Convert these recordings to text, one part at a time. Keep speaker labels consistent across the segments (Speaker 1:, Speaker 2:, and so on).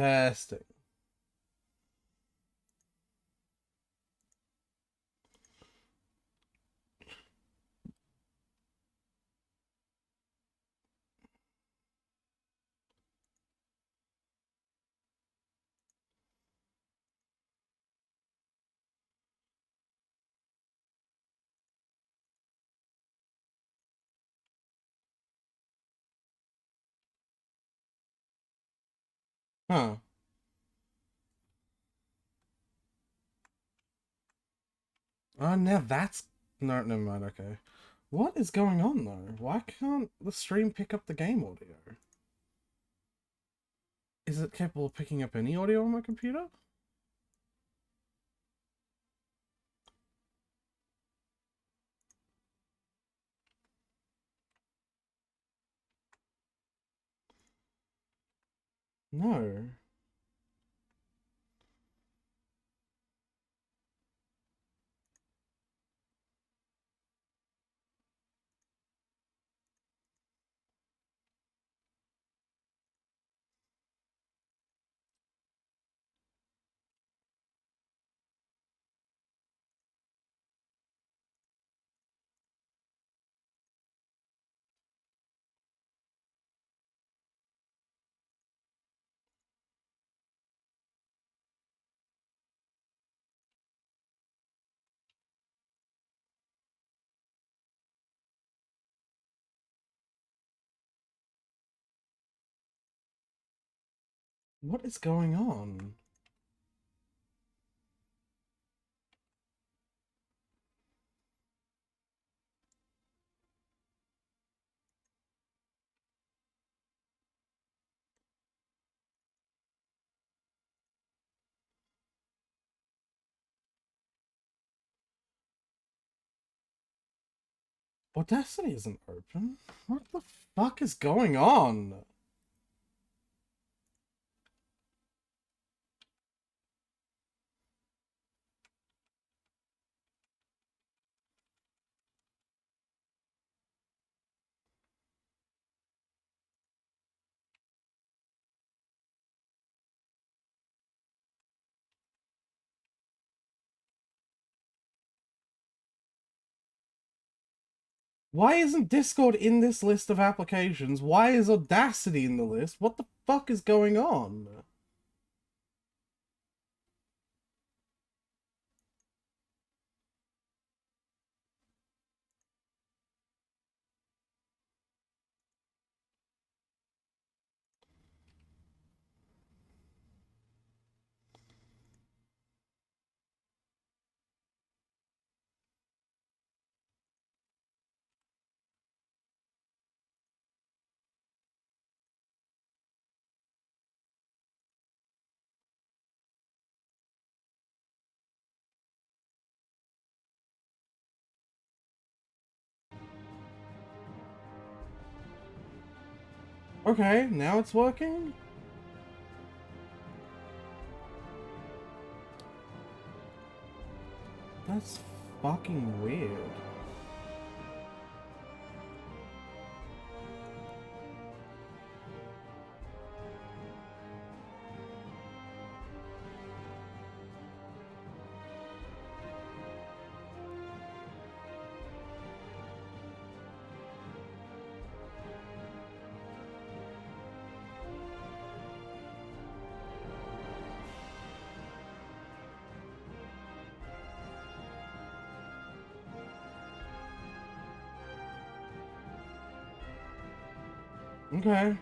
Speaker 1: Testing. Huh. Oh, now that's... No, never mind, okay. What is going on, though? Why can't the stream pick up the game audio? Is it capable of picking up any audio on my computer? No. What is going on? Audacity isn't open. What the fuck is going on? Why isn't Discord in this list of applications? Why is Audacity in the list? What the fuck is going on? Okay, now it's working? That's fucking weird. Okay.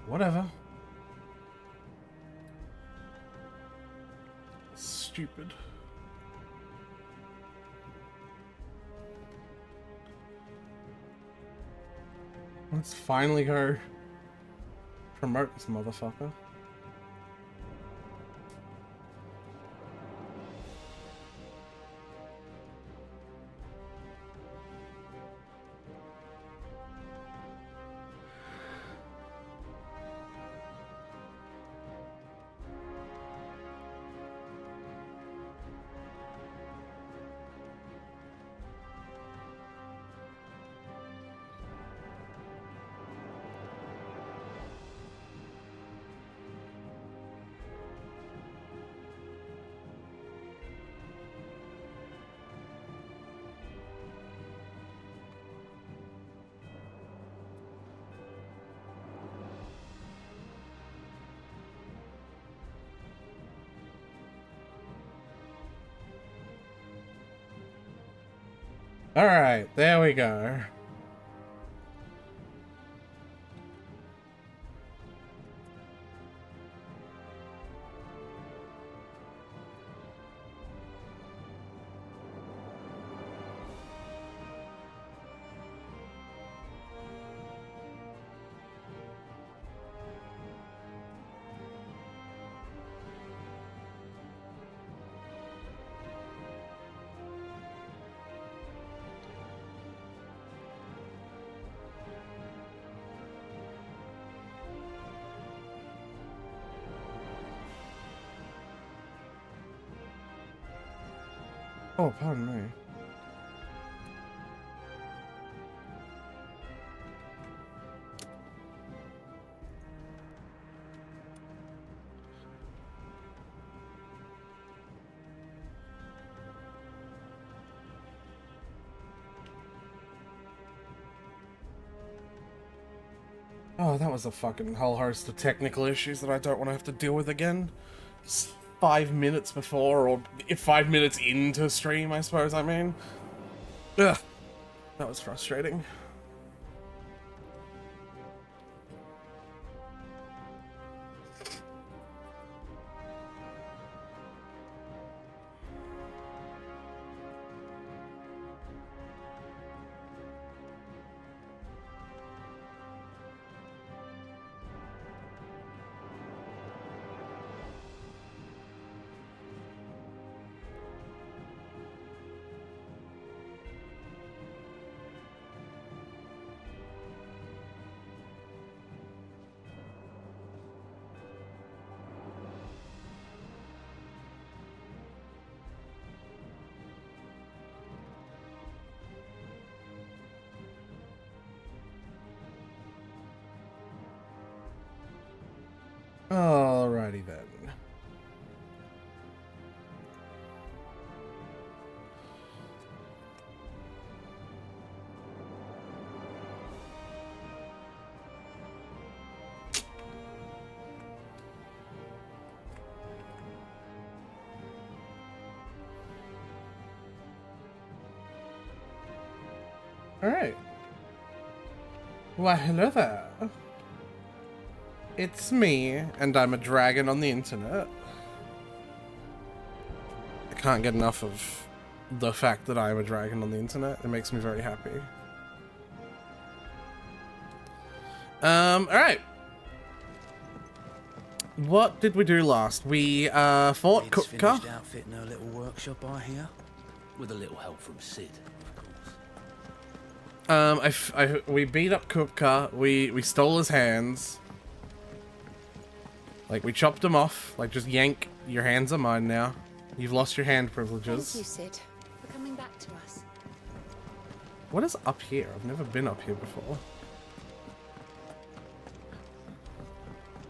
Speaker 1: Whatever. Stupid. Let's finally go promote this motherfucker. Alright, there we go. Oh, pardon me. Oh, that was a fucking whole host of technical issues that I don't want to have to deal with again. Just 5 minutes before, or 5 minutes into stream, I suppose I mean. Ugh, that was frustrating. Alrighty then. Alright. Why, hello there. It's me, and I'm a dragon on the internet. I can't get enough of the fact that I am a dragon on the internet. It makes me very happy. Alright. What did we do last? We, fought Kupka.
Speaker 2: Outfitting her little workshop, I hear. With a little help from Sid, of course.
Speaker 1: We beat up Kupka. We stole his hands. Like, we chopped him off. Like, just yank. Your hands are mine now. You've lost your hand privileges.
Speaker 3: Thank you, Sid, for coming back to us.
Speaker 1: What is up here? I've never been up here before.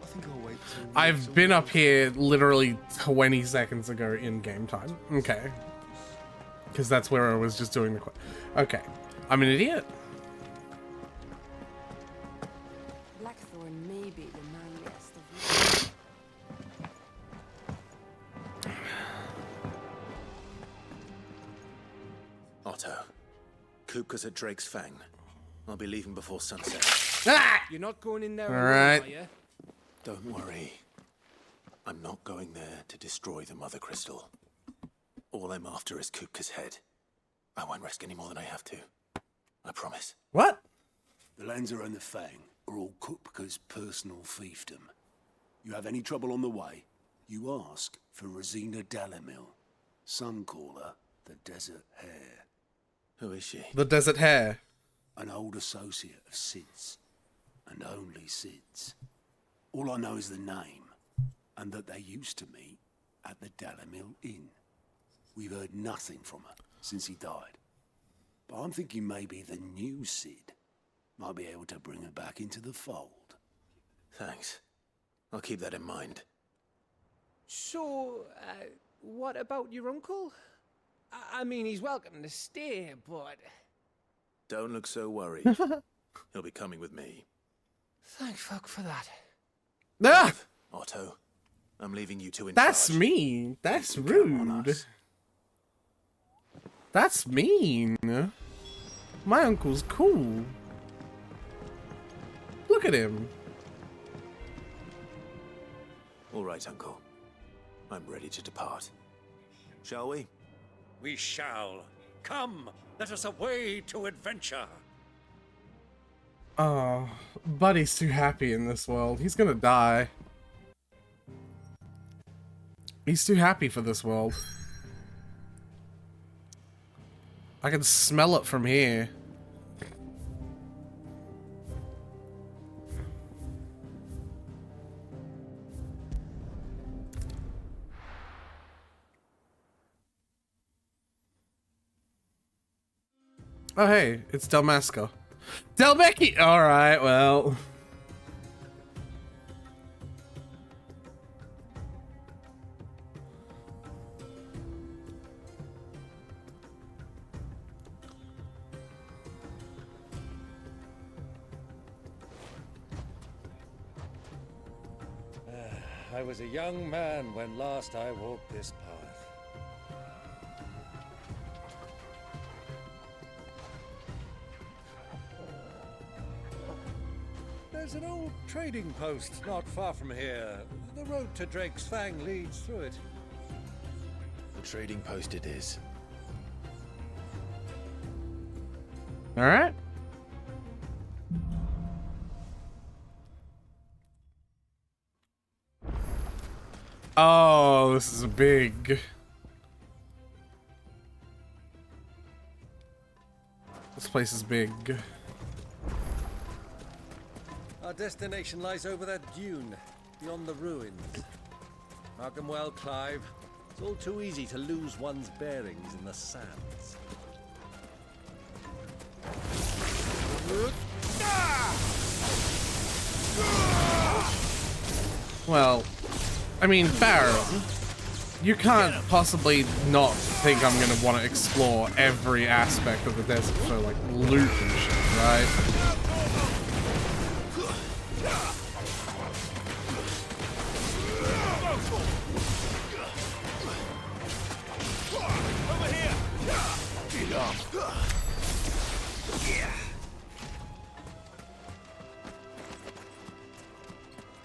Speaker 2: I think I'll wait till
Speaker 1: I've been up here literally 20 seconds ago in game time. Okay. Because that's where I was just doing the... Okay. I'm an idiot.
Speaker 3: Blackthorn may be the manliest of
Speaker 2: Otto, Kupka's at Drake's Fang. I'll be leaving before sunset.
Speaker 1: Ah!
Speaker 4: You're not going in there
Speaker 1: All
Speaker 4: alone,
Speaker 1: right.
Speaker 4: are you?
Speaker 2: Don't worry. I'm not going there to destroy the Mother Crystal. All I'm after is Kupka's head. I won't risk any more than I have to. I promise.
Speaker 1: What?
Speaker 5: The Lancer and the Fang are all Kupka's personal fiefdom. You have any trouble on the way, you ask for Rosina Dalamil. Some call her the Desert Hare.
Speaker 2: Who is she?
Speaker 1: The Desert Hare.
Speaker 5: An old associate of Sid's, and only Sid's. All I know is the name, and that they used to meet at the Dalamil Inn. We've heard nothing from her since he died. But I'm thinking maybe the new Sid might be able to bring her back into the fold.
Speaker 2: Thanks. I'll keep that in mind.
Speaker 4: So, what about your uncle? I mean, he's welcome to stay, but...
Speaker 2: Don't look so worried. He'll be coming with me.
Speaker 4: Thank fuck for that.
Speaker 1: Ah!
Speaker 2: Otto, I'm leaving you two in
Speaker 1: That's
Speaker 2: charge.
Speaker 1: mean. That's
Speaker 5: You can count on
Speaker 1: rude.
Speaker 5: us.
Speaker 1: That's mean. My uncle's cool. Look at him.
Speaker 2: All right, Uncle. I'm ready to depart. Shall we?
Speaker 6: We shall. Come, let us away to adventure.
Speaker 1: Oh, Buddy's too happy in this world. He's gonna die. He's too happy for this world. I can smell it from here. Oh hey, it's Delmasco. Delbecky! Alright, well.
Speaker 6: I was a young man when last I walked this path. There's an old trading post not far from here. The road to Drake's Fang leads through it.
Speaker 2: The trading post it is.
Speaker 1: Alright. Oh, this is big. This place is big.
Speaker 6: Our destination lies over that dune, beyond the ruins. Mark 'em well, Clive. It's all too easy to lose one's bearings in the sands.
Speaker 1: Well, I mean, Baron, you can't possibly not think I'm gonna want to explore every aspect of the desert for, like, loot and shit, right?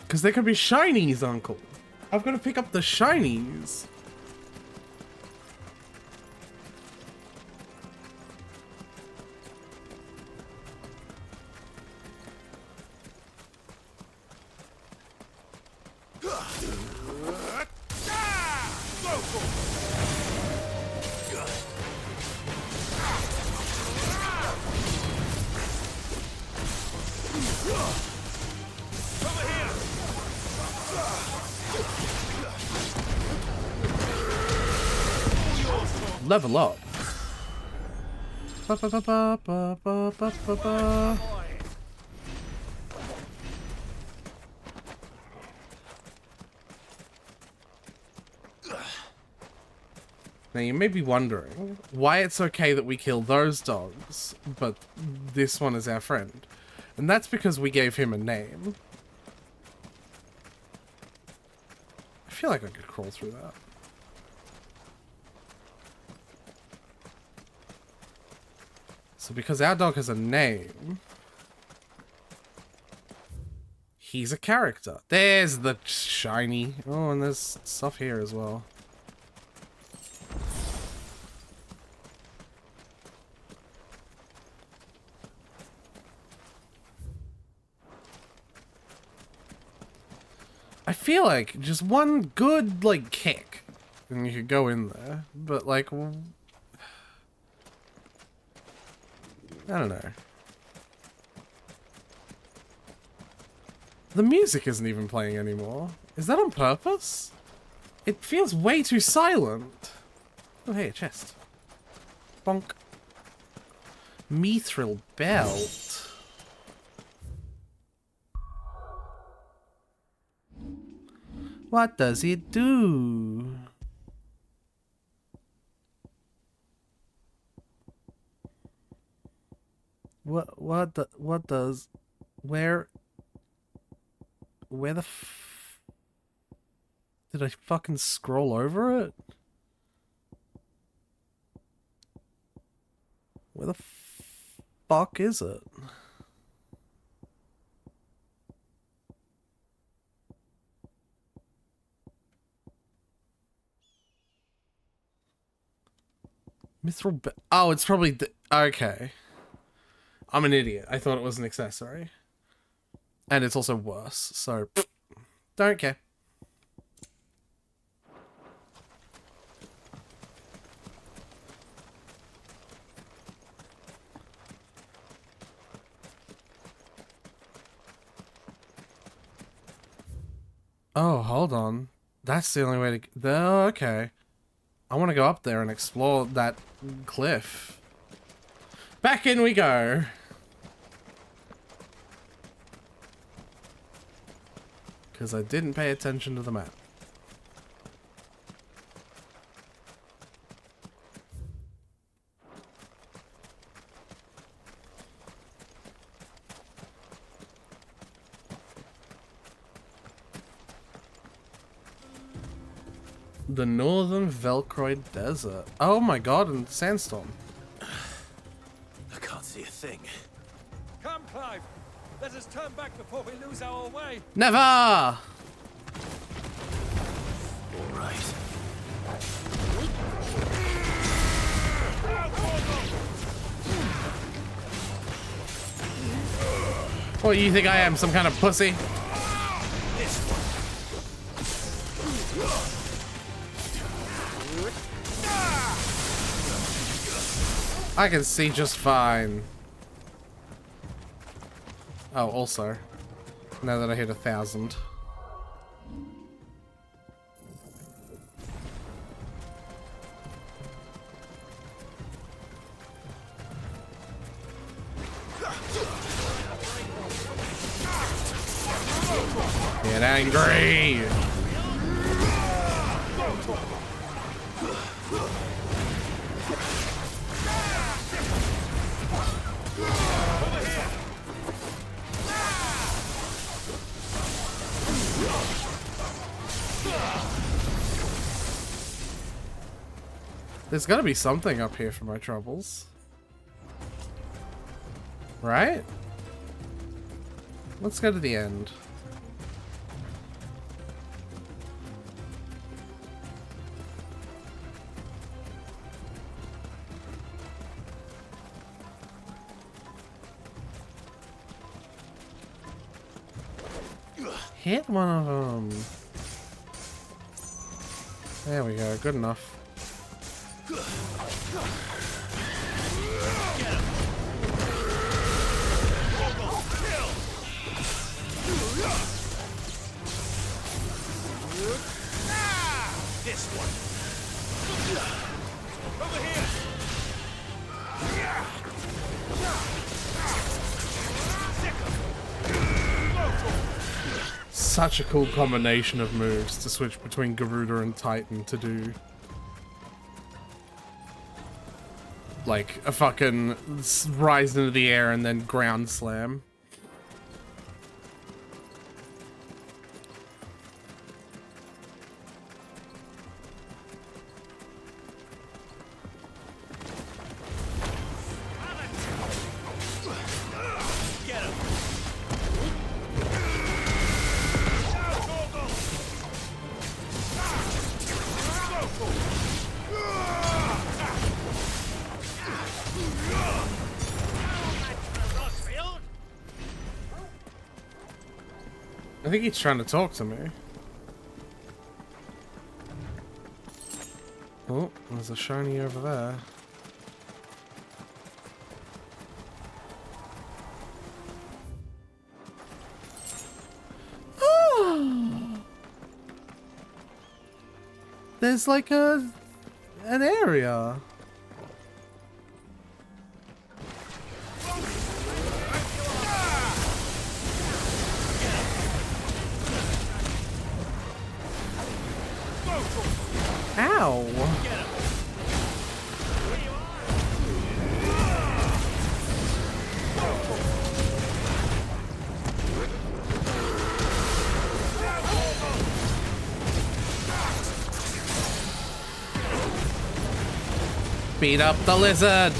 Speaker 1: Because there could be shinies, Uncle. I've got to pick up the shinies. Level up. Ba, ba, ba, ba, ba, ba, ba, ba, ba. Now you may be wondering why it's okay that we kill those dogs, but this one is our friend. And that's because we gave him a name. I feel like I could crawl through that. So because our dog has a name, he's a character. There's the shiny. Oh, and there's stuff here as well. I feel like just one good, like, kick, and you could go in there. But, like, I don't know. The music isn't even playing anymore. Is that on purpose? It feels way too silent. Oh, hey, a chest. Bonk. Mithril belt. What does it do? What does, where the did I fucking scroll over it? Where the fuck is it? Mithril. Oh, it's probably. Okay. I'm an idiot. I thought it was an accessory. And it's also worse, so. Don't care. Oh, hold on. That's the only way to... Oh, okay. I want to go up there and explore that cliff. Back in we go. Because I didn't pay attention to the map. The Northern Velcroid Desert. Oh my god, and sandstorm.
Speaker 2: I can't see a thing.
Speaker 6: Come, Clive. Let us turn back before we lose our way.
Speaker 1: Never!
Speaker 2: All right.
Speaker 1: What, you think I am, some kind of pussy? I can see just fine. Oh, also, now that I hit 1,000. Get angry! There's gotta be something up here for my troubles. Right? Let's go to the end. Hit one of them. There we go, good enough.
Speaker 2: This one. Over here.
Speaker 1: Such a cool combination of moves to switch between Garuda and Titan to do. Like a fucking rise into the air and then ground slam. I think he's trying to talk to me. Oh, there's a shiny over there. Oh! There's like an area. Ow! Beat up the lizard!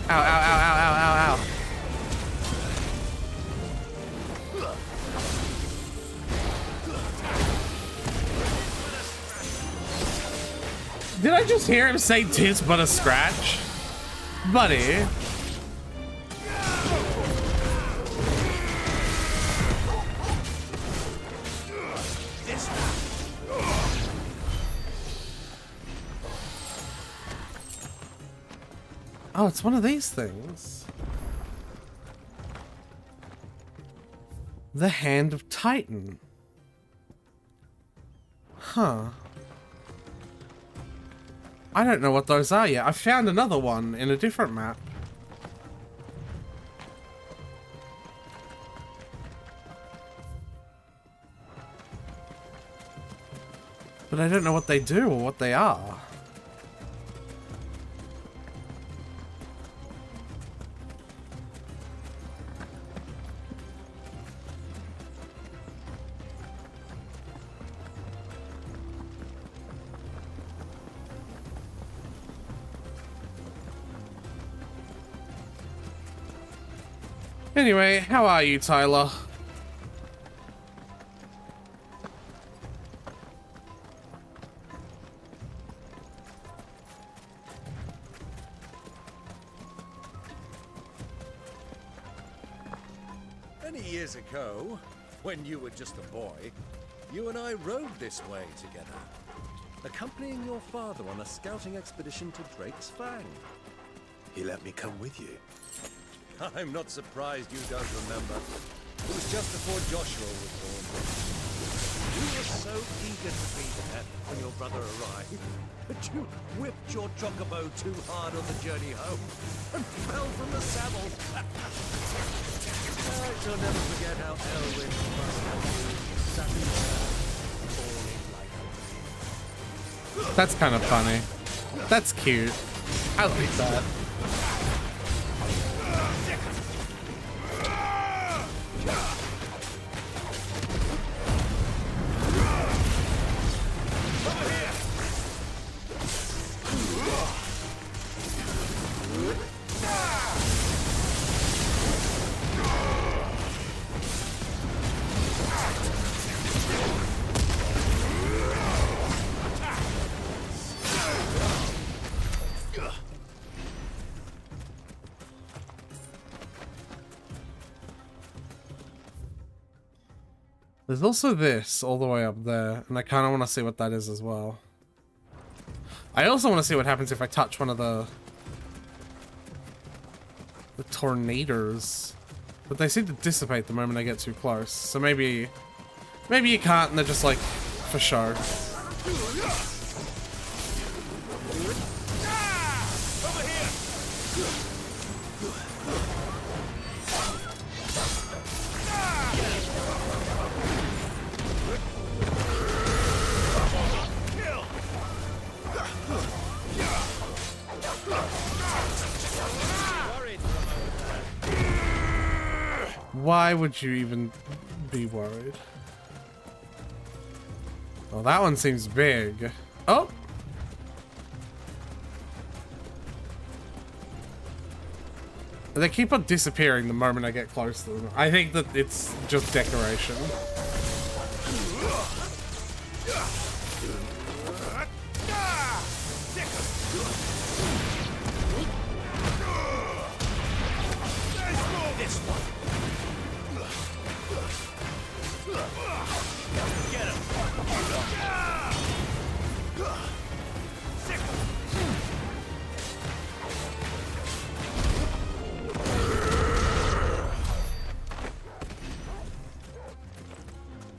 Speaker 1: Ow, ow, ow, ow, ow, ow, ow. Did I just hear him say "tis but a scratch"? Buddy. Oh, it's one of these things. The Hand of Titan. Huh. I don't know what those are yet. I found another one in a different map. But I don't know what they do or what they are. Anyway, how are you, Tyler?
Speaker 6: Many years ago, when you were just a boy, you and I rode this way together, accompanying your father on a scouting expedition to Drake's Fang.
Speaker 2: He let me come with you.
Speaker 6: I'm not surprised you don't remember. It was just before Joshua was born. You were so eager to be there when your brother arrived, but you whipped your chocobo too hard on the journey home and fell from the saddle. I shall never forget how Elwyn must have you sat in the falling like a leaf.
Speaker 1: That's kind of funny. That's cute. I like that. There's also this all the way up there, and I kind of want to see what that is as well. I also want to see what happens if I touch one of the tornadoes, but they seem to dissipate the moment I get too close. So maybe you can't, and they're just like for show. Why would you even be worried? Well, that one seems big. Oh! They keep on disappearing the moment I get close to them. I think that it's just decoration.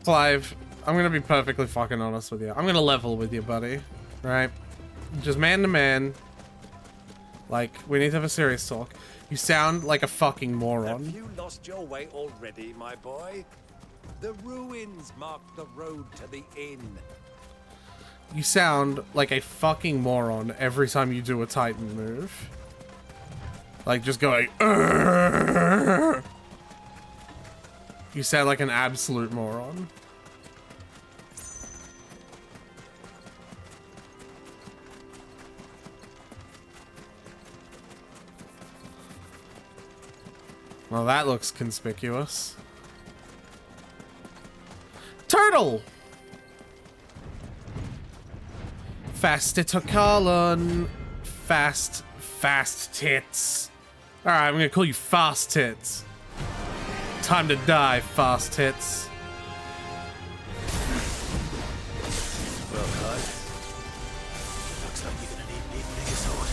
Speaker 1: Clive, I'm gonna be perfectly fucking honest with you. I'm gonna level with you, buddy. Right? Just man to man. Like, we need to have a serious talk. You sound like a fucking moron.
Speaker 6: Have you lost your way already, my boy? The ruins mark the road to the inn.
Speaker 1: You sound like a fucking moron every time you do a Titan move. Like, just going, "Urgh." You sound like an absolute moron. Well, that looks conspicuous. Turtle! Fastitocolon. Fast tits. Alright, I'm gonna call you Fast Tits. Time to die, Fast Tits.
Speaker 2: Well, guys. Looks like you're gonna need an even bigger sword.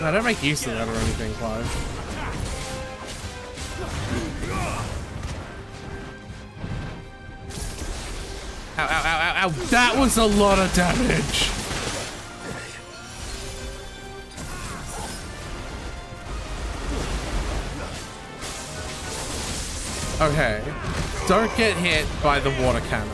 Speaker 1: I don't make use of that or anything, Clive. Ow, ow, ow, ow, ow. That was a lot of damage. Okay. Don't get hit by the water cannon.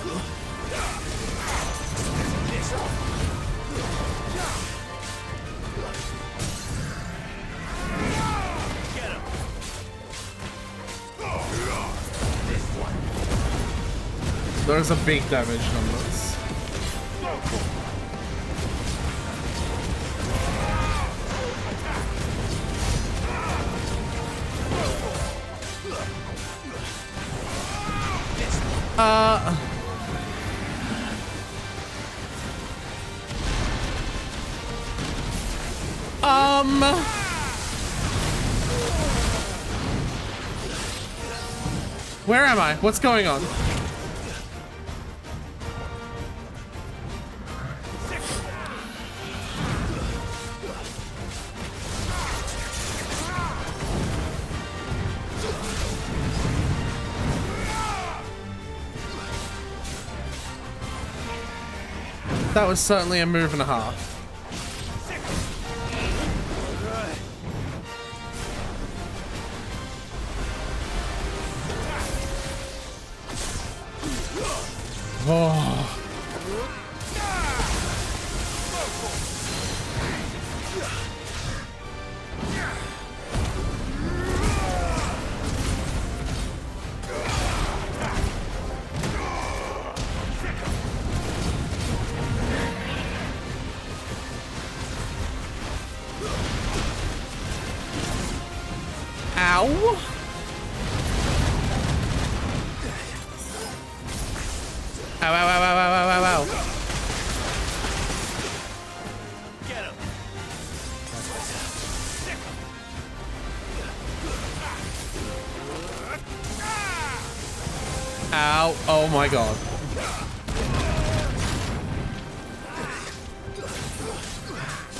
Speaker 1: There's a big damage on this. Where am I? What's going on? That was certainly a move and a half. Oh. Ow. Ow, ow, ow, ow, ow, ow, ow, ow.
Speaker 2: Get him!
Speaker 1: Ow. Oh my god.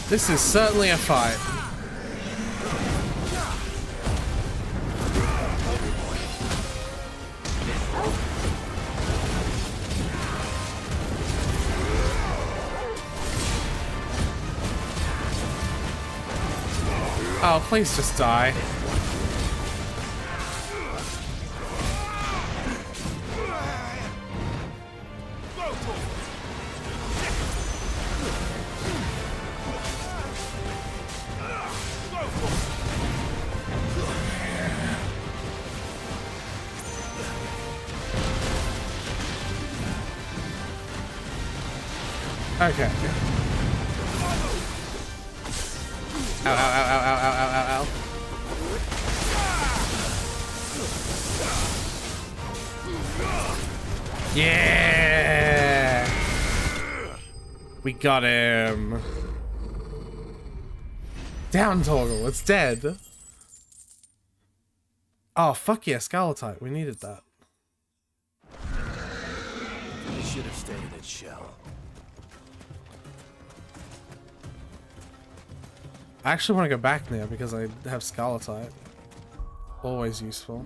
Speaker 1: This is certainly a fight. Oh, please just die. Okay. Ow, ow, ow, ow, ow, ow, ow, ow, ow. Yeah! We got him. Down, Toggle, it's dead. Oh, fuck yeah, Scarletite, we needed that.
Speaker 2: They should have stayed in its shell.
Speaker 1: I actually want to go back now because I have Scarletite. Always useful.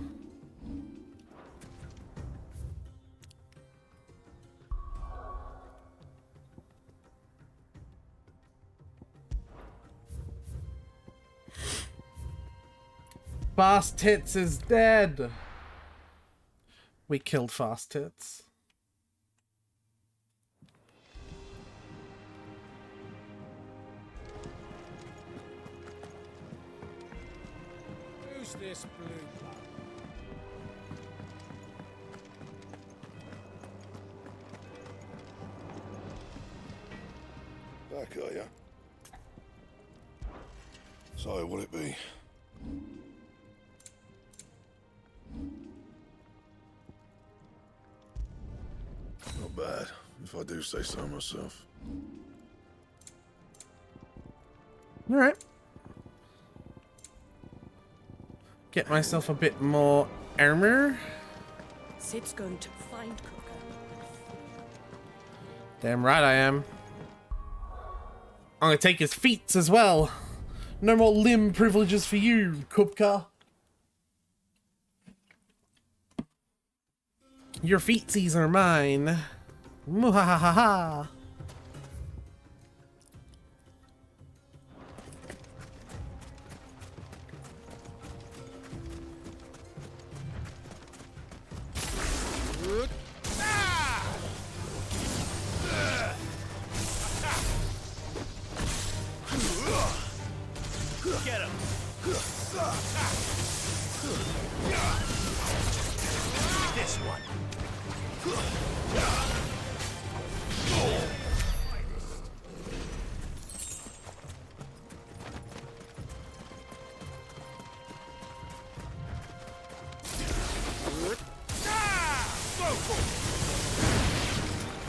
Speaker 1: Fast Tits is dead. We killed Fast Tits.
Speaker 4: Who's this blue blood?
Speaker 7: Back, are ya? So, what'll it be? Not bad, if I do say so myself.
Speaker 1: Alright. Get myself a bit more armor.
Speaker 3: Sid's going to find Cooker.
Speaker 1: Damn right I am. I'm gonna take his feats as well. No more limb privileges for you, Kupka. Your feetsies are mine. Muhahaha.
Speaker 6: Get him! This one.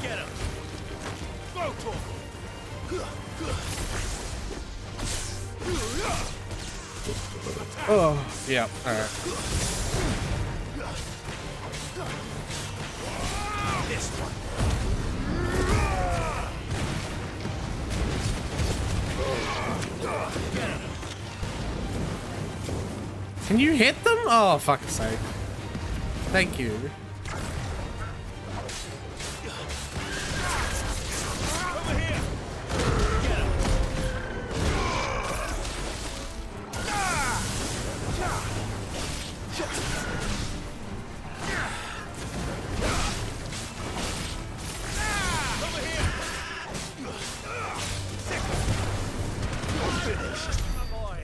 Speaker 6: Get him! Go for him!
Speaker 1: Oh, yeah, alright.
Speaker 6: This one.
Speaker 1: Can you hit them? Oh, fuck's sake. Thank you.
Speaker 6: Over here! Get him! Over here! Finished. My boy.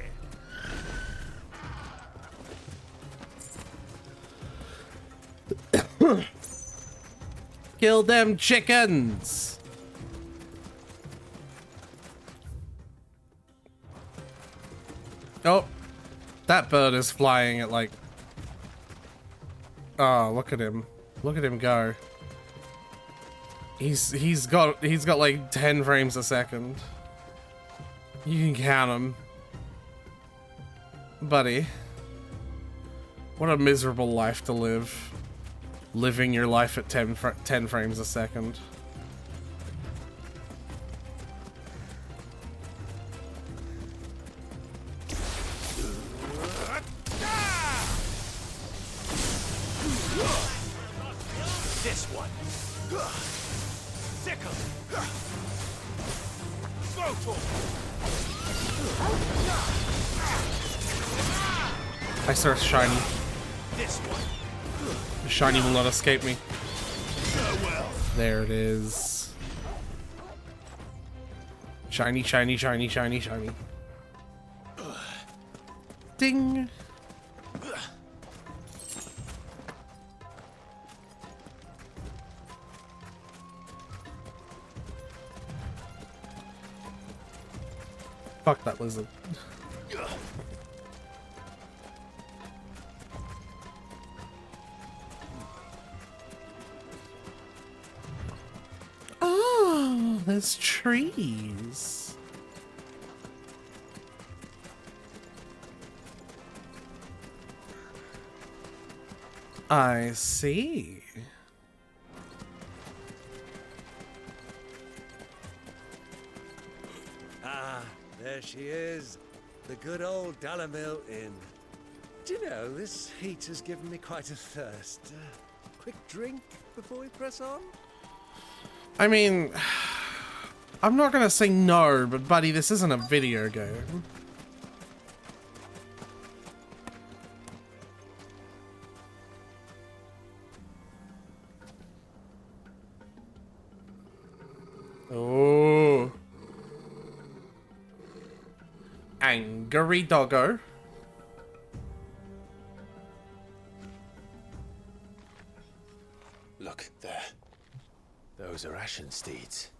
Speaker 1: Kill them chickens! Oh, that bird is flying at like... Oh, look at him. Look at him go. He's got like 10 frames a second. You can count them. Buddy. What a miserable life to live. Living your life at 10 frames a second.
Speaker 6: This one. Sick 'em. Go for him.
Speaker 1: I saw shiny.
Speaker 6: This one.
Speaker 1: Shiny will not escape me. There it is. Shiny, shiny, shiny, shiny, shiny. Ding. Fuck that lizard. Oh, there's trees. I see.
Speaker 6: Ah, there she is. The good old Dalamil Inn. Do you know, this heat has given me quite a thirst. Quick drink before we press on?
Speaker 1: I mean, I'm not gonna say no, but buddy, this isn't a video game. angry doggo.
Speaker 2: Look, there. Those are Ashen steeds.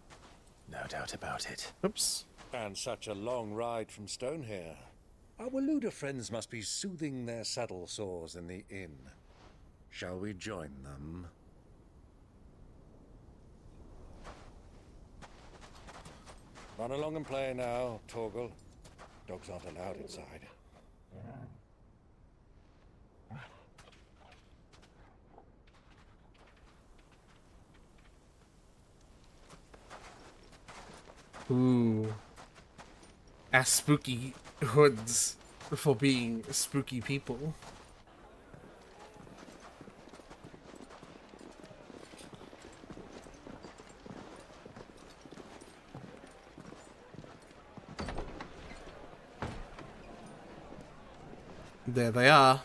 Speaker 2: No doubt about it.
Speaker 1: Oops.
Speaker 6: And such a long ride from Stonehair. Our Waluda friends must be soothing their saddle sores in the inn. Shall we join them? Run along and play now, Torgal. Dogs aren't allowed inside.
Speaker 1: Ooh. As spooky hoods for being spooky people. There they are.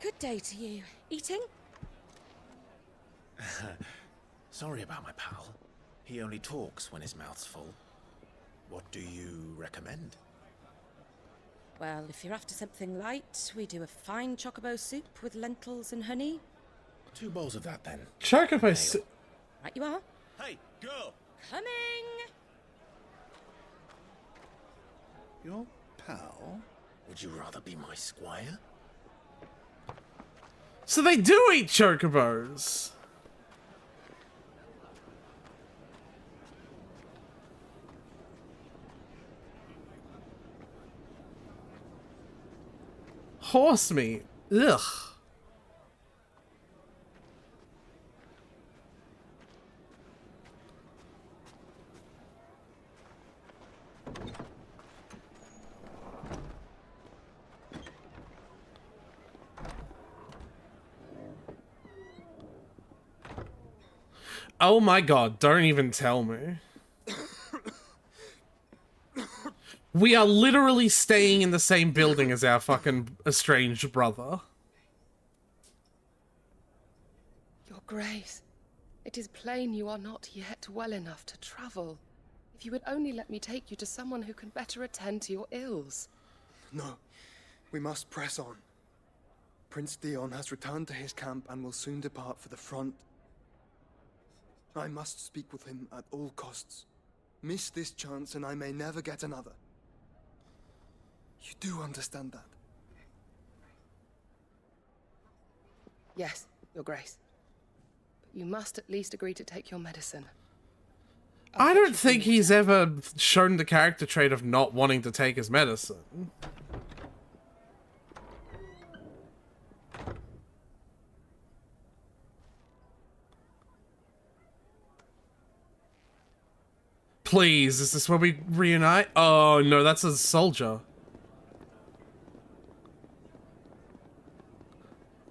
Speaker 3: Good day to you. Eating?
Speaker 2: Sorry about my pal. He only talks when his mouth's full. What do you recommend?
Speaker 3: Well, if you're after something light, we do a fine chocobo soup with lentils and honey.
Speaker 2: 2 bowls of that, then.
Speaker 1: Chocobo soup.
Speaker 3: Right you are.
Speaker 6: Hey, girl!
Speaker 3: Coming!
Speaker 2: Your pal? Would you rather be my squire?
Speaker 1: So they do eat chocobos. Horse meat. Ugh. Oh my god, don't even tell me. We are literally staying in the same building as our fucking estranged brother.
Speaker 8: Your Grace, it is plain you are not yet well enough to travel. If you would only let me take you to someone who can better attend to your ills.
Speaker 9: No, we must press on. Prince Dion has returned to his camp and will soon depart for the front. I must speak with him at all costs. Miss this chance and I may never get another. You do understand that?
Speaker 8: Yes, Your Grace. But you must at least agree to take your medicine.
Speaker 1: I don't think he's ever shown the character trait of not wanting to take his medicine. Please, is this where we reunite? Oh no, that's a soldier.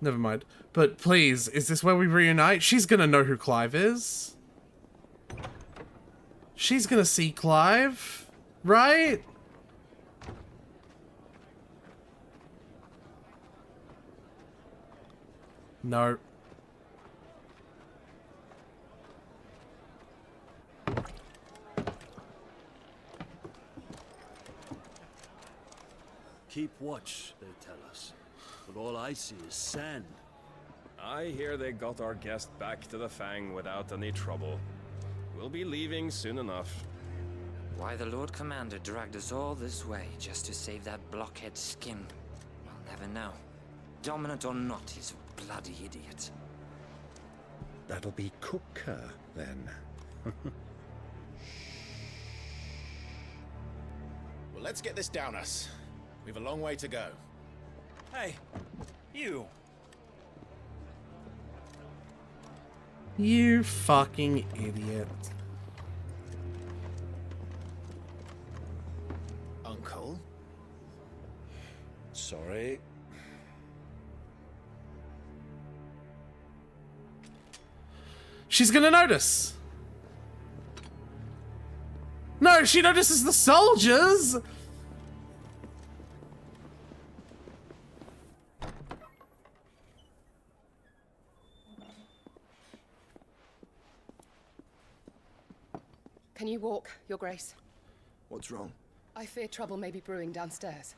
Speaker 1: Never mind. But please, is this where we reunite? She's gonna know who Clive is. She's gonna see Clive, right? No.
Speaker 5: Keep watch, they tell us. But all I see is sand.
Speaker 10: I hear they got our guest back to the Fang without any trouble. We'll be leaving soon enough.
Speaker 11: Why the Lord Commander dragged us all this way just to save that blockhead skin, we'll never know. Dominant or not, he's a bloody idiot.
Speaker 6: That'll be Cooker, then.
Speaker 2: Well, let's get this down us. We've a long way to go.
Speaker 6: Hey, you.
Speaker 1: You fucking idiot.
Speaker 2: Uncle?
Speaker 6: Sorry.
Speaker 1: She's gonna notice. no, she notices the soldiers!
Speaker 8: Can you walk, Your Grace?
Speaker 9: What's wrong?
Speaker 8: I fear trouble may be brewing downstairs.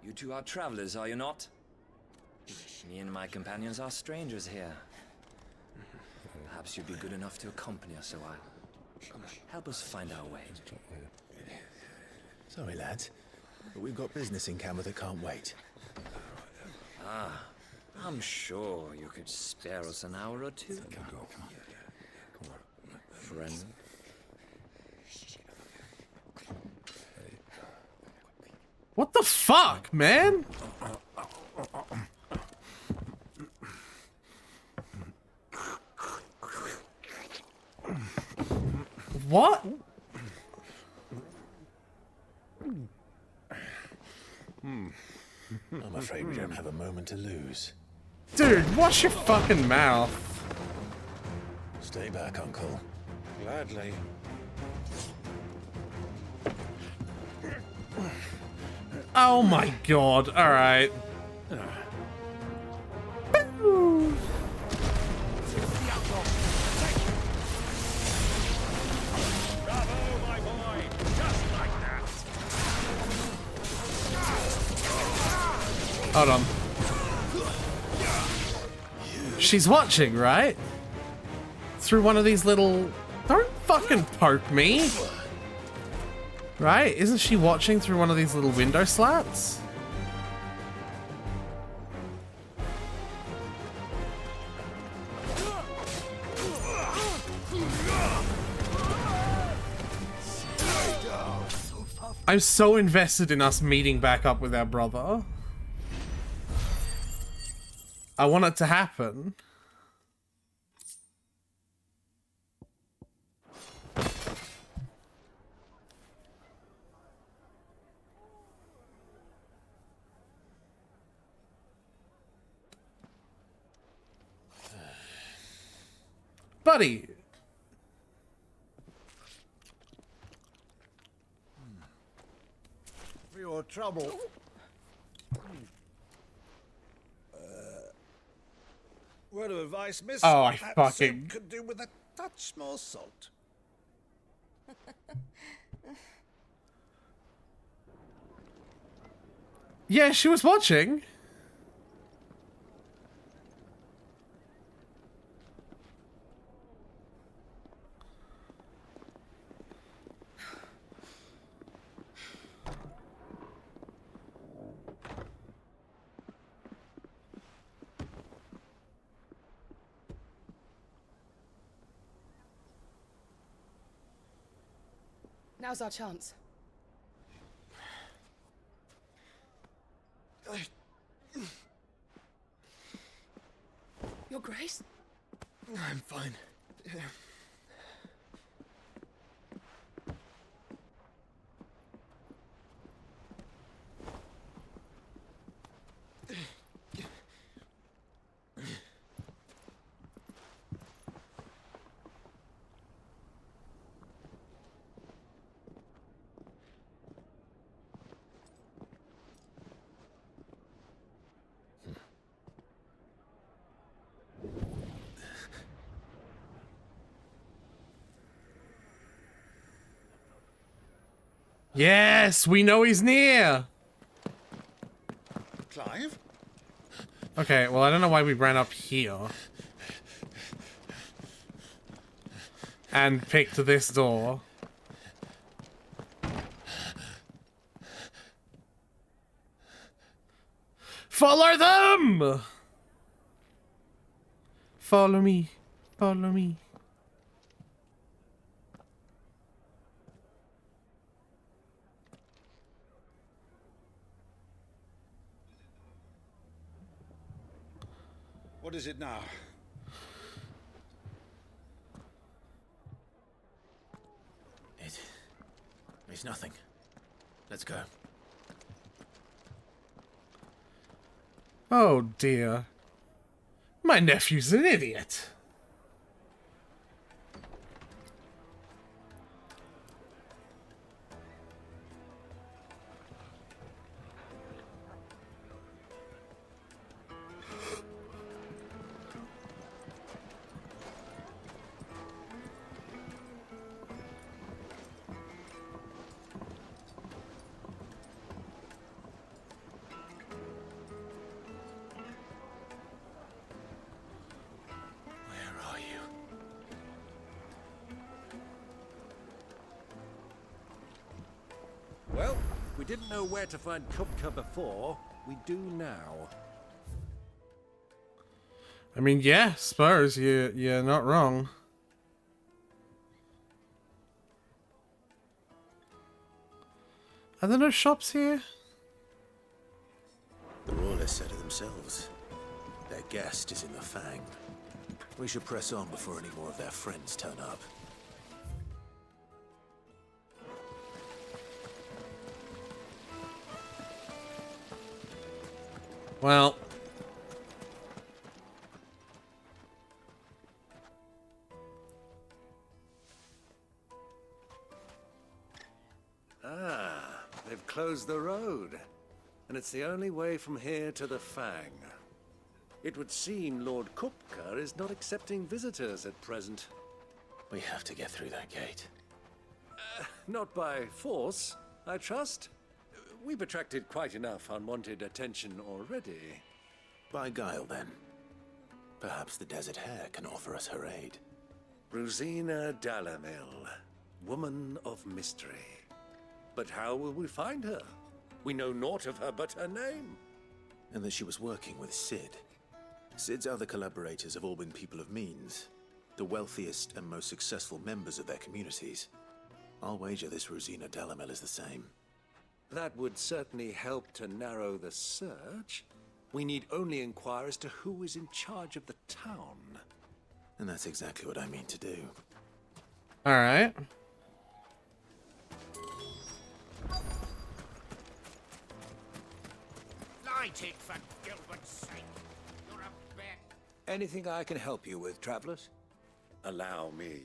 Speaker 11: You two are travelers, are you not? Me and my companions are strangers here. Perhaps you'd be good enough to accompany us a while. Help us find our way.
Speaker 2: Sorry, lads, but we've got business in camera that can't wait.
Speaker 11: Ah, I'm sure you could spare us an hour or two. Friend.
Speaker 1: What the fuck, man? What?
Speaker 2: I'm afraid we don't have a moment to lose.
Speaker 1: Dude, wash your fucking mouth.
Speaker 2: Stay back, Uncle.
Speaker 6: Gladly.
Speaker 1: Oh my god, alright. Hold on. She's watching, right? Through one of these little... Don't fucking poke me! Right? Isn't she watching through one of these little window slats? I'm so invested in us meeting back up with our brother. I want it to happen. Buddy.
Speaker 6: For your trouble. Word of advice, miss.
Speaker 1: Oh, I
Speaker 6: that
Speaker 1: fucking...
Speaker 6: soup could do with a touch more salt.
Speaker 1: Yeah, she was watching.
Speaker 8: Now's our chance. Your Grace?
Speaker 9: I'm fine.
Speaker 1: Yes, we know he's near.
Speaker 6: Clive?
Speaker 1: Okay, well, I don't know why we ran up here. And picked this door. Follow them! Follow me. Follow me.
Speaker 6: What is it now?
Speaker 2: It's nothing. Let's go.
Speaker 1: Oh dear. My nephew's an idiot.
Speaker 6: Well, we didn't know where to find Kupka before. We do now.
Speaker 1: I mean, yeah, suppose you're not wrong. Are there no shops here?
Speaker 2: The royalists said it themselves. Their guest is in the Fang. We should press on before any more of their friends turn up.
Speaker 1: Well,
Speaker 6: Ah, they've closed the road. And it's the only way from here to the Fang. It would seem Lord Kupka is not accepting visitors at present.
Speaker 2: We have to get through that gate.
Speaker 6: Not by force, I trust. We've attracted quite enough unwanted attention already.
Speaker 2: By guile, then. Perhaps the Desert Hare can offer us her aid.
Speaker 6: Rosina Dalamil, woman of mystery. But how will we find her? We know naught of her but her name.
Speaker 2: And that she was working with Sid. Sid's other collaborators have all been people of means, the wealthiest and most successful members of their communities. I'll wager this Rosina Dalamil is the same.
Speaker 6: That would certainly help to narrow the search. We need only inquire as to who is in charge of the town.
Speaker 2: And that's exactly what I mean to do.
Speaker 1: alright.
Speaker 4: Light it, for Gilbert's sake. You're a bit...
Speaker 6: Anything I can help you with, travelers? Allow me.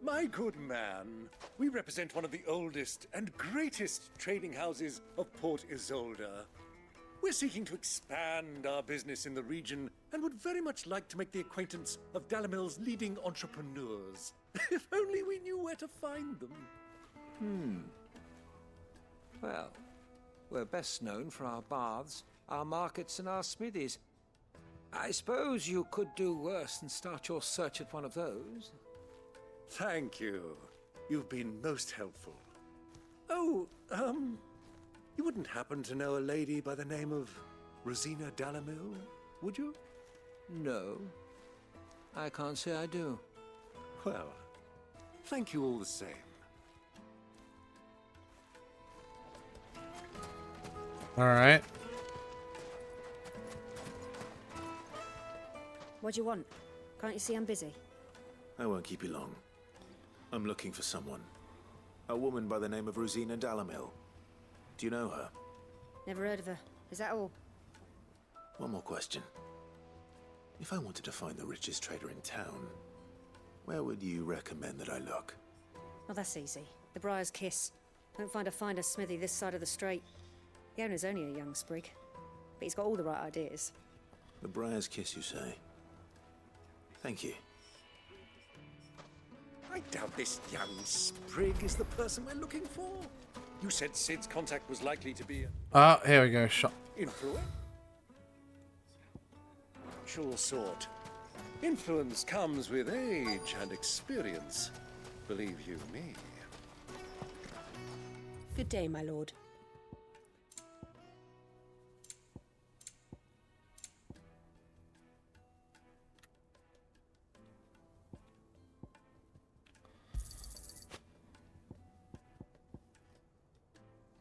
Speaker 6: My good man, we represent one of the oldest and greatest trading houses of Port Isolde. We're seeking to expand our business in the region and would very much like to make the acquaintance of Dalamil's leading entrepreneurs. If only we knew where to find them.
Speaker 12: Well, we're best known for our baths, our markets, and our smithies. I suppose you could do worse than start your search at one of those.
Speaker 6: Thank you. You've been most helpful. Oh, you wouldn't happen to know a lady by the name of Rosina Dalamil, would you?
Speaker 12: No, I can't say I do.
Speaker 6: Well, thank you all the same.
Speaker 1: Alright.
Speaker 13: What do you want? Can't you see I'm busy?
Speaker 2: I won't keep you long. I'm looking for someone. A woman by the name of Rosina Dalamil. Do you know her?
Speaker 13: Never heard of her. Is that all?
Speaker 2: One more question. If I wanted to find the richest trader in town, where would you recommend that I look?
Speaker 13: Oh, that's easy. The Briar's Kiss. Don't find a finer smithy this side of the strait. The owner's only a young sprig, but he's got all the right ideas.
Speaker 2: The Briar's Kiss, you say? Thank you.
Speaker 6: I doubt this young sprig is the person we're looking for. You said Sid's contact was likely to be
Speaker 1: Ah, here we go. Shop.
Speaker 6: influential sort. Influence comes with age and experience. Believe you me.
Speaker 3: Good day, my lord.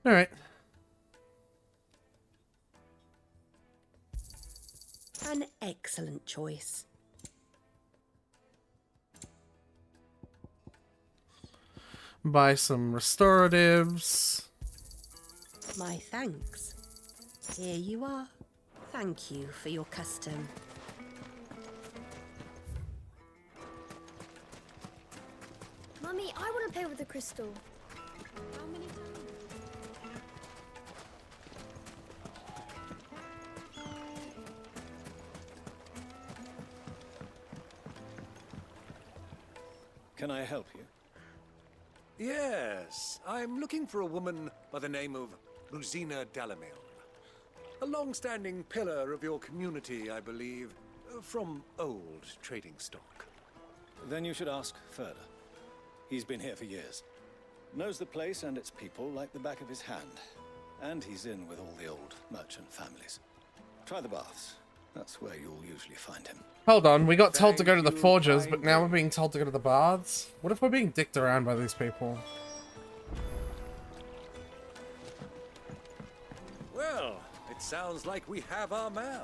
Speaker 1: Alright.
Speaker 3: An excellent choice.
Speaker 1: Buy some restoratives.
Speaker 3: My thanks. Here you are. Thank you for your custom.
Speaker 14: Mummy, I want to play with the crystal. How many times?
Speaker 6: Can I help you?
Speaker 12: Yes, I'm looking for a woman by the name of Rosina Dalamil. A long-standing pillar of your community, I believe, from old trading stock.
Speaker 6: Then you should ask Ferda. He's been here for years. Knows the place and its people like the back of his hand. And he's in with all the old merchant families. Try the baths. That's where you'll usually find him.
Speaker 1: Hold on, we got told to go to the forges, but now we're being told to go to the baths? What if we're being dicked around by these people?
Speaker 12: Well, it sounds like we have our man.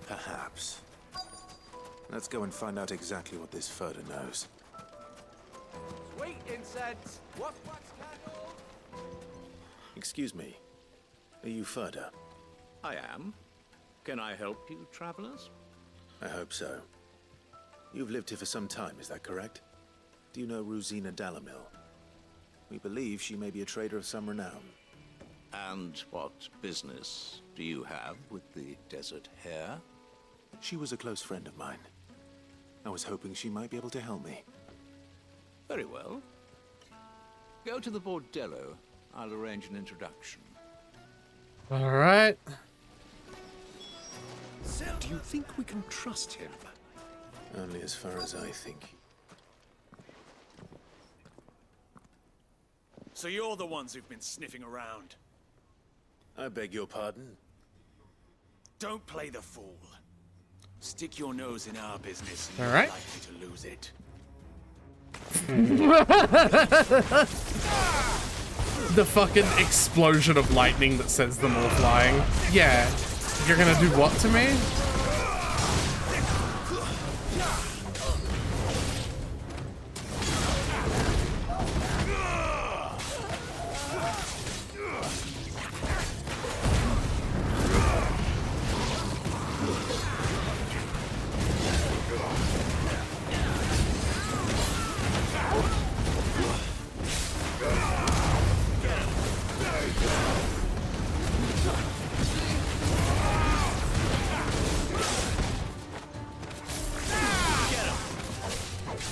Speaker 2: Perhaps. Let's go and find out exactly what this Ferda knows.
Speaker 12: Sweet incense! What candle?
Speaker 2: Excuse me. Are you Ferda?
Speaker 15: I am. Can I help you, travelers?
Speaker 2: I hope so. You've lived here for some time, is that correct? Do you know Rosina Dalamil? We believe she may be a trader of some renown.
Speaker 15: And what business do you have with the desert hare?
Speaker 2: She was a close friend of mine. I was hoping she might be able to help me.
Speaker 15: Very well. Go to the bordello. I'll arrange an introduction.
Speaker 1: Alright.
Speaker 12: Do you think we can trust him?
Speaker 2: Only as far as I think.
Speaker 16: So you're the ones who've been sniffing around?
Speaker 2: I beg your pardon?
Speaker 16: Don't play the fool. Stick your nose in our business and
Speaker 1: All
Speaker 16: you're
Speaker 1: right.
Speaker 16: likely to lose it.
Speaker 1: The fucking explosion of lightning that sends them all flying. Yeah. You're gonna do what to me?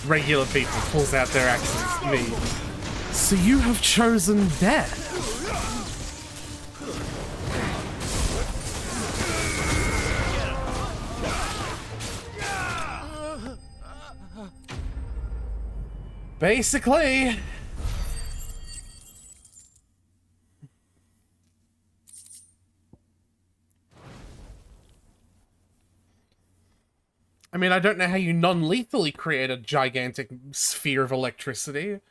Speaker 1: Regular people pulls out their axes. Me. So you have chosen death. Basically. I mean, I don't know how you non-lethally create a gigantic sphere of electricity.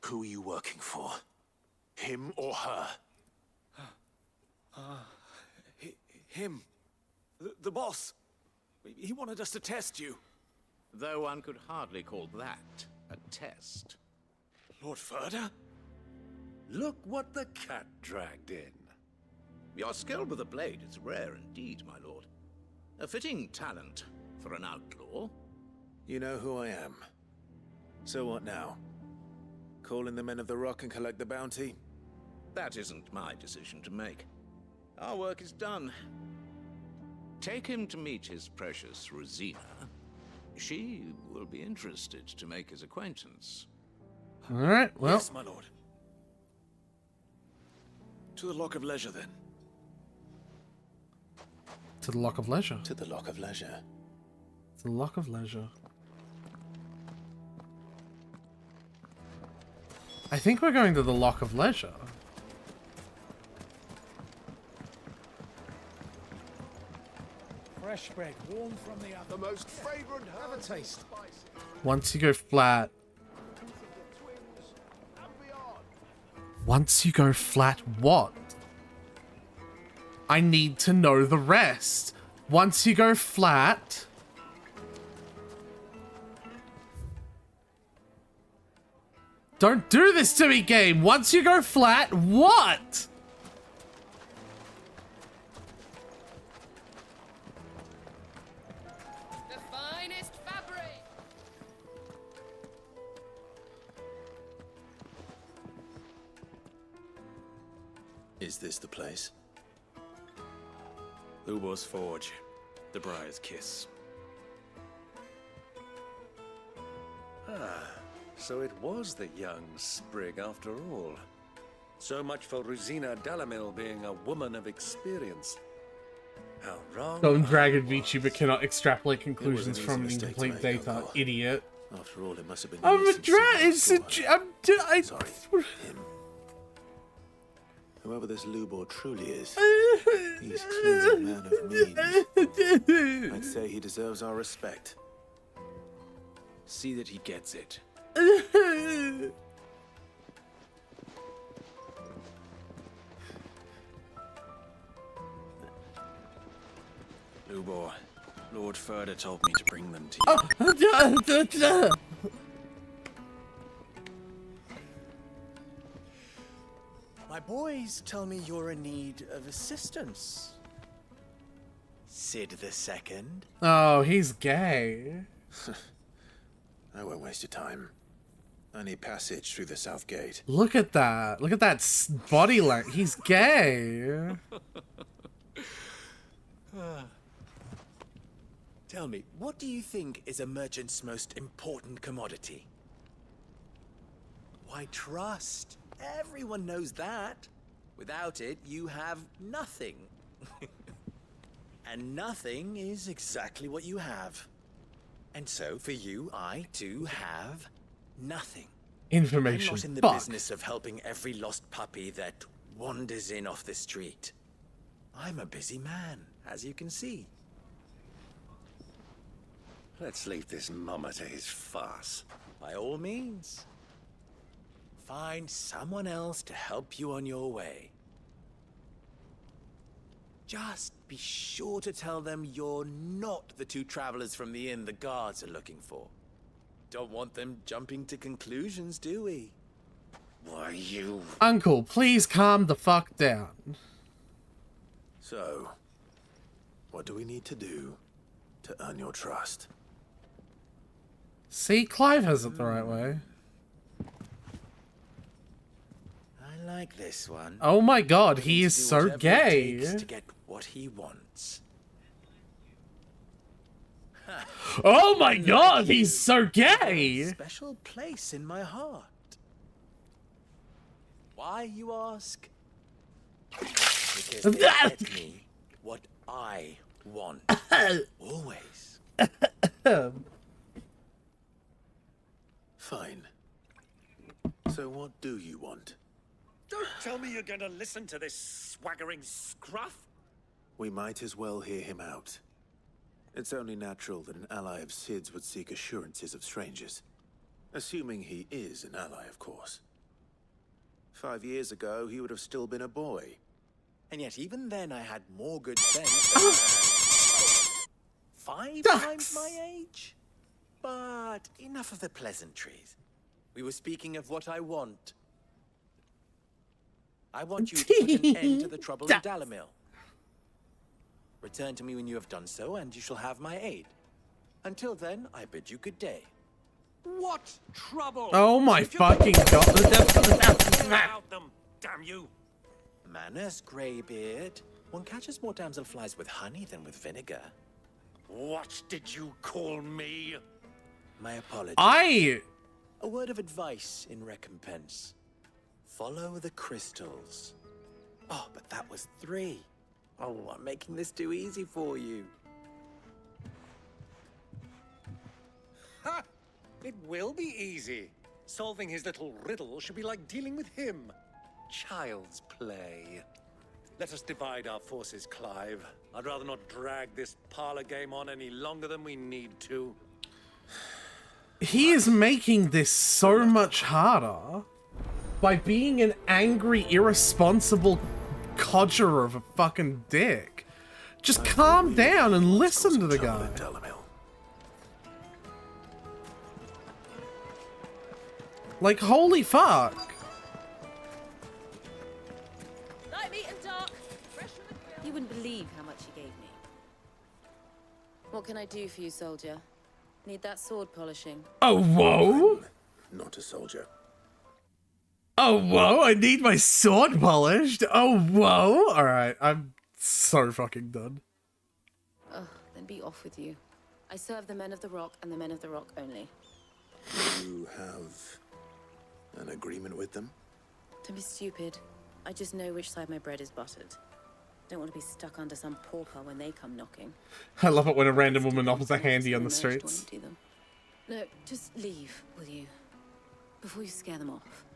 Speaker 2: Who are you working for? Him or her?
Speaker 16: Him. The boss. He wanted us to test you.
Speaker 15: Though one could hardly call that a test.
Speaker 16: Lord Ferda?
Speaker 12: Look what the cat dragged in.
Speaker 15: Your skill with the blade is rare indeed, my lord. A fitting talent for an outlaw.
Speaker 2: You know who I am. So what now? Call in the Men of the Rock and collect the bounty?
Speaker 15: That isn't my decision to make. Our work is done. Take him to meet his precious Rosina. She will be interested to make his acquaintance.
Speaker 1: Alright, well.
Speaker 16: Yes, my lord. To the Lock of Leisure, then.
Speaker 1: To the Lock of Leisure.
Speaker 2: To the Lock of Leisure.
Speaker 1: To the Lock of Leisure. I think we're going to the Lock of Leisure.
Speaker 17: Fresh bread, warm from the oven. The most fragrant. Have a taste.
Speaker 1: Once you go flat. Once you go flat, what? I need to know the rest. Once you go flat... Don't do this to me, game! Once you go flat, what?
Speaker 8: The finest fabric.
Speaker 2: Is this the place?
Speaker 10: Lubor's Forge. The Briar's Kiss.
Speaker 6: Ah, so it was the young sprig after all. So much for Rosina Delamil being a woman of experience. How wrong.
Speaker 1: Don't Dragon VTuber cannot extrapolate
Speaker 2: It was
Speaker 1: conclusions
Speaker 2: an easy
Speaker 1: from
Speaker 2: mistake to
Speaker 1: incomplete
Speaker 2: make,
Speaker 1: data,
Speaker 2: Uncle.
Speaker 1: idiot.
Speaker 2: After all, it must have been
Speaker 1: I'm
Speaker 2: you
Speaker 1: a
Speaker 2: since
Speaker 1: dragon.
Speaker 2: Sigmund
Speaker 1: It's a.
Speaker 2: saw her.
Speaker 1: I'm.
Speaker 2: Sorry, him. Whoever this Lubor truly is, he's clearly a man of means. I'd say he deserves our respect.
Speaker 10: See that he gets it. Lubor, Lord Furder told me to bring them to you.
Speaker 18: My boys tell me you're in need of assistance. Sid the Second.
Speaker 1: Oh, he's gay.
Speaker 2: I won't waste your time. I need passage through the south gate.
Speaker 1: Look at that. Look at that body length. He's gay.
Speaker 18: Tell me, what do you think is a merchant's most important commodity? Why, trust. Everyone knows that. Without it, you have nothing. And nothing is exactly what you have. And so, for you, I, too, have nothing.
Speaker 1: Information.
Speaker 18: I'm not in the
Speaker 1: Fuck.
Speaker 18: business of helping every lost puppy that wanders in off the street. I'm a busy man, as you can see.
Speaker 6: Let's leave this mummer to his farce.
Speaker 18: By all means. Find someone else to help you on your way. Just be sure to tell them you're not the two travelers from the inn the guards are looking for. Don't want them jumping to conclusions, do we?
Speaker 6: Why, you...
Speaker 1: Uncle, please calm the fuck down.
Speaker 2: So, what do we need to do to earn your trust?
Speaker 1: See, Clive has it the right way.
Speaker 18: I like this one.
Speaker 1: Oh my god, he is
Speaker 18: Do
Speaker 1: so
Speaker 18: whatever it
Speaker 1: gay.
Speaker 18: takes to get what he wants.
Speaker 1: Oh my god, he's so gay.
Speaker 18: Special place in my heart. Why, you ask? Because they get me what I want. Always.
Speaker 2: Fine. So what do you want?
Speaker 6: Don't tell me you're going to listen to this swaggering scruff.
Speaker 2: We might as well hear him out. It's only natural that an ally of Sid's would seek assurances of strangers. Assuming he is an ally, of course. 5 years ago, he would have still been a boy.
Speaker 18: And yet even then I had more good sense than five times my age? But enough of the pleasantries. We were speaking of what I want. I want you to put an end to the trouble in Dalamil. Return to me when you have done so, and you shall have my aid. Until then, I bid you good day.
Speaker 6: What trouble?
Speaker 1: Oh my fucking god.
Speaker 6: Out them, damn you!
Speaker 18: Manners, Greybeard. One catches more damselflies with honey than with vinegar.
Speaker 6: What did you call me?
Speaker 18: My apologies.
Speaker 1: A
Speaker 18: word of advice in recompense. Follow the crystals. Oh, but that was 3. Oh, I'm making this too easy for you.
Speaker 6: Ha! It will be easy. Solving his little riddle should be like dealing with him. Child's play. Let us divide our forces, Clive. I'd rather not drag this parlor game on any longer than we need to.
Speaker 1: He is making this so much harder by being an angry, irresponsible codger of a fucking dick. Just calm down and listen to the guy. Like, holy fuck.
Speaker 3: Light meat and dark. Fresh from the grill. You wouldn't believe how much he gave me. What can I do for you, soldier? Need that sword polishing?
Speaker 1: Oh, whoa.
Speaker 2: Not a soldier.
Speaker 1: Oh, whoa. I need my sword polished. Oh, whoa. All right. I'm so fucking done.
Speaker 3: Oh, then be off with you. I serve the men of the rock and the men of the rock only.
Speaker 2: You have an agreement with them?
Speaker 3: Don't be stupid. I just know which side my bread is buttered. Don't want to be stuck under some pauper when they come knocking.
Speaker 1: I love it when a random woman offers a handy on the streets.
Speaker 3: No, just leave, will you? Before you scare them off.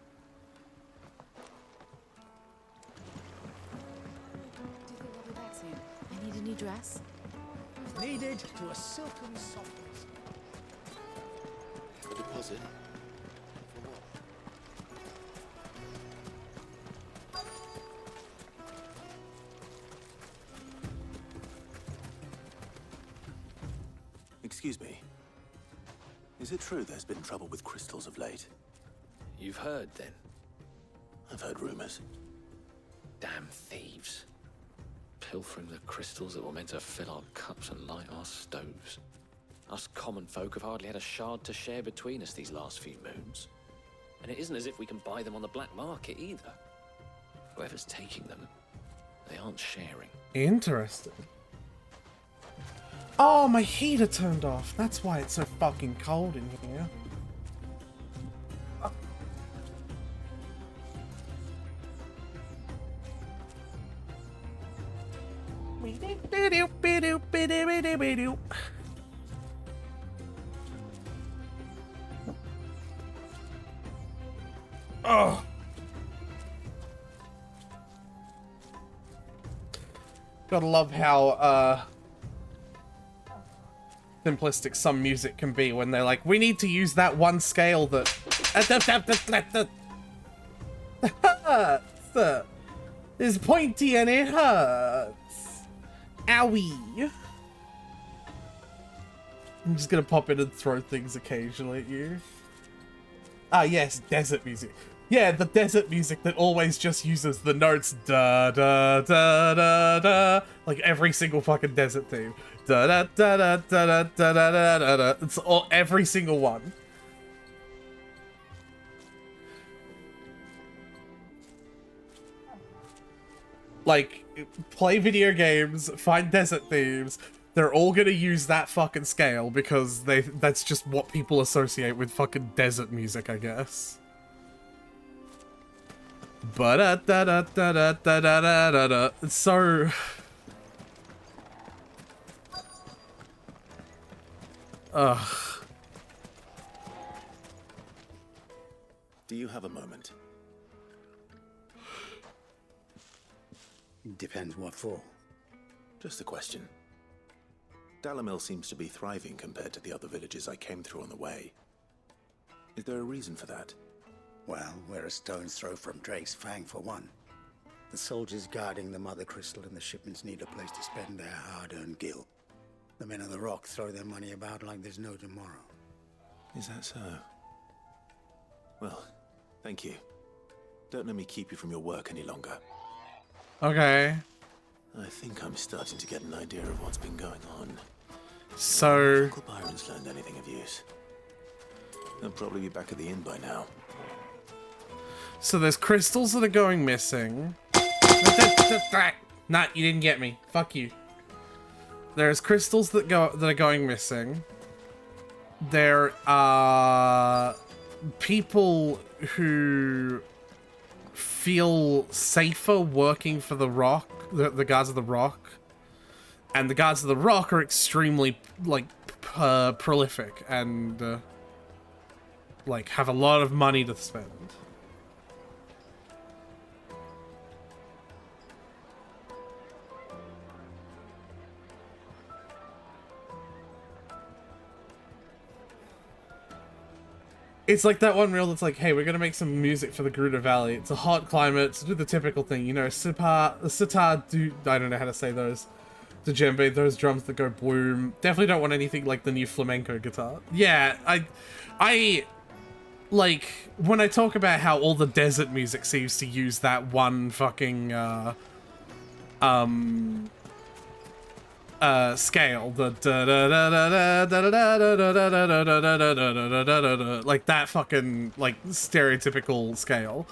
Speaker 3: Do you think I'll be back soon? I need a new dress.
Speaker 17: Needed to a silken softness.
Speaker 2: A deposit? Excuse me. Is it true there's been trouble with crystals of late?
Speaker 18: You've heard, then?
Speaker 2: I've heard rumors.
Speaker 18: Damn thieves. Pilfering the crystals that were meant to fill our cups and light our stoves. Us common folk have hardly had a shard to share between us these last few moons. And it isn't as if we can buy them on the black market either. Whoever's taking them, they aren't sharing.
Speaker 1: Interesting. Oh, my heater turned off. That's why it's so fucking cold in here. Oh. Gotta love how simplistic some music can be when they're like, we need to use that one scale that hurts. Is pointy and it hurts. Owie. I'm just gonna pop in and throw things occasionally at you. Ah, yes, desert music. Yeah, the desert music that always just uses the notes da da da da da, like every single fucking desert theme. Da da da da da da da da da da. It's all every single one. Like, play video games, find desert themes. They're all gonna use that fucking scale because that's just what people associate with fucking desert music, I guess. Ba-da-da-da-da-da-da-da-da-da. It's so... Ugh.
Speaker 2: Do you have a moment?
Speaker 5: Depends what for.
Speaker 2: Just a question. Dalamil seems to be thriving compared to the other villages I came through on the way. Is there a reason for that?
Speaker 5: Well, we're a stone's throw from Drake's Fang, for one. The soldiers guarding the Mother Crystal and the shipments need a place to spend their hard-earned gil. The men of the Rock throw their money about like there's no tomorrow.
Speaker 2: Is that so? Well, thank you. Don't let me keep you from your work any longer.
Speaker 1: Okay.
Speaker 2: I think I'm starting to get an idea of what's been going on.
Speaker 1: So...
Speaker 2: Uncle Byron's learned anything of use. They'll probably be back at the inn by now.
Speaker 1: So there's crystals that are going missing. Nah, you didn't get me. Fuck you. There's crystals that are going missing. There are people who feel safer working for the Rock, the guards of the Rock, and the guards of the Rock are extremely like prolific and like have a lot of money to spend. It's like that one reel that's like, hey, we're gonna make some music for the Gruta Valley. It's a hot climate, so do the typical thing, you know, sitar, I don't know how to say those. Djembe, those drums that go boom. Definitely don't want anything like the new flamenco guitar. Yeah, I like, when I talk about how all the desert music seems to use that one fucking scale, the like that fucking like stereotypical scale.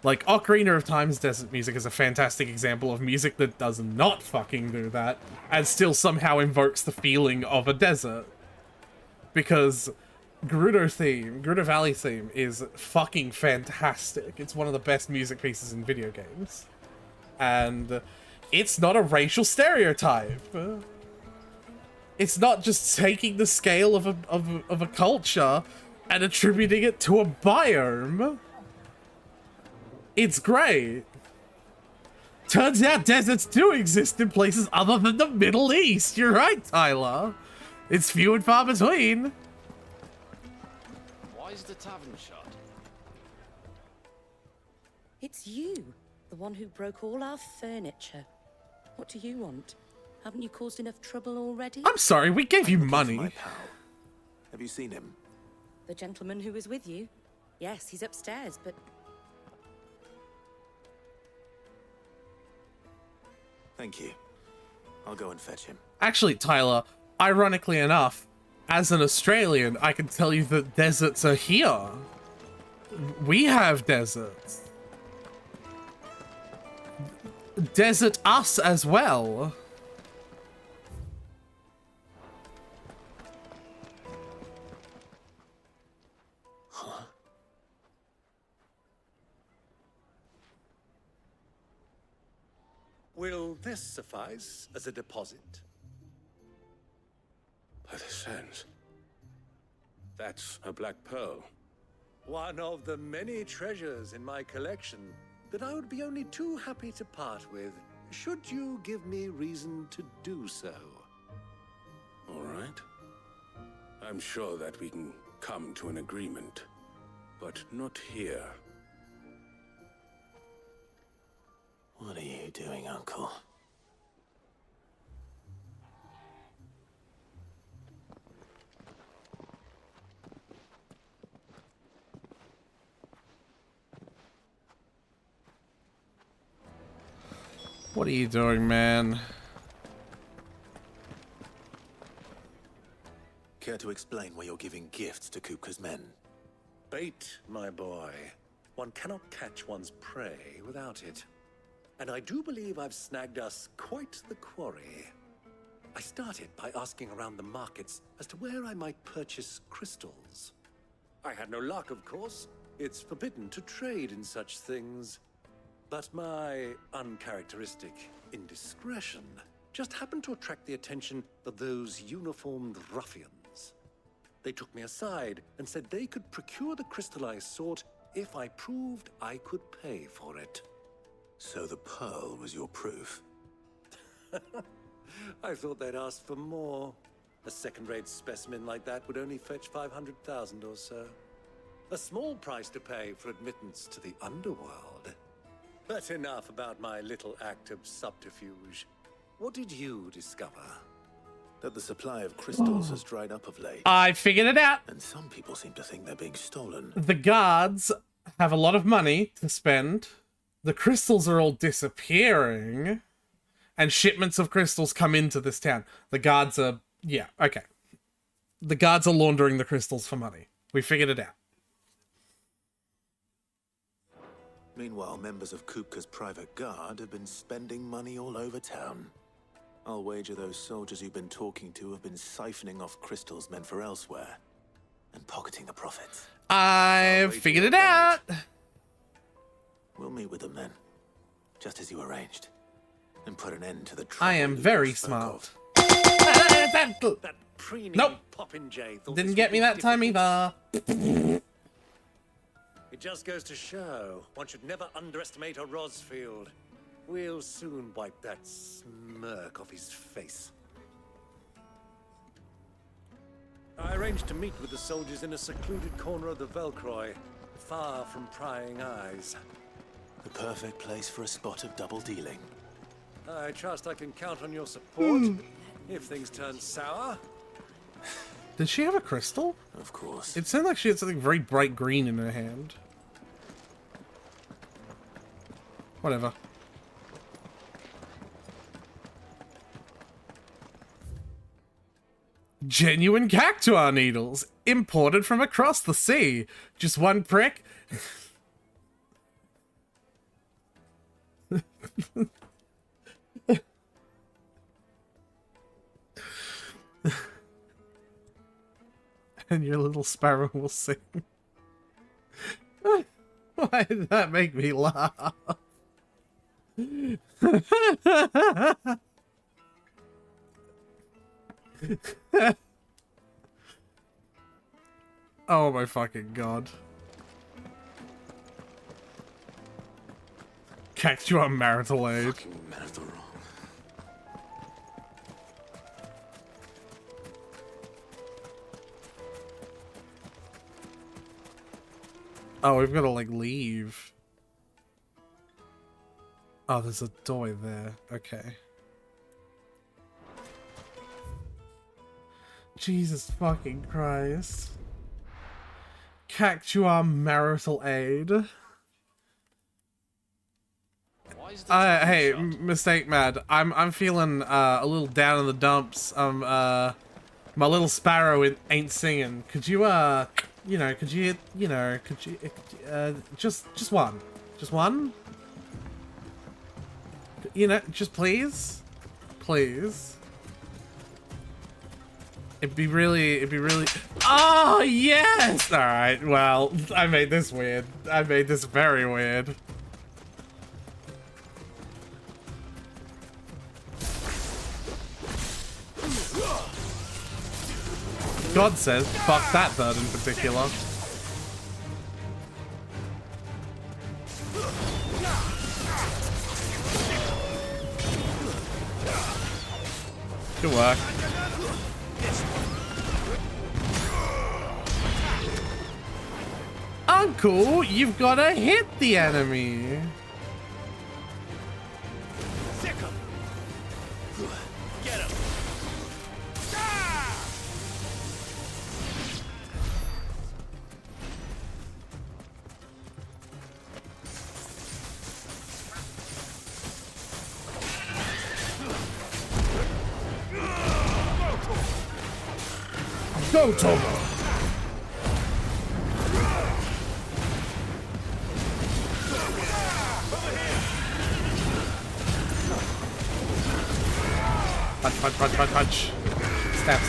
Speaker 1: Like Ocarina of Time's desert music is a fantastic example of music that does not fucking do that and still somehow invokes the feeling of a desert. Because Gerudo Valley theme is fucking fantastic. It's one of the best music pieces in video games. And it's not a racial stereotype. It's not just taking the scale of a culture and attributing it to a biome. It's great. Turns out deserts do exist in places other than the Middle East. You're right, Tyler. It's few and far between.
Speaker 18: Why is the tavern shut?
Speaker 3: It's you, the one who broke all our furniture. What do you want? Haven't you caused enough trouble already?
Speaker 1: I'm sorry, we gave you money.
Speaker 2: My pal. Have you seen him?
Speaker 3: The gentleman who was with you? Yes, he's upstairs, but...
Speaker 2: Thank you. I'll go and fetch him.
Speaker 1: Actually, Tyler, ironically enough, as an Australian, I can tell you that deserts are here. We have deserts. Desert us as well.
Speaker 2: Huh?
Speaker 6: Will this suffice as a deposit?
Speaker 5: By the sands. That's a black pearl.
Speaker 6: One of the many treasures in my collection that I would be only too happy to part with, should you give me reason to do so.
Speaker 5: All right. I'm sure that we can come to an agreement, but not here.
Speaker 2: What are you doing, Uncle?
Speaker 1: What are you doing, man?
Speaker 2: Care to explain why you're giving gifts to Kupka's men?
Speaker 6: Bait, my boy. One cannot catch one's prey without it. And I do believe I've snagged us quite the quarry. I started by asking around the markets as to where I might purchase crystals. I had no luck, of course. It's forbidden to trade in such things. But my uncharacteristic indiscretion just happened to attract the attention of those uniformed ruffians. They took me aside and said they could procure the crystal I sought if I proved I could pay for it.
Speaker 2: So the pearl was your proof?
Speaker 6: I thought they'd ask for more. A second-rate specimen like that would only fetch 500,000 or so. A small price to pay for admittance to the underworld. But enough about my little act of subterfuge. What did you discover?
Speaker 2: That the supply of crystals has dried up of late.
Speaker 1: I figured it out.
Speaker 2: And some people seem to think they're being stolen.
Speaker 1: The guards have a lot of money to spend. The crystals are all disappearing. And shipments of crystals come into this town. The guards are... yeah, okay. The guards are laundering the crystals for money. We figured it out.
Speaker 2: Meanwhile, members of Kupka's private guard have been spending money all over town. I'll wager those soldiers you've been talking to have been siphoning off crystals meant for elsewhere. And pocketing the profits.
Speaker 1: I've figured it out!
Speaker 2: We'll meet with them then. Just as you arranged. And put an end to the trouble.
Speaker 1: I am very smart.
Speaker 6: That preening
Speaker 1: Nope.
Speaker 6: popinjay thought
Speaker 1: Didn't
Speaker 6: this
Speaker 1: get
Speaker 6: would
Speaker 1: me
Speaker 6: be
Speaker 1: that time either.
Speaker 6: It just goes to show one should never underestimate a Rosfield. We'll soon wipe that smirk off his face. I arranged to meet with the soldiers in a secluded corner of the Velcroy, far from prying eyes.
Speaker 2: The perfect place for a spot of double dealing.
Speaker 6: I trust I can count on your support if things turn sour.
Speaker 1: Did she have a crystal?
Speaker 2: Of course.
Speaker 1: It sounded like she had something very bright green in her hand. Whatever. Genuine cactuar needles, imported from across the sea. Just one prick. And your little sparrow will sing. Why did that make me laugh? Oh my fucking god. Cactuar marital aid. Oh, we've got to, like, leave. Oh, there's a doorway there. Okay. Jesus fucking Christ. Cactuar marital aid. Hey, mistake mad. I'm feeling a little down in the dumps. My little sparrow ain't singing. Could you just one. Just one? You know, just please? Please. It'd be really... Oh, yes! Alright, well, I made this weird. I made this very weird. God says, fuck that bird in particular. Good work. Uncle, you've got to hit the enemy.
Speaker 6: Get him.
Speaker 1: Go, Tomo. Punch. Stab.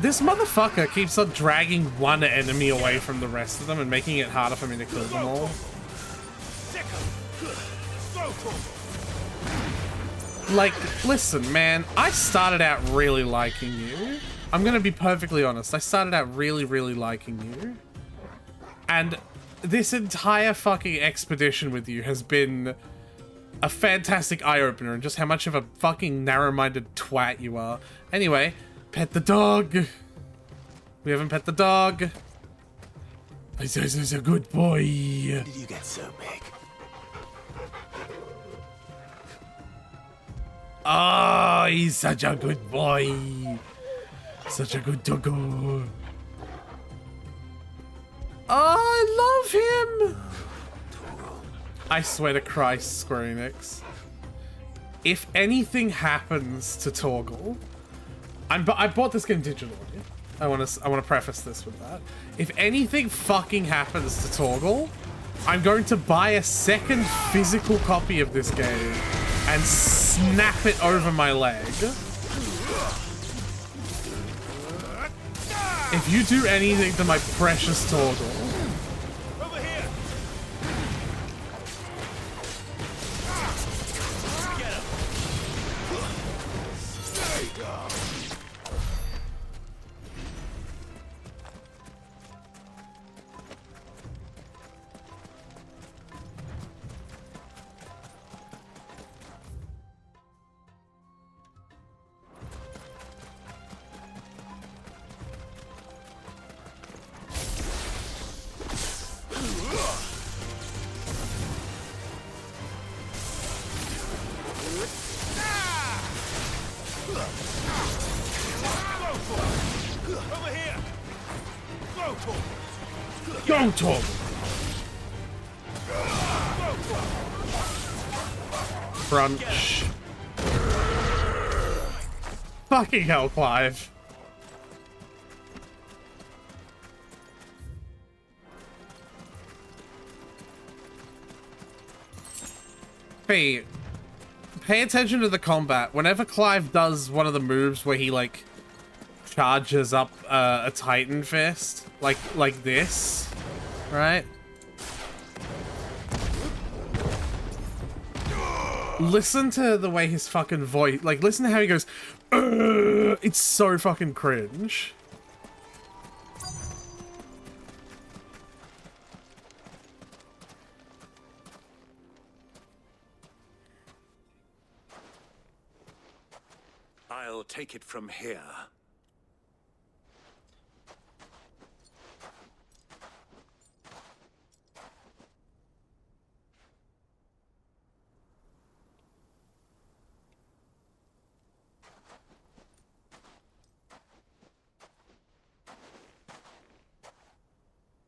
Speaker 1: This motherfucker keeps on dragging one enemy away from the rest of them and making it harder for me to kill them all. Like, listen, man, I started out really liking you. I'm gonna be perfectly honest. I started out really liking you. And this entire fucking expedition with you has been a fantastic eye-opener and just how much of a fucking narrow-minded twat you are. Anyway, pet the dog. We haven't pet the dog. He's a good boy.
Speaker 2: When did you get so big?
Speaker 1: Oh, he's such a good boy. Such a good doggo. Oh, I love him. I swear to Christ, Square Enix. If anything happens to Torgal, I bought this game digitally. I want to preface this with that. If anything fucking happens to Torgal, I'm going to buy a second physical copy of this game and snap it over my leg. If you do anything to my precious Torgal, Go, Tom! Crunch. Fucking hell, Clive. Hey, pay attention to the combat. Whenever Clive does one of the moves where he, like, charges up a Titan Fist, like this, right? Listen to the way his fucking voice, like, listen to how he goes, "Ugh!" It's so fucking cringe.
Speaker 5: I'll take it from here.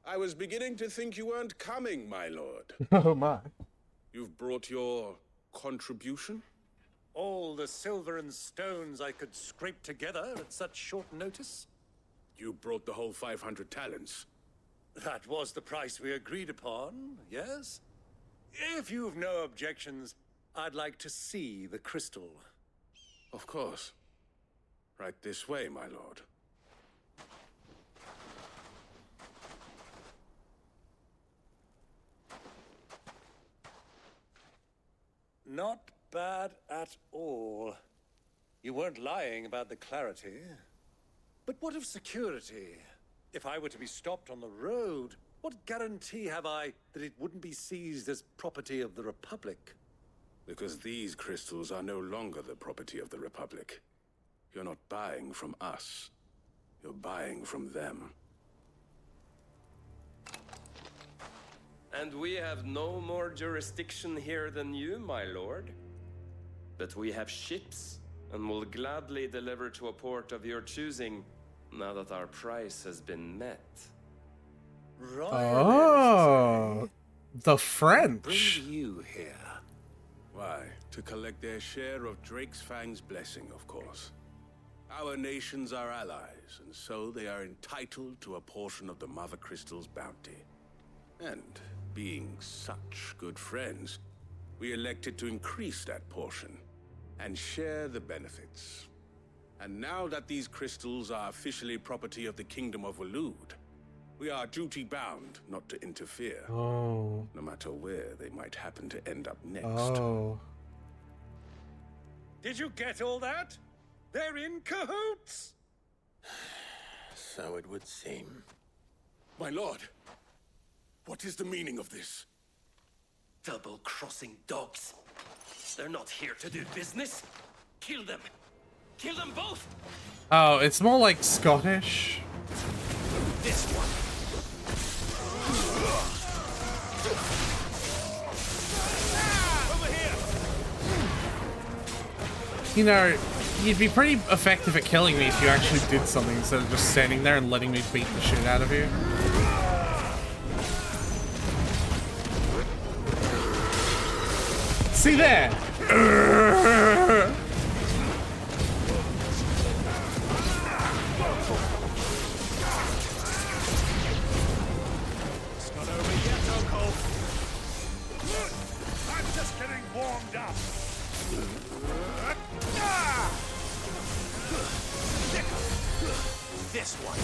Speaker 19: I was beginning to think you weren't coming, my lord.
Speaker 1: Oh my.
Speaker 19: You've brought your contribution?
Speaker 6: All the silver and stones I could scrape together at such short notice?
Speaker 19: You brought the whole 500 talents.
Speaker 6: That was the price we agreed upon, yes? If you've no objections, I'd like to see the crystal.
Speaker 19: Of course. Right this way, my lord.
Speaker 6: Not bad at all. You weren't lying about the clarity. But what of security? If I were to be stopped on the road, what guarantee have I that it wouldn't be seized as property of the Republic?
Speaker 19: Because these crystals are no longer the property of the Republic. You're not buying from us. You're buying from them.
Speaker 10: And we have no more jurisdiction here than you, my lord. But we have ships, and will gladly deliver to a port of your choosing, now that our price has been met.
Speaker 1: Oh, the French.
Speaker 19: Bring you here. Why? To collect their share of Drake's Fang's blessing, of course. Our nations are allies, and so they are entitled to a portion of the Mother Crystal's bounty. And being such good friends, we elected to increase that portion and share the benefits. And now that these crystals are officially property of the Kingdom of Waloed, we are duty-bound not to interfere.
Speaker 1: Oh.
Speaker 19: No matter where they might happen to end up next.
Speaker 1: Oh.
Speaker 6: Did you get all that? They're in cahoots!
Speaker 2: So it would seem.
Speaker 19: My lord, what is the meaning of this?
Speaker 20: Double-crossing dogs. They're not here to do business. Kill them. Kill them both.
Speaker 1: Oh, it's more like Scottish.
Speaker 20: This one.
Speaker 6: Over here.
Speaker 1: You know, you'd be pretty effective at killing me if you actually did something instead of just standing there and letting me beat the shit out of you. See there?
Speaker 6: It's not over yet, Uncle. I'm just getting warmed up.
Speaker 20: This one.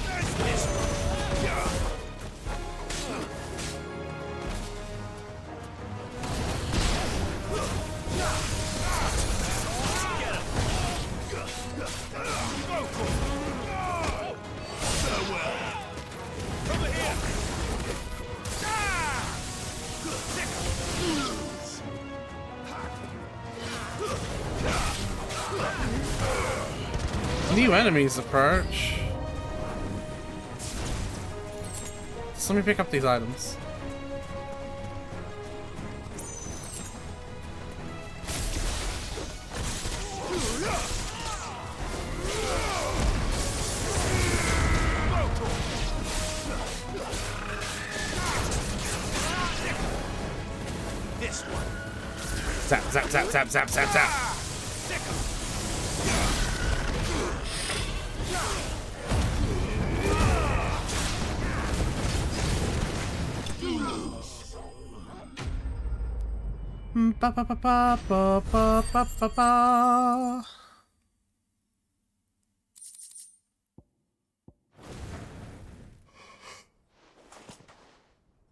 Speaker 6: There's this one.
Speaker 1: New enemies approach. So let me pick up these items. Zap, zap, zap, zap, zap, zap, zap. Ba ba ba ba ba ba ba ba ba.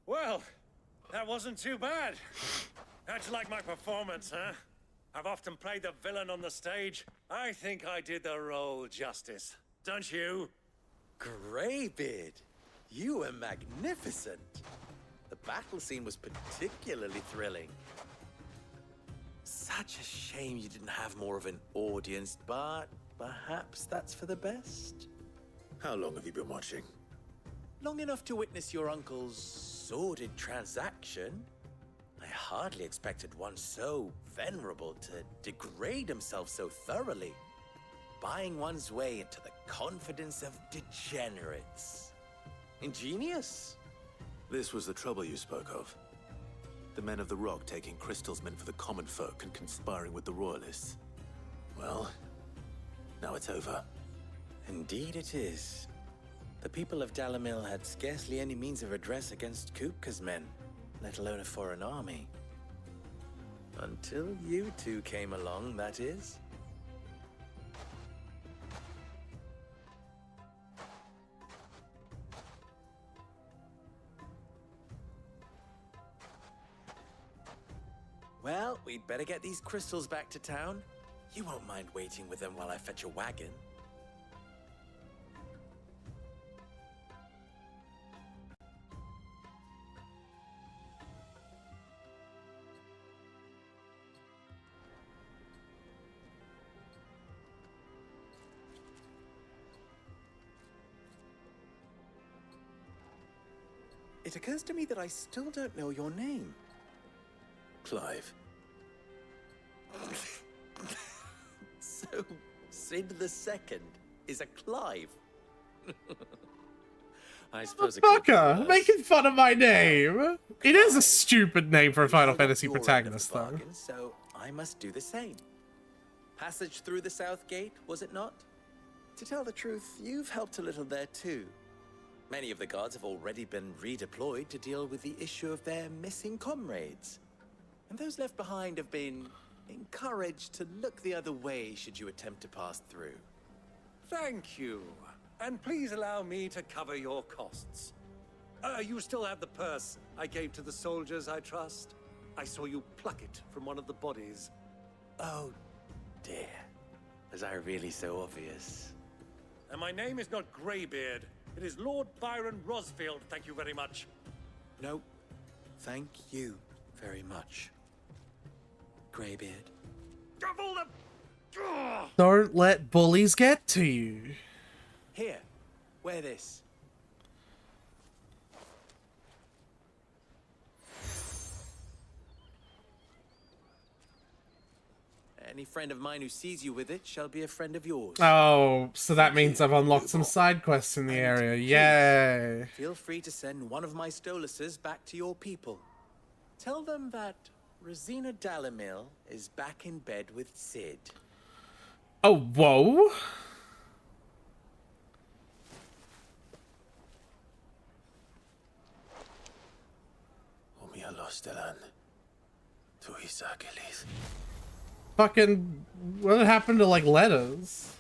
Speaker 6: Well, that wasn't too bad. How'd you like my performance, huh? I've often played the villain on the stage. I think I did the role justice. Don't you?
Speaker 21: Greybeard, you were magnificent. The battle scene was particularly thrilling. Such a shame you didn't have more of an audience, but perhaps that's for the best.
Speaker 2: How long have you been watching?
Speaker 21: Long enough to witness your uncle's sordid transaction. I hardly expected one so venerable to degrade himself so thoroughly. Buying one's way into the confidence of degenerates. Ingenious.
Speaker 2: This was the trouble you spoke of. The men of the Rock taking crystals meant for the common folk and conspiring with the royalists. Well, now it's over.
Speaker 21: Indeed it is. The people of Dalamil had scarcely any means of redress against Kupka's men, let alone a foreign army. Until you two came along, that is. Well, we'd better get these crystals back to town. You won't mind waiting with them while I fetch a wagon. It occurs to me that I still don't know your name.
Speaker 2: Clive.
Speaker 21: So, Sid the Second is a Clive. I suppose it could be
Speaker 1: Fucker,
Speaker 21: worse.
Speaker 1: making fun of my name. It is a stupid name for a Final Fantasy
Speaker 21: Your end of
Speaker 1: protagonist,
Speaker 21: the
Speaker 1: though.
Speaker 21: bargain, so I must do the same. Passage through the South Gate, was it not? To tell the truth, you've helped a little there too. Many of the guards have already been redeployed to deal with the issue of their missing comrades. And those left behind have been encouraged to look the other way should you attempt to pass through.
Speaker 6: Thank you. And please allow me to cover your costs. You still have the purse I gave to the soldiers, I trust? I saw you pluck it from one of the bodies.
Speaker 21: Oh, dear. Was I really so obvious?
Speaker 6: And my name is not Greybeard. It is Lord Byron Rosfield, thank you very much.
Speaker 21: No, thank you very much, Greybeard.
Speaker 6: Of all the... Ugh!
Speaker 1: Don't let bullies get to you.
Speaker 21: Here, wear this. Any friend of mine who sees you with it shall be a friend of yours.
Speaker 1: Oh, so that means I've unlocked some side quests in the area. Yay.
Speaker 21: Feel free to send one of my Stoluses back to your people. Tell them that Rosina Dalamil is back in bed with Sid.
Speaker 1: Oh, whoa. Fucking, what happened to, like, letters?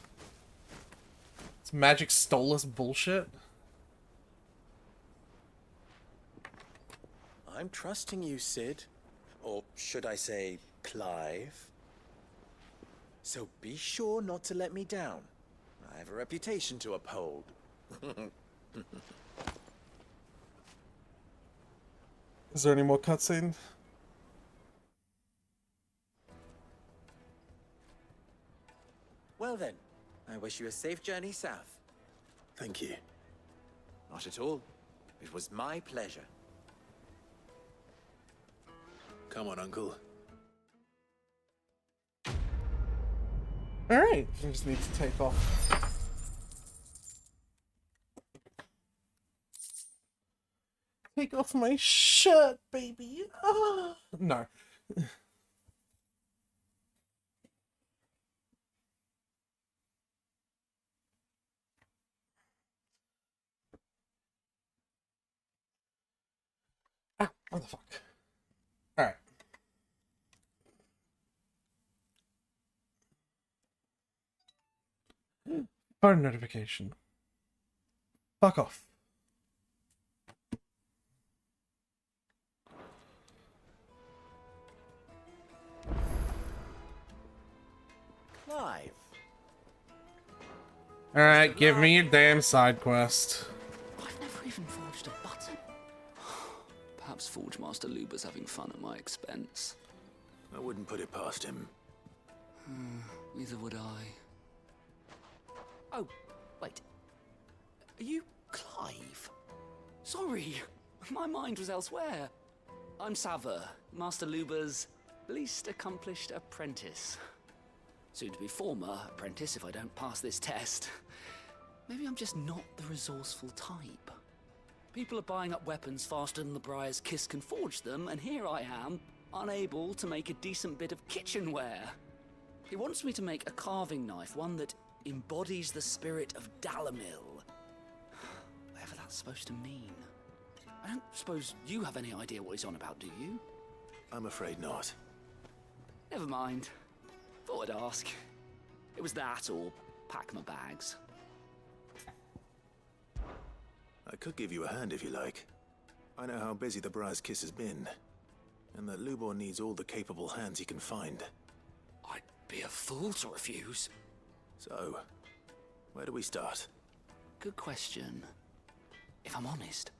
Speaker 1: It's magic Stolas bullshit.
Speaker 21: I'm trusting you, Sid. Or should I say, Clive. So be sure not to let me down. I have a reputation to uphold.
Speaker 1: Is there any more cutscene?
Speaker 21: Well then, I wish you a safe journey south.
Speaker 2: Thank you.
Speaker 21: Not at all. It was my pleasure.
Speaker 2: Come on, Uncle.
Speaker 1: Alright, I just need to take off. Take off my shirt, baby. Ah. No. What the fuck? Alright. Phone notification. Fuck off.
Speaker 21: Clive.
Speaker 1: Alright, give me your damn side quest.
Speaker 7: I've never even forged a button. Perhaps Forge Master Luber's having fun at my expense.
Speaker 2: I wouldn't put it past him.
Speaker 7: Neither would I. Oh, wait. Are you Clive? Sorry, my mind was elsewhere. I'm Sava, Master Luber's least accomplished apprentice. Soon to be former apprentice if I don't pass this test. Maybe I'm just not the resourceful type. People are buying up weapons faster than the Briar's Kiss can forge them, and here I am, unable to make a decent bit of kitchenware. He wants me to make a carving knife, one that embodies the spirit of Dalamil. Whatever that's supposed to mean. I don't suppose you have any idea what he's on about, do you?
Speaker 2: I'm afraid not.
Speaker 7: Never mind. Thought I'd ask. It was that or pack my bags.
Speaker 2: I could give you a hand if you like. I know how busy the Briar's Kiss has been, and that Lubor needs all the capable hands he can find.
Speaker 7: I'd be a fool to refuse.
Speaker 2: So, where do we start?
Speaker 7: Good question. If I'm honest,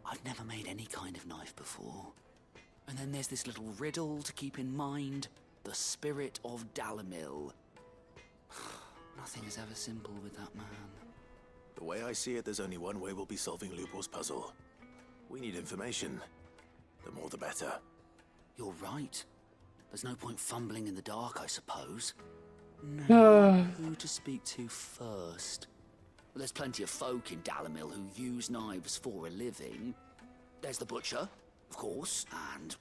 Speaker 7: I've never made any kind of knife before. And then there's this little riddle to keep in mind. The spirit of Dalamil. Nothing is ever simple with that man.
Speaker 2: The way I see it, there's only one way we'll be solving Lubor's puzzle. We need information. The more the better.
Speaker 7: You're right. There's no point fumbling in the dark, I suppose. Now, who to speak to first? Well, there's plenty of folk in Dalamil who use knives for a living. There's the butcher, of course, and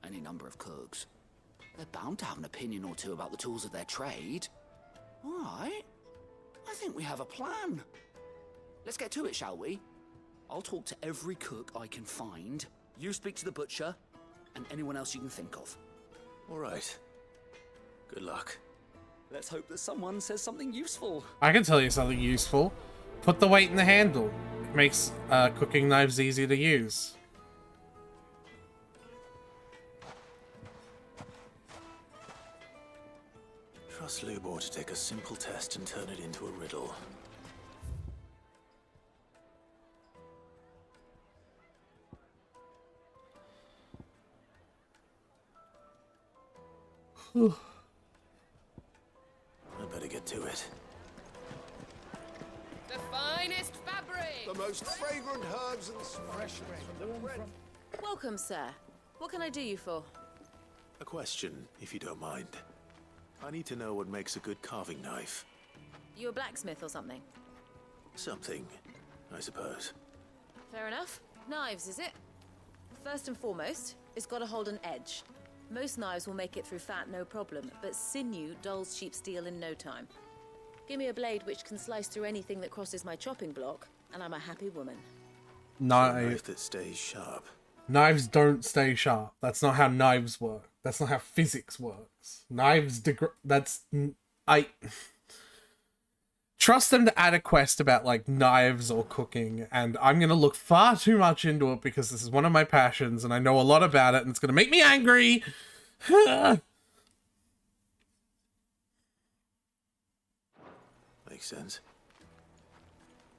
Speaker 7: any number of cooks. They're bound to have an opinion or two about the tools of their trade. All right. I think we have a plan. Let's get to it, shall we? I'll talk to every cook I can find. You speak to the butcher, and anyone else you can think of.
Speaker 2: All right. Good luck.
Speaker 7: Let's hope that someone says something useful.
Speaker 1: I can tell you something useful. Put the weight in the handle. It makes cooking knives easy to use.
Speaker 2: Trust Lubor to take a simple test and turn it into a riddle. I better get to it.
Speaker 8: The finest fabric!
Speaker 17: The most fragrant herbs and fresh from the bread.
Speaker 3: Welcome, sir. What can I do you for?
Speaker 2: A question, if you don't mind. I need to know what makes a good carving knife.
Speaker 3: You a blacksmith or something?
Speaker 2: Something, I suppose.
Speaker 3: Fair enough. Knives, is it? First and foremost, it's got to hold an edge. Most knives will make it through fat, no problem, but sinew dulls cheap steel in no time. Give me a blade which can slice through anything that crosses my chopping block, and I'm a happy woman.
Speaker 2: A knife that stays sharp.
Speaker 1: Knives don't stay sharp. That's not how knives work. That's not how physics works. Knives I trust them to add a quest about like knives or cooking, and I'm gonna look far too much into it because this is one of my passions and I know a lot about it and it's gonna make me angry.
Speaker 2: Makes sense.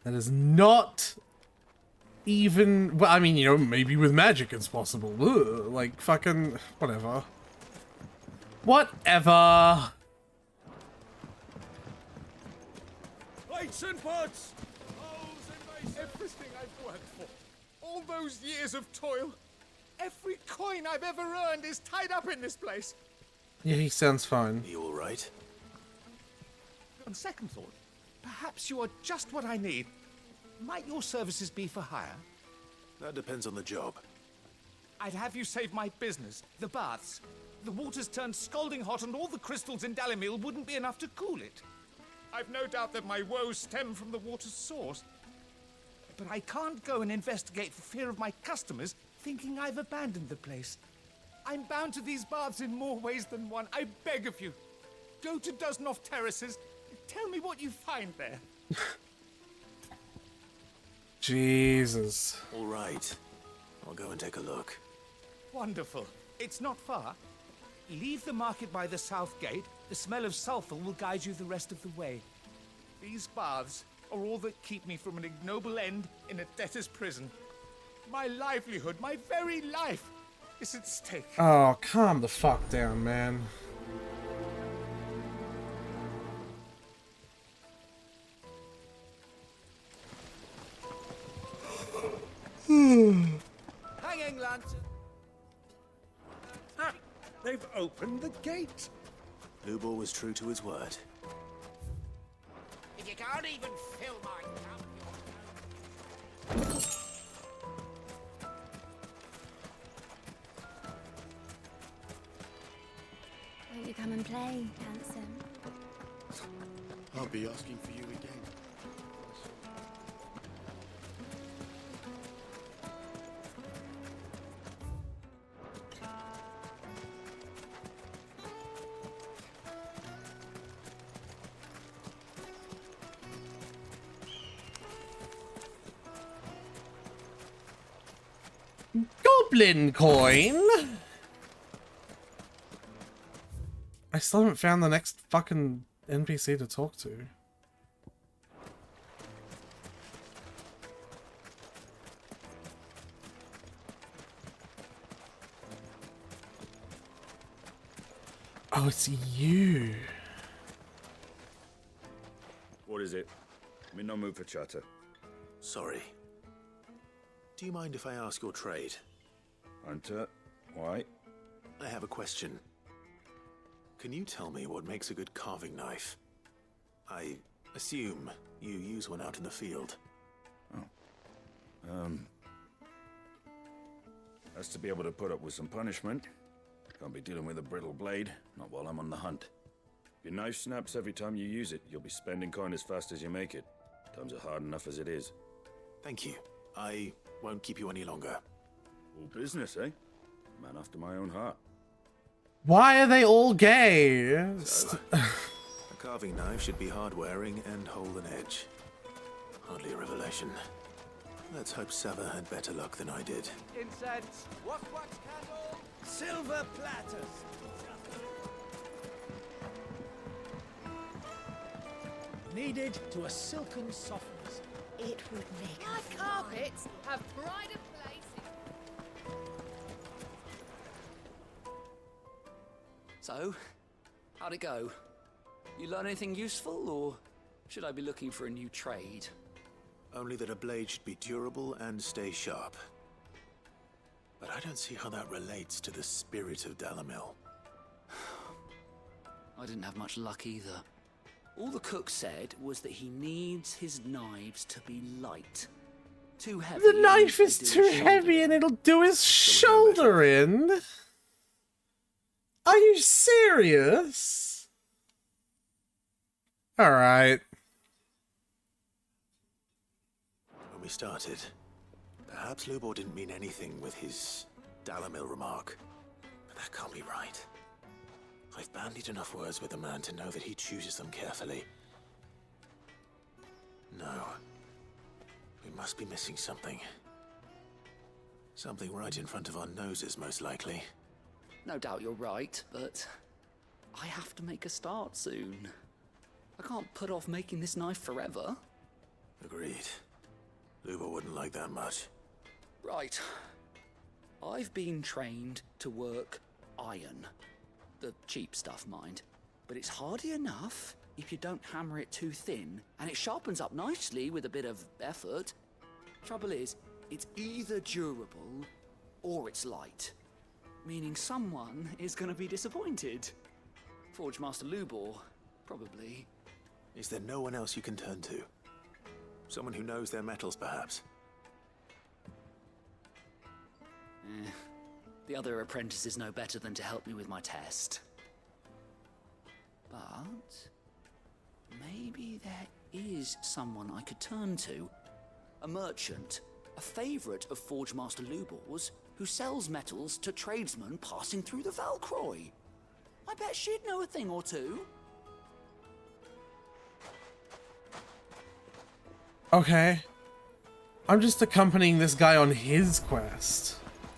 Speaker 1: That is not even, well, I mean, you know, maybe with magic it's possible. Ugh, like fucking whatever. Whatever.
Speaker 17: Plates and pots! Everything I've worked for. All those years of toil. Every coin I've ever earned is tied up in this place.
Speaker 1: Yeah, he sounds fine.
Speaker 2: You all right?
Speaker 16: On second thought, perhaps you are just what I need. Might your services be for hire?
Speaker 2: That depends on the job.
Speaker 16: I'd have you save my business, the baths. The water's turned scalding hot and all the crystals in Dalamil wouldn't be enough to cool it. I've no doubt that my woes stem from the water's source. but I can't go and investigate for fear of my customers thinking I've abandoned the place. I'm bound to these baths in more ways than one. I beg of you, go to Dusnoff Terraces. Tell me what you find there.
Speaker 1: Jesus.
Speaker 2: All right. I'll go and take a look.
Speaker 16: Wonderful. It's not far. Leave the market by the south gate. The smell of sulfur will guide you the rest of the way. These baths are all that keep me from an ignoble end in a debtor's prison. My livelihood, my very life, is at stake.
Speaker 1: Oh, calm the fuck down, man.
Speaker 6: Hanging lantern. Ah, they've opened the gate.
Speaker 2: Lubor was true to his word.
Speaker 12: If you can't even fill my cup,
Speaker 14: Won't you come and play, handsome?
Speaker 9: I'll be asking for you again.
Speaker 1: Goblin coin? I still haven't found the next fucking NPC to talk to. Oh, it's you.
Speaker 11: What is it? I'm in no mood for chatter.
Speaker 2: Sorry. Do you mind if I ask your trade?
Speaker 11: Hunter, why?
Speaker 2: I have a question. Can you tell me what makes a good carving knife? I assume you use one out in the field.
Speaker 11: Has to be able to put up with some punishment. Can't be dealing with a brittle blade, not while I'm on the hunt. If your knife snaps every time you use it, you'll be spending coin as fast as you make it. Times are hard enough as it is.
Speaker 2: Thank you. I won't keep you any longer.
Speaker 11: All business, eh? Man after my own heart.
Speaker 1: Why are they all gay?
Speaker 2: So, a carving knife should be hard-wearing and hold an edge. Hardly a revelation. Let's hope Sava had better luck than I did.
Speaker 12: incense, wax candle, silver platters.
Speaker 4: Needed to a silken softness.
Speaker 3: It would make
Speaker 8: My carpets have pride of place.
Speaker 7: So, how'd it go? You learn anything useful, or should I be looking for a new trade?
Speaker 2: Only that a blade should be durable and stay sharp. But I don't see how that relates to the spirit of Dalamil.
Speaker 7: I didn't have much luck either. All the cook said was that he needs his knives to be light. Too heavy.
Speaker 1: The knife is too heavy and it'll do his shoulder in. Are you serious? Alright.
Speaker 2: When we started, perhaps Lubor didn't mean anything with his Dalamil remark. But that can't be right. I've bandied enough words with the man to know that he chooses them carefully. No. We must be missing something. Something right in front of our noses, most likely.
Speaker 7: No doubt you're right, but I have to make a start soon. I can't put off making this knife forever.
Speaker 2: Agreed. Lubor wouldn't like that much.
Speaker 7: Right. I've been trained to work iron. The cheap stuff, mind. But it's hardy enough if you don't hammer it too thin, and it sharpens up nicely with a bit of effort. Trouble is, it's either durable or it's light. Meaning someone is going to be disappointed. Forge Master Lubor, probably.
Speaker 2: Is there no one else you can turn to? Someone who knows their metals, perhaps?
Speaker 7: The other apprentices know better than to help me with my test. But maybe there is someone I could turn to. a merchant, a favourite of Forge Master Lubor's, who sells metals to tradesmen passing through the Valcroy. I bet she'd know a thing or two.
Speaker 1: Okay. I'm just accompanying this guy on his quest.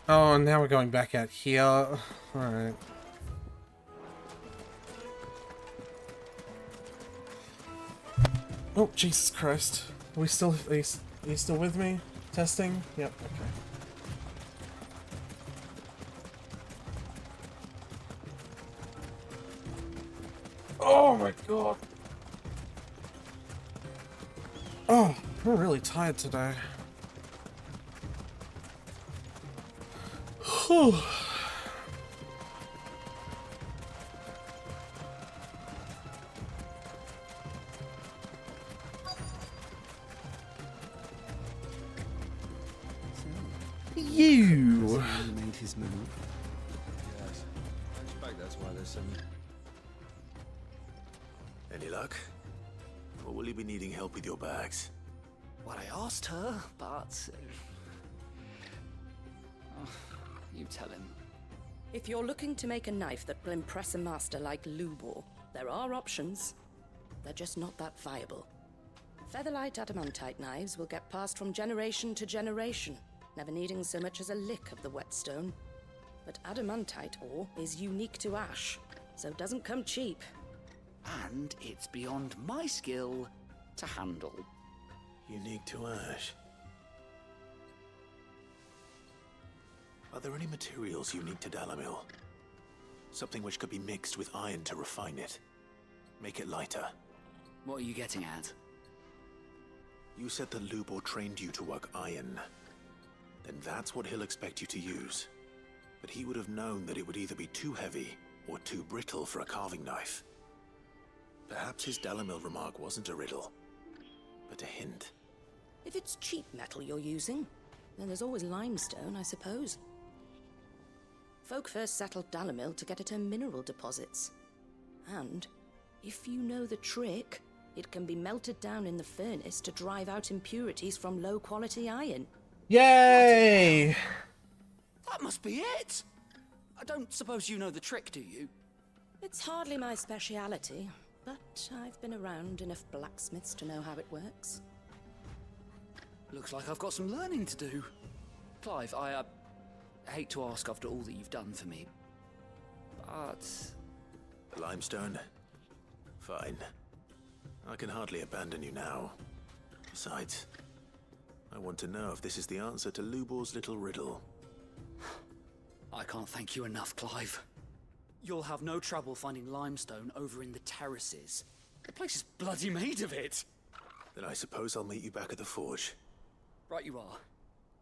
Speaker 1: Oh, and now we're going back out here. Alright. Oh, Jesus Christ. Are you still with me? Testing? Yep, okay. Oh my god. Oh, I'm really tired today. Whew. You
Speaker 12: made his move. Yes, I expect that's why they're sending.
Speaker 2: Any luck? Or will you be needing help with your bags?
Speaker 7: Well, I asked her, but... Oh, you tell him.
Speaker 13: If you're looking to make a knife that will impress a master like Lubor, there are options. They're just not that viable. Featherlight adamantite knives will get passed from generation to generation, never needing so much as a lick of the whetstone. But adamantite ore is unique to ash, so it doesn't come cheap.
Speaker 7: And it's beyond my skill to handle.
Speaker 2: Unique to ash. Are there any materials unique to Dalamil? Something which could be mixed with iron to refine it. Make it lighter.
Speaker 7: What are you getting at?
Speaker 2: You said that Lubor trained you to work iron. Then that's what he'll expect you to use. But he would have known that it would either be too heavy or too brittle for a carving knife. Perhaps his Dalamil remark wasn't a riddle, but a hint.
Speaker 13: If it's cheap metal you're using, then there's always limestone, I suppose. Folk first settled Dalamil to get at her mineral deposits. And, if you know the trick, it can be melted down in the furnace to drive out impurities from low-quality iron.
Speaker 1: Yay!
Speaker 7: That must be it! I don't suppose you know the trick, do you?
Speaker 13: It's hardly my speciality, but I've been around enough blacksmiths to know how it works.
Speaker 7: Looks like I've got some learning to do. Clive, I hate to ask after all that you've done for me, but...
Speaker 2: Limestone? Fine. I can hardly abandon you now. Besides, I want to know if this is the answer to Lubor's little riddle.
Speaker 7: I can't thank you enough, Clive. You'll have no trouble finding limestone over in the terraces. The place is bloody made of it.
Speaker 2: Then I suppose I'll meet you back at the forge.
Speaker 7: Right you are.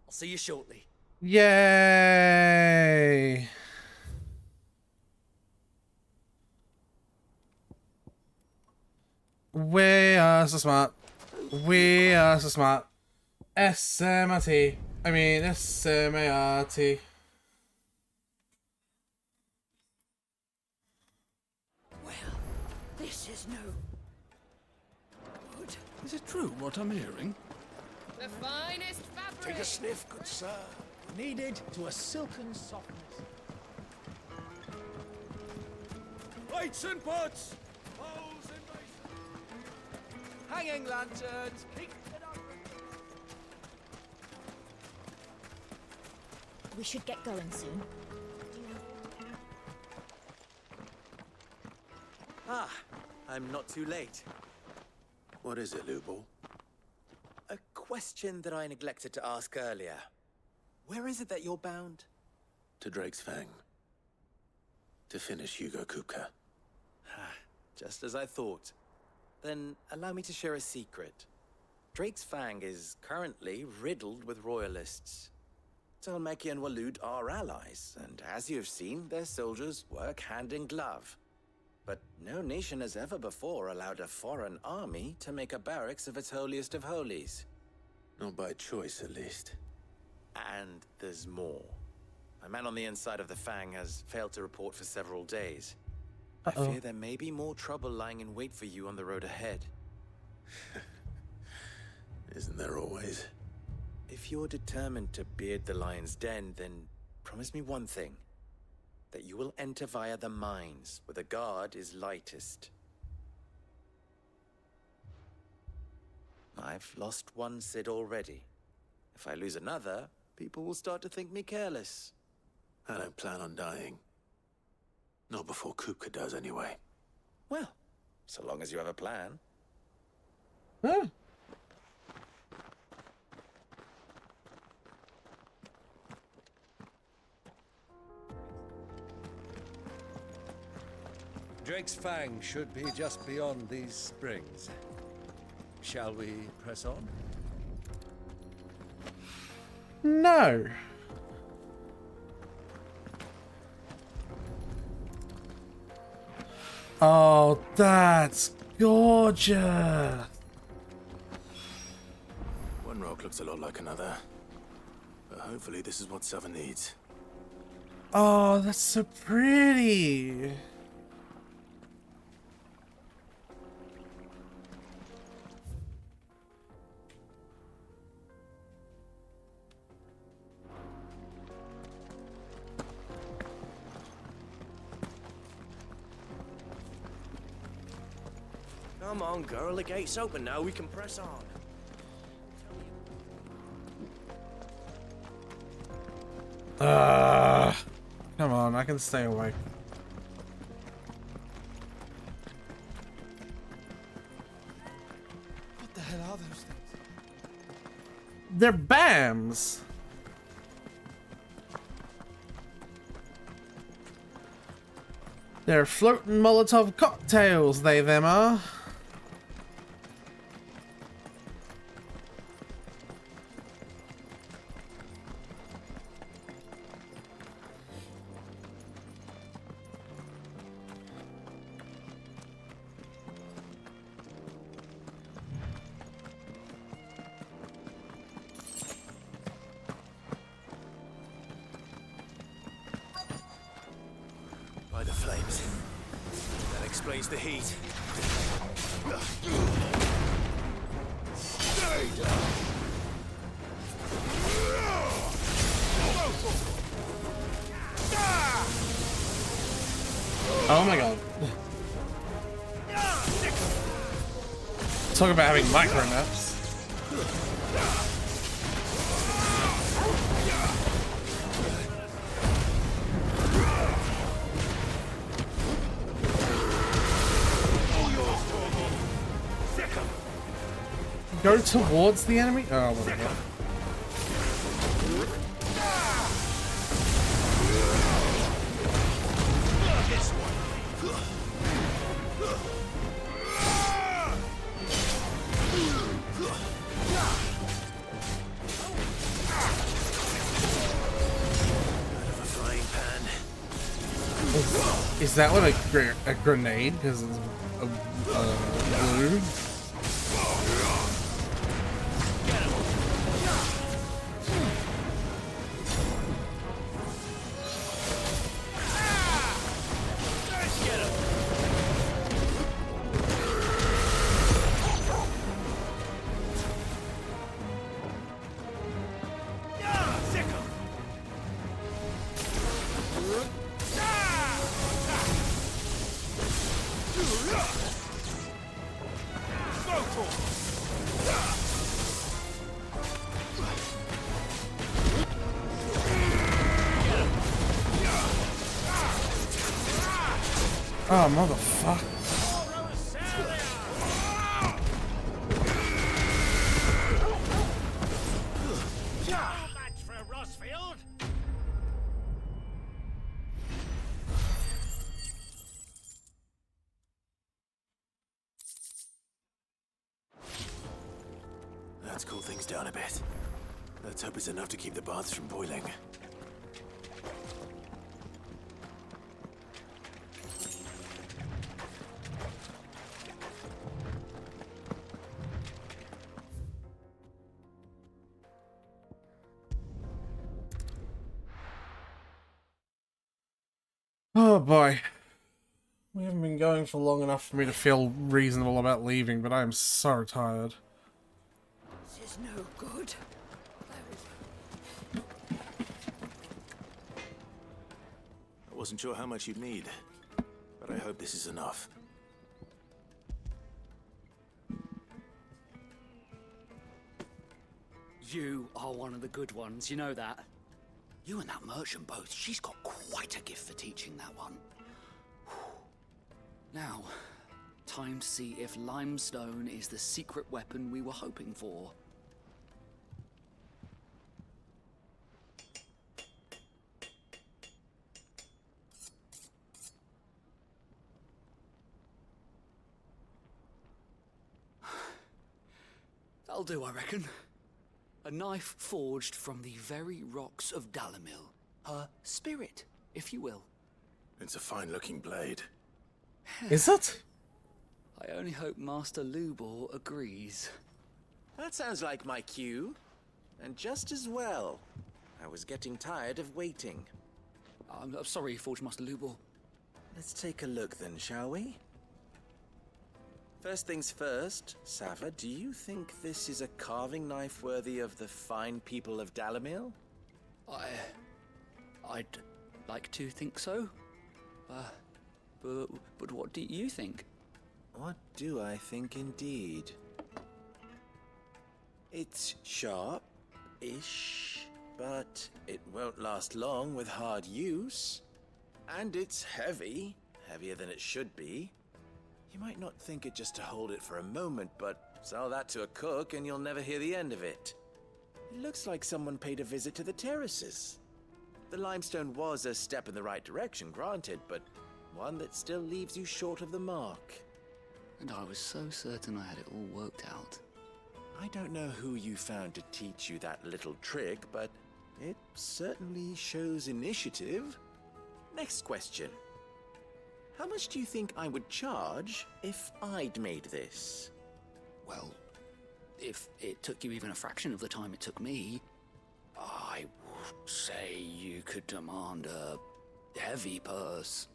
Speaker 7: I'll see you shortly.
Speaker 1: Yay! We are so smart. We are so smart. SMRT. I mean, SMART.
Speaker 7: This is no good.
Speaker 5: Is it true what I'm hearing?
Speaker 8: The finest fabric.
Speaker 5: Take a sniff, good sir.
Speaker 4: Kneaded to a silken softness.
Speaker 19: Lights and pots! Bowls and basins!
Speaker 4: Hanging lanterns. Keep it up.
Speaker 14: We should get going soon.
Speaker 21: Ah, I'm not too late.
Speaker 2: What is it, Lubor?
Speaker 21: A question that I neglected to ask earlier. Where is it that you're bound?
Speaker 2: To Drake's Fang. To finish Hugo Kupka.
Speaker 21: Just as I thought. Then allow me to share a secret. Drake's Fang is currently riddled with royalists. Talmeki and Walud are allies, and as you've seen, their soldiers work hand in glove. But no nation has ever before allowed a foreign army to make a barracks of its holiest of holies.
Speaker 2: Not by choice, at least.
Speaker 21: And there's more. A man on the inside of the Fang has failed to report for several days. I fear there may be more trouble lying in wait for you on the road ahead.
Speaker 2: Isn't there always?
Speaker 21: If you're determined to beard the lion's den, then promise me one thing. That you will enter via the mines, where the guard is lightest. I've lost one Cid already. If I lose another, people will start to think me careless.
Speaker 2: I don't plan on dying. Not before Kupka does, anyway.
Speaker 21: Well, so long as you have a plan.
Speaker 1: Huh?
Speaker 6: Drake's Fang should be just beyond these springs. Shall we press on?
Speaker 1: No. Oh, that's gorgeous.
Speaker 2: One rock looks a lot like another. But hopefully this is what Sava needs.
Speaker 1: Oh, that's so pretty.
Speaker 20: Come on, girl. The gate's open now. We can press on.
Speaker 1: Come on, I can stay awake.
Speaker 17: What the hell are those things?
Speaker 1: They're BAMs. They're floating Molotov cocktails, they them are.
Speaker 2: By the flames. That explains the heat.
Speaker 1: Oh my god. Talk about having micro naps. Go towards the enemy? Oh, whatever. Is that what a grenade? Because it's blue? Oh, motherfucker.
Speaker 2: Let's cool things down a bit. Let's hope it's enough to keep the baths from boiling.
Speaker 1: Oh boy. We haven't been going for long enough for me to feel reasonable about leaving, but I am so tired.
Speaker 13: This is no good. There
Speaker 2: Wasn't sure how much you'd need, but I hope this is enough.
Speaker 7: You are one of the good ones, you know that? You and that merchant both, she's got quite a gift for teaching that one. Now, time to see if limestone is the secret weapon we were hoping for. That'll do, I reckon. A knife forged from the very rocks of Dalamil. Her spirit, if you will.
Speaker 2: It's a fine-looking blade.
Speaker 1: Is it?
Speaker 7: I only hope Master Lubor agrees.
Speaker 21: That sounds like my cue. And just as well. I was getting tired of waiting.
Speaker 7: I'm sorry, Forge Master Lubor.
Speaker 21: Let's take a look then, shall we? First things first, Sava, do you think this is a carving knife worthy of the fine people of Dalamil?
Speaker 7: I'd like to think so. But what do you think?
Speaker 21: What do I think indeed? It's sharp-ish, but it won't last long with hard use. And it's heavy, heavier than it should be. You might not think it just to hold it for a moment, but sell that to a cook and you'll never hear the end of it. It looks like someone paid a visit to the terraces. The limestone was a step in the right direction, granted, but one that still leaves you short of the mark.
Speaker 7: And I was so certain I had it all worked out.
Speaker 21: I don't know who you found to teach you that little trick, but it certainly shows initiative. Next question. How much do you think I would charge if I'd made this?
Speaker 7: Well, if it took you even a fraction of the time it took me, I would say you could demand a heavy purse.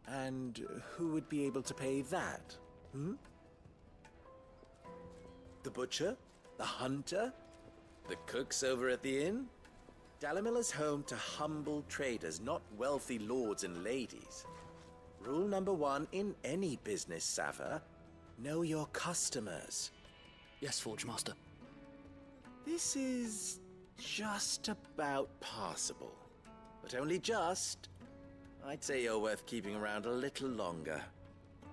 Speaker 21: And who would be able to pay that? The butcher? The hunter? The cooks over at the inn? Dalamil is home to humble traders, not wealthy lords and ladies. Rule number 1 in any business, Sava. Know your customers.
Speaker 7: Yes, Forge Master.
Speaker 21: This is just about passable. But only just. I'd say you're worth keeping around a little longer.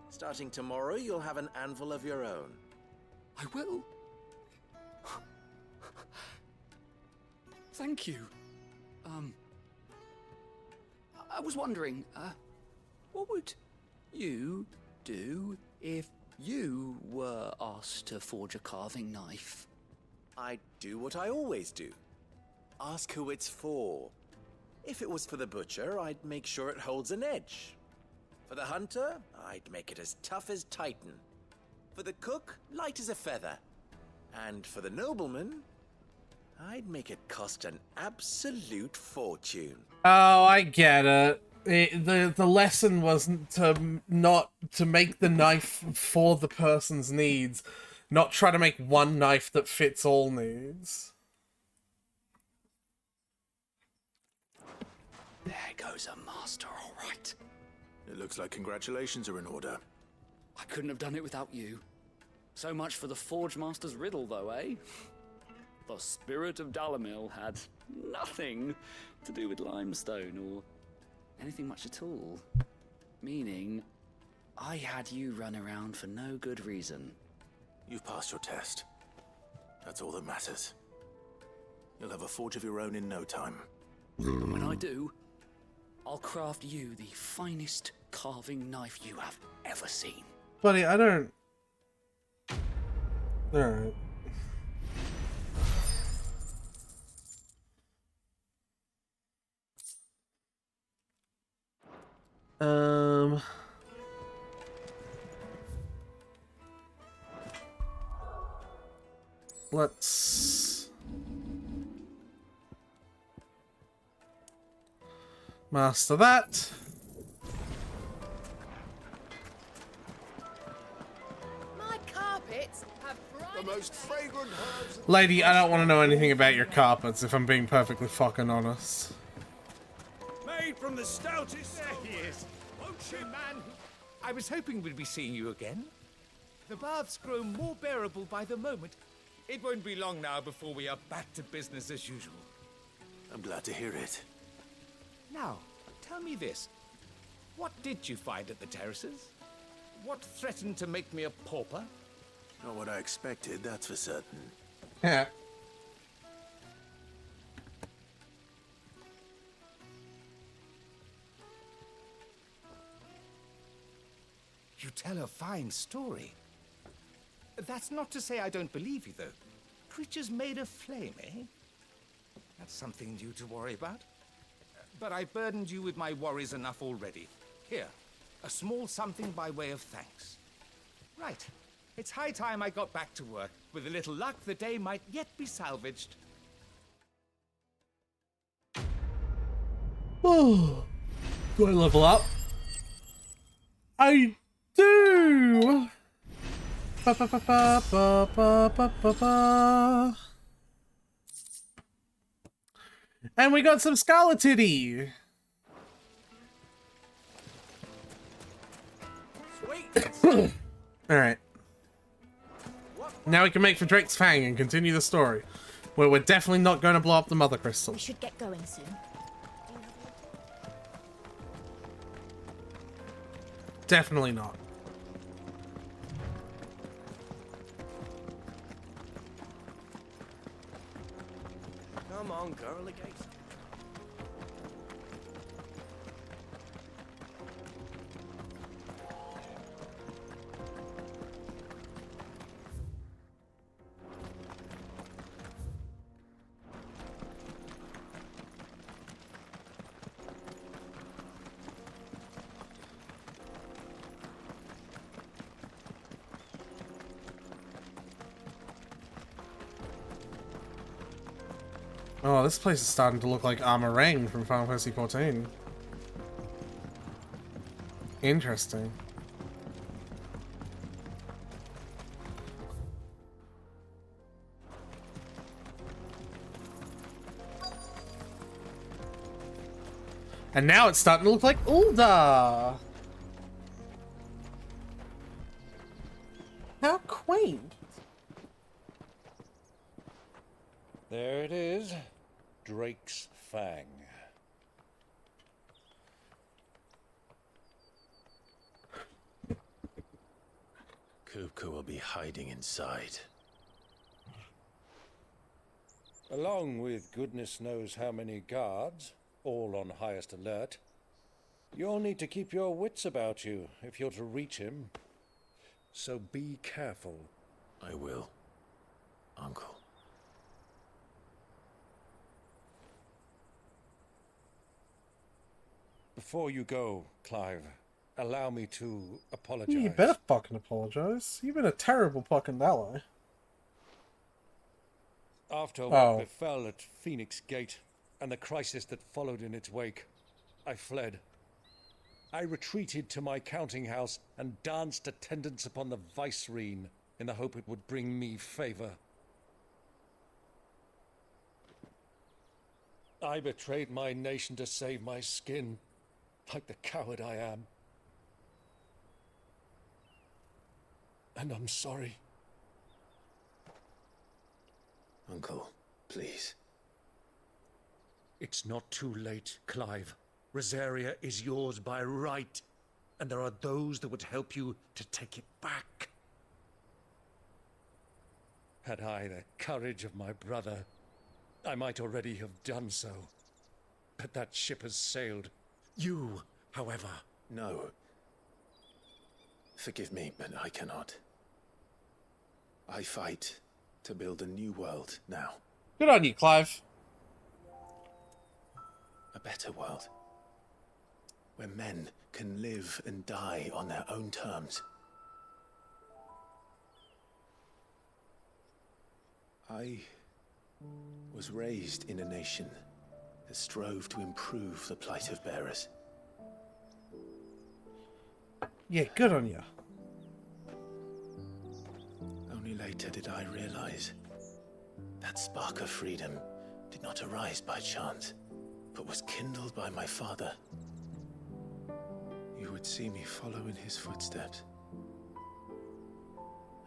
Speaker 21: Starting tomorrow, you'll have an anvil of your own.
Speaker 7: I will. Thank you. I was wondering, what would you do if you were asked to forge a carving knife?
Speaker 21: I'd do what I always do. Ask who it's for. If it was for the butcher, I'd make sure it holds an edge. For the hunter, I'd make it as tough as Titan. For the cook, light as a feather. And for the nobleman, I'd make it cost an absolute fortune.
Speaker 1: Oh, I get it. The lesson wasn't to make the knife for the person's needs, not try to make one knife that fits all needs.
Speaker 7: There goes a master, all right.
Speaker 2: It looks like congratulations are in order.
Speaker 7: I couldn't have done it without you. So much for the Forge Master's riddle, though, eh? The spirit of Dalamil had nothing to do with limestone or anything much at all. Meaning, I had you run around for no good reason.
Speaker 2: You've passed your test. That's all that matters. You'll have a forge of your own in no time.
Speaker 7: And when I do, I'll craft you the finest carving knife you have ever seen.
Speaker 1: Buddy, I don't... Alright. Let's master that.
Speaker 8: My carpets have
Speaker 17: The most fragrant herbs.
Speaker 1: Lady, I don't want to know anything about your carpets, if I'm being perfectly fucking honest.
Speaker 17: May
Speaker 6: made from the stoutest.
Speaker 16: There he is. Won't you, man? I was hoping we'd be seeing you again. The baths grow more bearable by the moment. It won't be long now before we are back to business as usual.
Speaker 2: I'm glad to hear it.
Speaker 16: Now, tell me this. What did you find at the terraces? What threatened to make me a pauper?
Speaker 2: Not what I expected, that's for certain.
Speaker 1: Yeah.
Speaker 16: You tell a fine story. That's not to say I don't believe you, though. Creatures made of flame, eh? That's something new to worry about. But I burdened you with my worries enough already. Here, a small something by way of thanks. Right. It's high time I got back to work. With a little luck, the day might yet be salvaged.
Speaker 1: Oh, do I level up? I do. Ba, ba, ba, ba, ba, ba, ba, ba, ba. And we got some Scarlet Titty.
Speaker 12: Sweet.
Speaker 1: All right. Now we can make for Drake's Fang and continue the story, where we're definitely not going to blow up the Mother Crystal.
Speaker 15: We should get going soon.
Speaker 1: Definitely not.
Speaker 12: Come on, girl, again.
Speaker 1: Oh, this place is starting to look like Armorang from Final Fantasy XIV. Interesting. And now it's starting to look like Ulda. How quaint.
Speaker 6: There it is. Drake's Fang.
Speaker 2: Kupka will be hiding inside.
Speaker 6: Along with goodness knows how many guards, all on highest alert. You'll need to keep your wits about you if you're to reach him. So be careful.
Speaker 2: I will, Uncle.
Speaker 6: Before you go, Clive, allow me to apologize.
Speaker 1: You better fucking apologize. You've been a terrible fucking ally.
Speaker 6: After what befell at Phoenix Gate and the crisis that followed in its wake, I fled. I retreated to my counting house and danced attendance upon the vicereine in the hope it would bring me favor. I betrayed my nation to save my skin, like the coward I am. And I'm sorry.
Speaker 2: Uncle, please.
Speaker 6: It's not too late, Clive. Rosaria is yours by right, and there are those that would help you to take it back. Had I the courage of my brother, I might already have done so. But that ship has sailed. You, however...
Speaker 2: No. Forgive me, but I cannot. I fight to build a new world now.
Speaker 1: Good on you, Clive.
Speaker 2: A better world. Where men can live and die on their own terms. I was raised in a nation that strove to improve the plight of bearers.
Speaker 1: Yeah, good on you.
Speaker 2: Only later did I realize that spark of freedom did not arise by chance. but was kindled by my father, you would see me follow in his footsteps.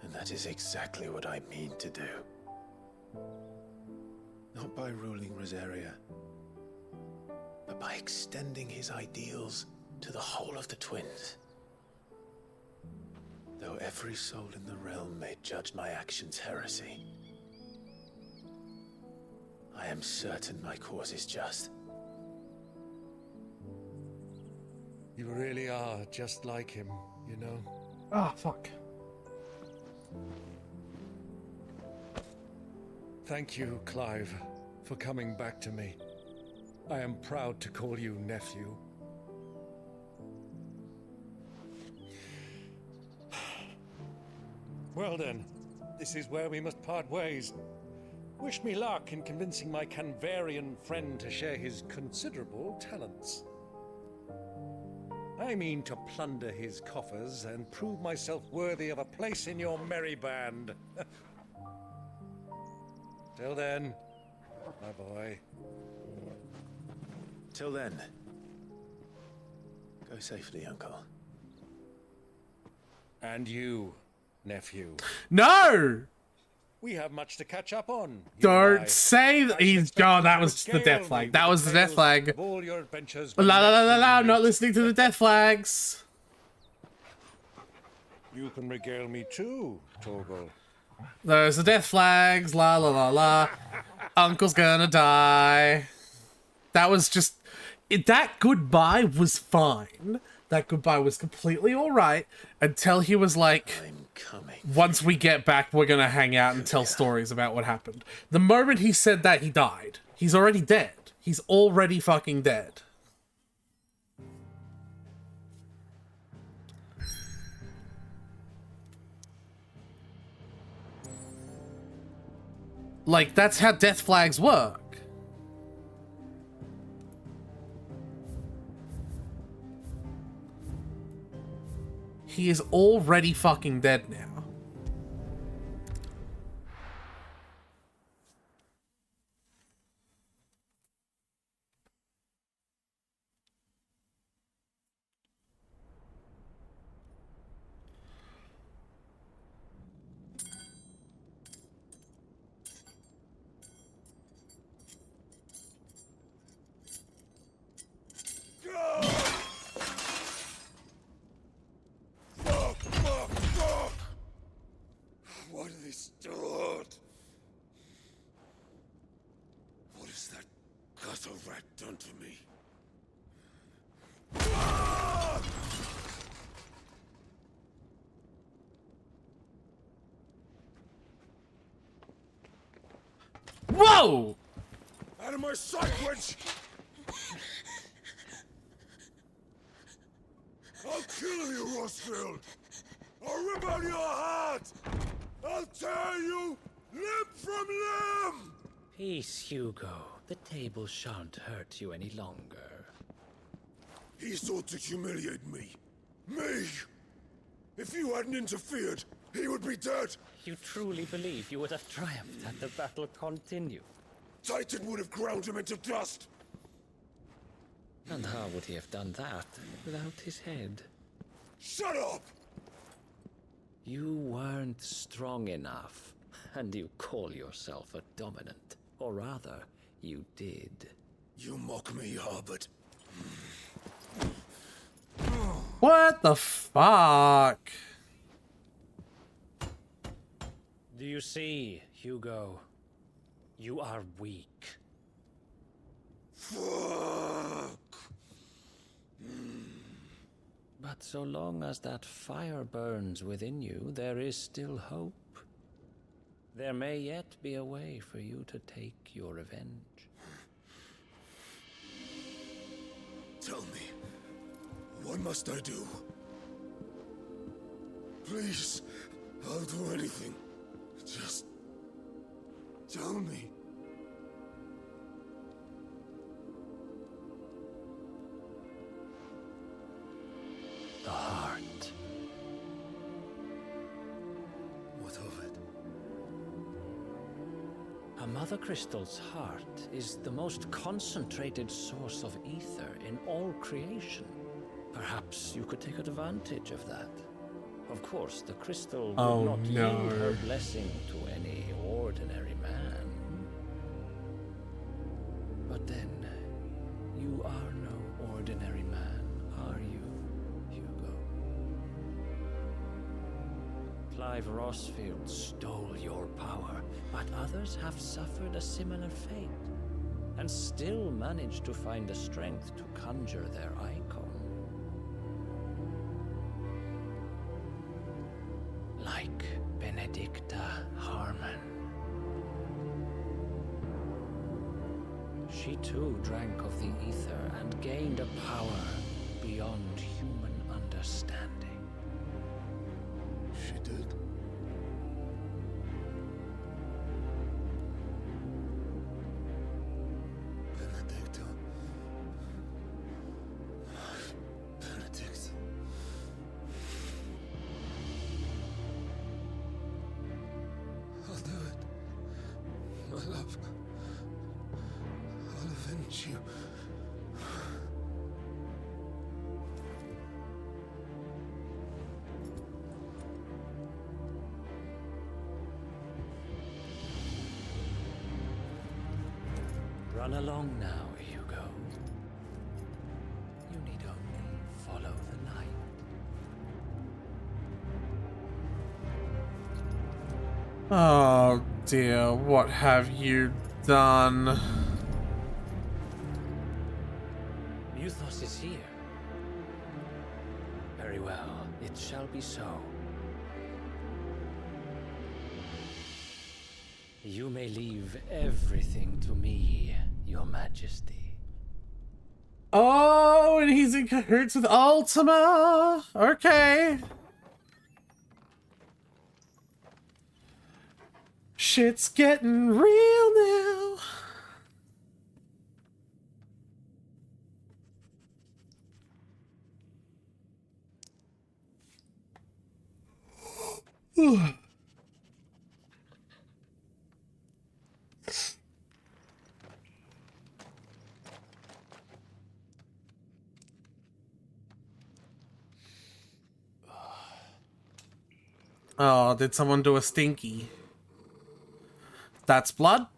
Speaker 2: And that is exactly what I mean to do. Not by ruling Rosaria, but by extending his ideals to the whole of the Twins. Though every soul in the realm may judge my actions heresy, I am certain my cause is just.
Speaker 6: You really are just like him, you know?
Speaker 1: Ah, fuck.
Speaker 6: Thank you, Clive, for coming back to me. I am proud to call you nephew. Well then, this is where we must part ways. Wish me luck in convincing my Canvarian friend to share his considerable talents. I mean to plunder his coffers and prove myself worthy of a place in your merry band. Till then, my boy.
Speaker 2: Till then, go safely, Uncle.
Speaker 6: And you, nephew.
Speaker 1: No!
Speaker 6: We have much to catch up on.
Speaker 1: Don't say that he's... Oh, that was the death flag. That was the death flag.
Speaker 6: All your adventures.
Speaker 1: La la la la la, I'm not listening to the death flags.
Speaker 6: You can regale me too, Torgal.
Speaker 1: There's the death flags, la la la la. Uncle's gonna die. That was just... That goodbye was fine. That goodbye was completely alright until he was like... Once we get back, we're gonna hang out and tell stories about what happened. The moment he said that, he died. He's already dead. He's already fucking dead. Like, that's how death flags work. He is already fucking dead now.
Speaker 5: Why do they start? What has that gutter rat done to me?
Speaker 1: Whoa!
Speaker 5: Out of my sight, wench! I'll kill you, Rosfield! I'll rip out your heart! I'll tear you limb from limb!
Speaker 18: Peace, Hugo. The table shan't hurt you any longer.
Speaker 5: He sought to humiliate me. Me! If you hadn't interfered, he would be dead!
Speaker 18: You truly believe you would have triumphed had the battle continued?
Speaker 5: Titan would have ground him into dust!
Speaker 18: And how would he have done that without his head?
Speaker 5: Shut up!
Speaker 18: You weren't strong enough, and you call yourself a dominant. Or rather, you did.
Speaker 5: You mock me, Harbert.
Speaker 1: What the fuck?
Speaker 18: Do you see, Hugo? You are weak.
Speaker 5: Fuck!
Speaker 18: But so long as that fire burns within you, there is still hope. There may yet be a way for you to take your revenge.
Speaker 5: Tell me, what must I do? Please, I'll do anything. Just tell me.
Speaker 18: The heart.
Speaker 5: What of it?
Speaker 18: A
Speaker 15: A mother crystal's heart is the most concentrated source of ether in all creation. Perhaps you could take advantage of that. Of course, the crystal would not yield her blessing to any ordinary man. But then, you are no ordinary man, are you, Hugo? Clive Rossfield stole your power, but others have suffered a similar fate, and still managed to find the strength to conjure their icon. Like Benedicta Harmon. She too drank of the ether and gained a power beyond human understanding.
Speaker 5: She did? Benedicta. Benedict. I'll do it. My love. I'll avenge you.
Speaker 15: Run along now, Hugo. You need only follow the light.
Speaker 1: Oh dear, what have you done?
Speaker 15: Muthos is here. Very well, it shall be so. You may leave everything to me, Your Majesty.
Speaker 1: Oh, and he's in cahoots with Ultima. Okay. Shit's getting real now. Oh, did someone do a stinky? That's blood?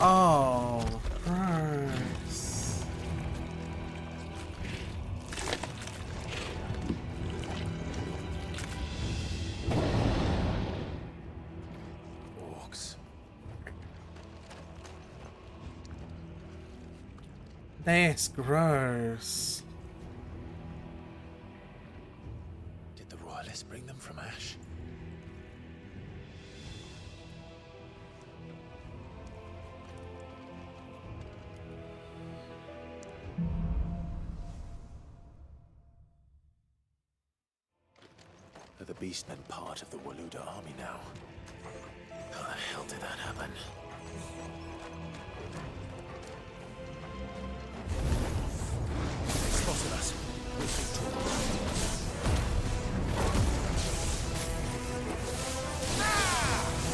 Speaker 1: Oh, gross.
Speaker 2: Orcs.
Speaker 1: That's gross.
Speaker 2: Did the royalists bring them from Ash? Are the Beastmen part of the Waluda army now? How the hell did that happen? They spotted us.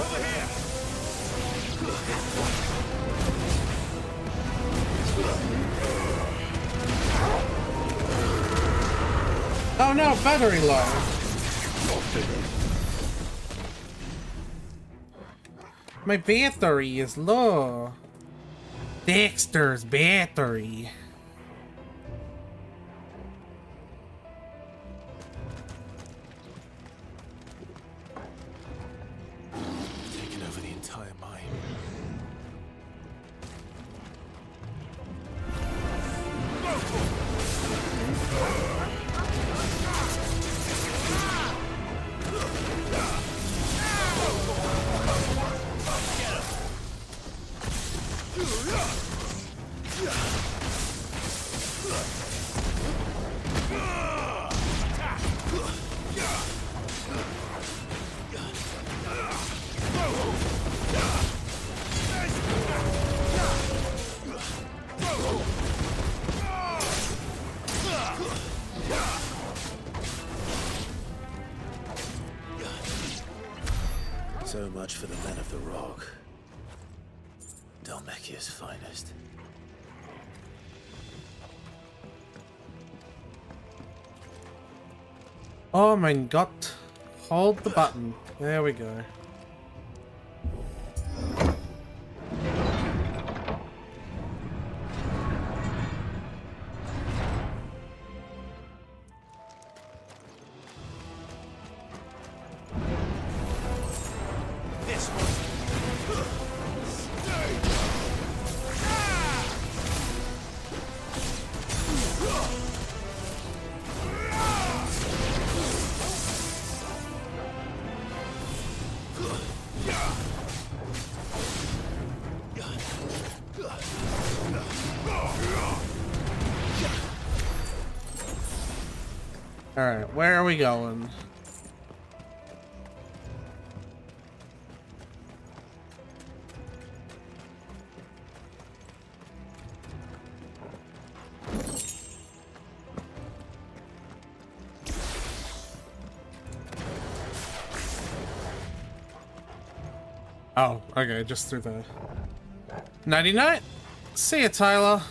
Speaker 17: Over here!
Speaker 1: Oh no, battery low. My battery is low. Dexter's battery.
Speaker 2: Taken over the entire mine. So much for the men of the Rock. Dalmekia's finest.
Speaker 1: Oh mein Gott. Hold the button. There we go.
Speaker 17: This one.
Speaker 1: Alright, where are we going? Oh, okay, just through the... Nighty-night! See ya, Tyler!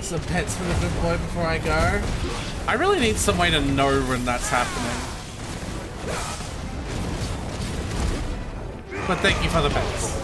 Speaker 1: Some pets for the good boy before I go. I really need some way to know when that's happening. But thank you for the pets.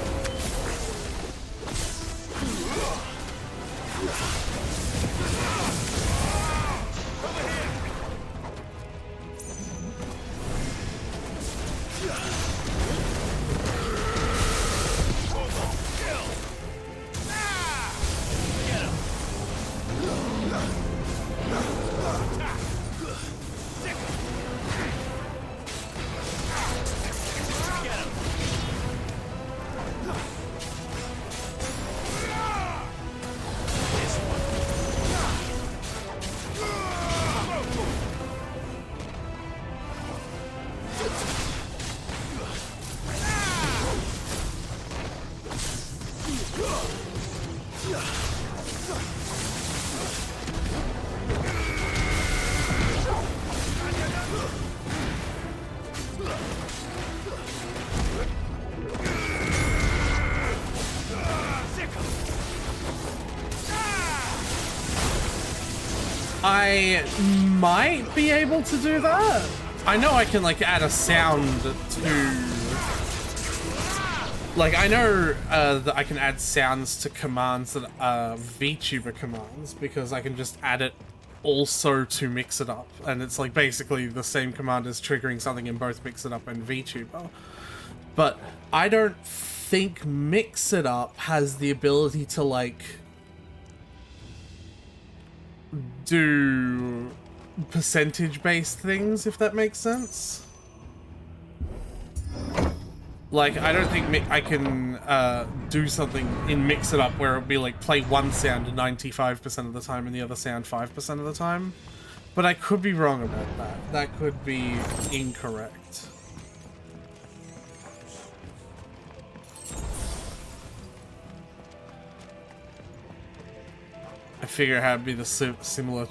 Speaker 1: I might be able to do that. I know I can like add a sound to... Like I know that I can add sounds to commands that are VTuber commands because I can just add it also to Mix It Up. And it's like basically the same command as triggering something in both Mix It Up and VTuber. But I don't think Mix It Up has the ability to like... do percentage-based things, if that makes sense. Like, I don't think I can do something in Mix It Up where it'll be like play one sound 95% of the time and the other sound 5% of the time. But I could be wrong about that. That could be incorrect. I figure how it'd be the similar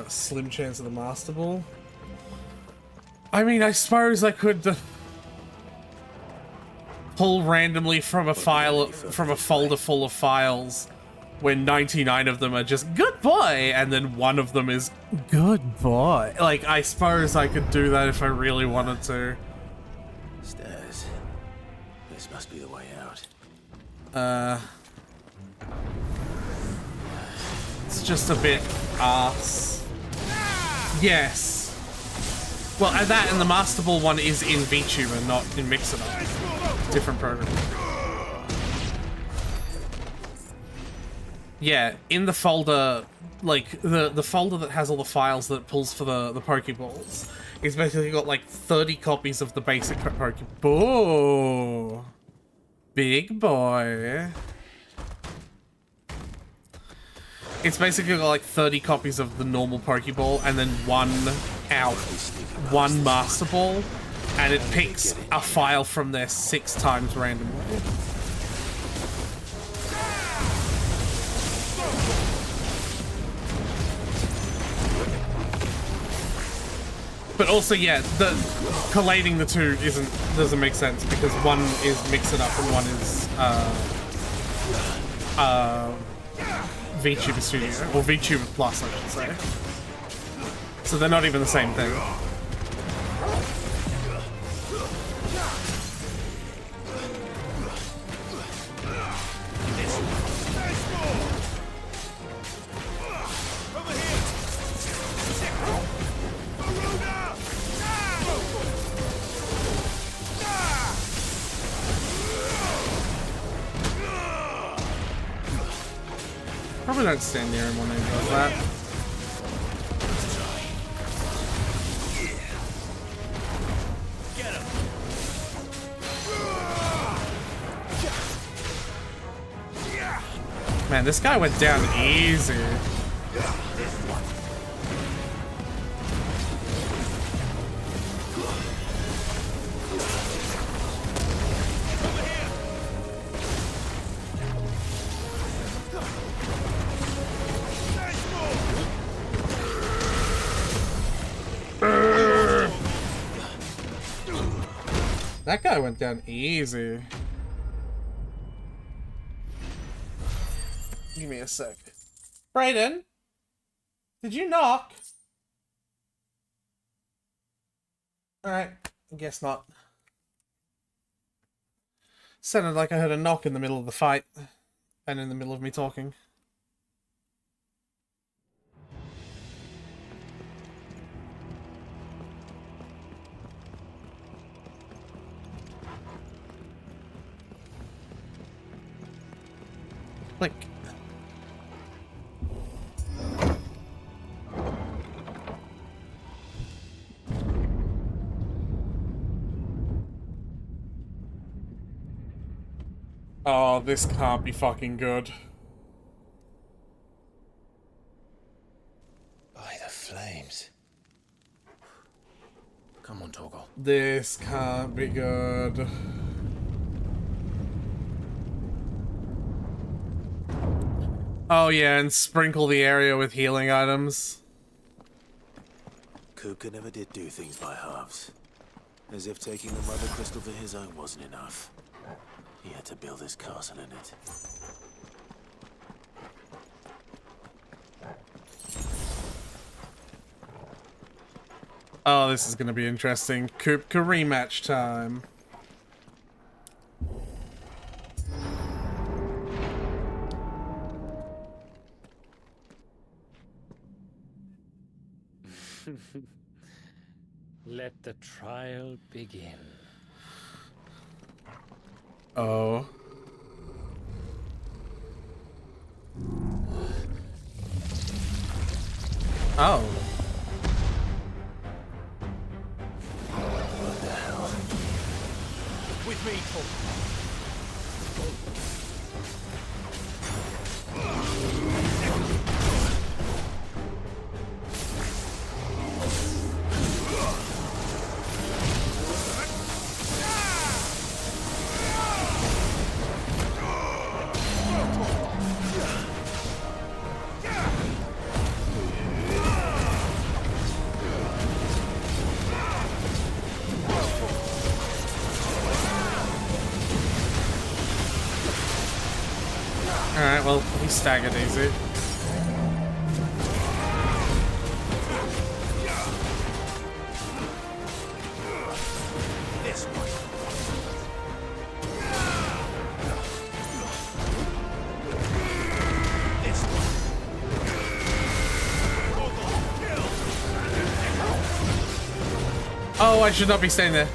Speaker 1: slim chance of the Master Ball. I mean, I suppose I could pull randomly from a file, from a folder full of files, when 99 of them are just good boy, and then one of them is good boy. Like, I suppose I could do that if I really wanted to.
Speaker 2: Stairs. This must be the way out.
Speaker 1: It's just a bit arse. Yes. Well, and that and the Master Ball one is in VTuber, not in Mix It Up. Different program. Yeah, in the folder, like the folder that has all the files that it pulls for the Pokeballs, it's basically got like 30 copies of the basic Pokeball. Big boy. It's basically got like 30 copies of the normal Pokeball and then one out one Master Ball, and it picks a file from there 6 times randomly. But also, yeah, the collating the two doesn't make sense because one is Mix It Up and one is VTuber Studio, or VTuber Plus, I should say. So they're not even the same thing. Probably don't stand near him when he does that. Man, this guy went down easy. That guy went down easy. Give me a sec. Brayden? Did you knock? Alright, I guess not. Sounded like I heard a knock in the middle of the fight. And in the middle of me talking. Like... Oh, this can't be fucking good.
Speaker 21: By the flames.
Speaker 18: Come on, Torgal.
Speaker 1: This can't be good. Oh yeah, and sprinkle the area with healing items.
Speaker 2: Kupka never did do things by halves. As if taking the Mother Crystal for his own wasn't enough. He had to build his castle in it.
Speaker 1: Oh, this is gonna be interesting. Kupka rematch time.
Speaker 15: Let the trial begin.
Speaker 1: Oh. Oh.
Speaker 2: What the hell?
Speaker 16: With me,
Speaker 1: Alright, well, he staggered easy. Oh, I should not be staying there.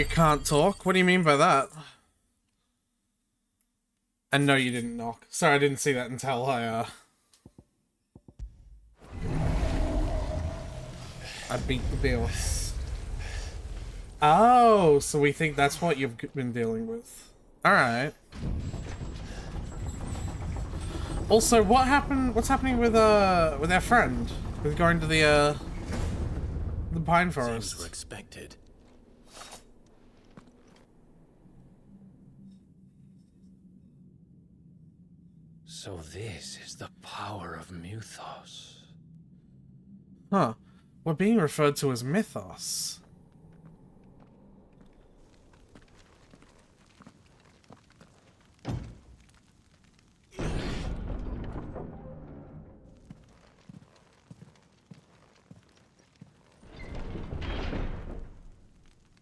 Speaker 1: You can't talk? What do you mean by that? And no, you didn't knock. Sorry, I didn't see that until I beat the boss. Oh, so we think that's what you've been dealing with. Alright. Also, what happened? What's happening with our friend? With going to the pine forest?
Speaker 2: Seems were expected.
Speaker 15: So this is the power of Mythos.
Speaker 1: Huh. We're being referred to as Mythos.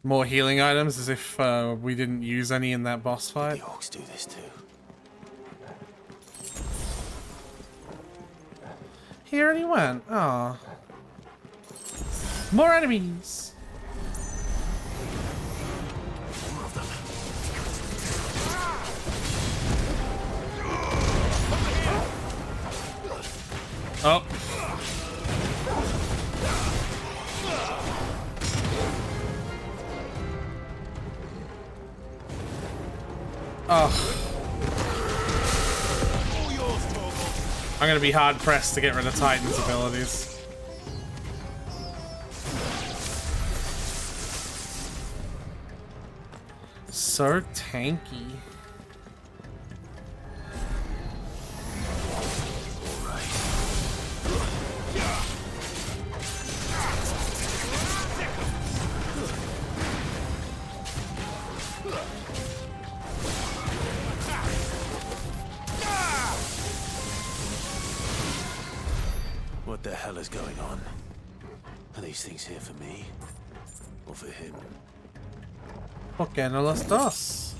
Speaker 1: More healing items, as if we didn't use any in that boss fight.
Speaker 2: The orcs do this too.
Speaker 1: He already went. Aw. More enemies. Oh. Oh. I'm gonna be hard pressed to get rid of Titan's abilities. So tanky.
Speaker 2: What the hell is going on? Are these things here for me? Or for him?
Speaker 1: ¿Por qué no los dos?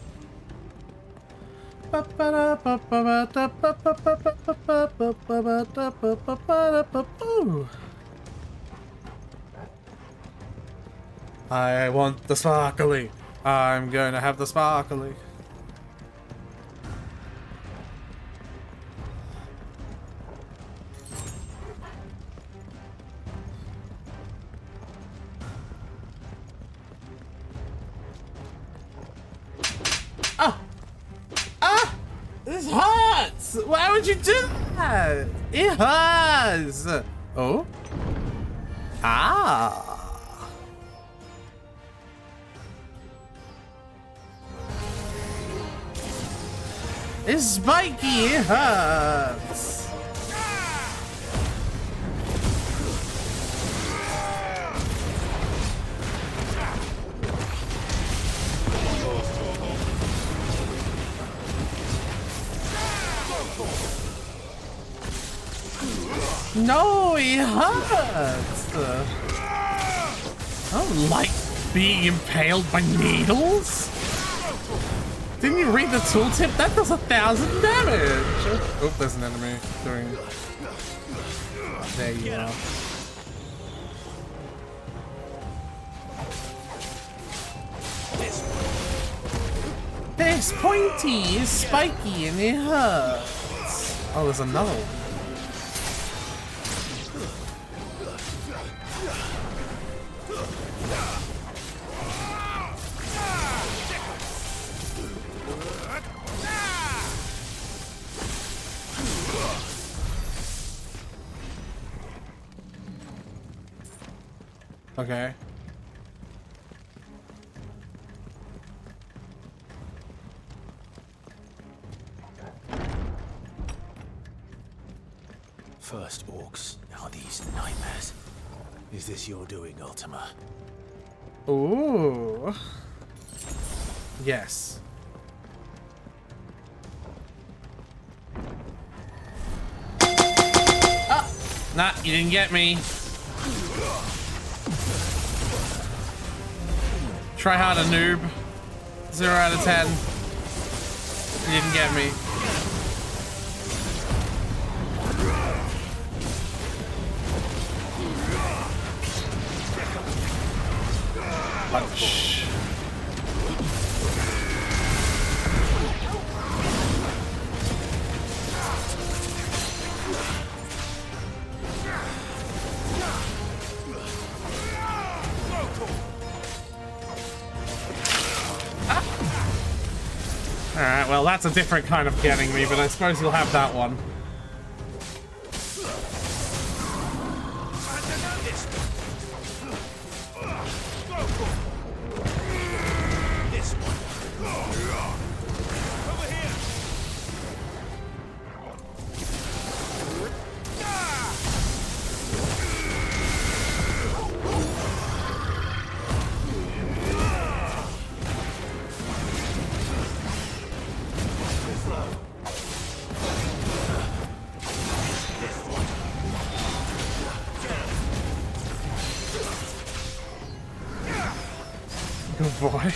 Speaker 1: I want the sparkly. I'm gonna have the sparkly. This hurts! Why would you do that? It hurts! Oh? Ah! It's spiky! It hurts! No, it hurts! I don't like being impaled by needles! Didn't you read the tooltip? That does 1,000 damage! Oh, there's an enemy doing... There you are. This pointy is spiky and it hurts. Oh, there's another one. Okay.
Speaker 2: First orcs, now these nightmares. Is this your doing, Ultima?
Speaker 1: Ooh. Yes. Ah! Nah, you didn't get me. Try harder, noob. 0 out of 10. You didn't get me. Punch. Alright, well, that's a different kind of getting me, but I suppose you'll have that one. Good boy.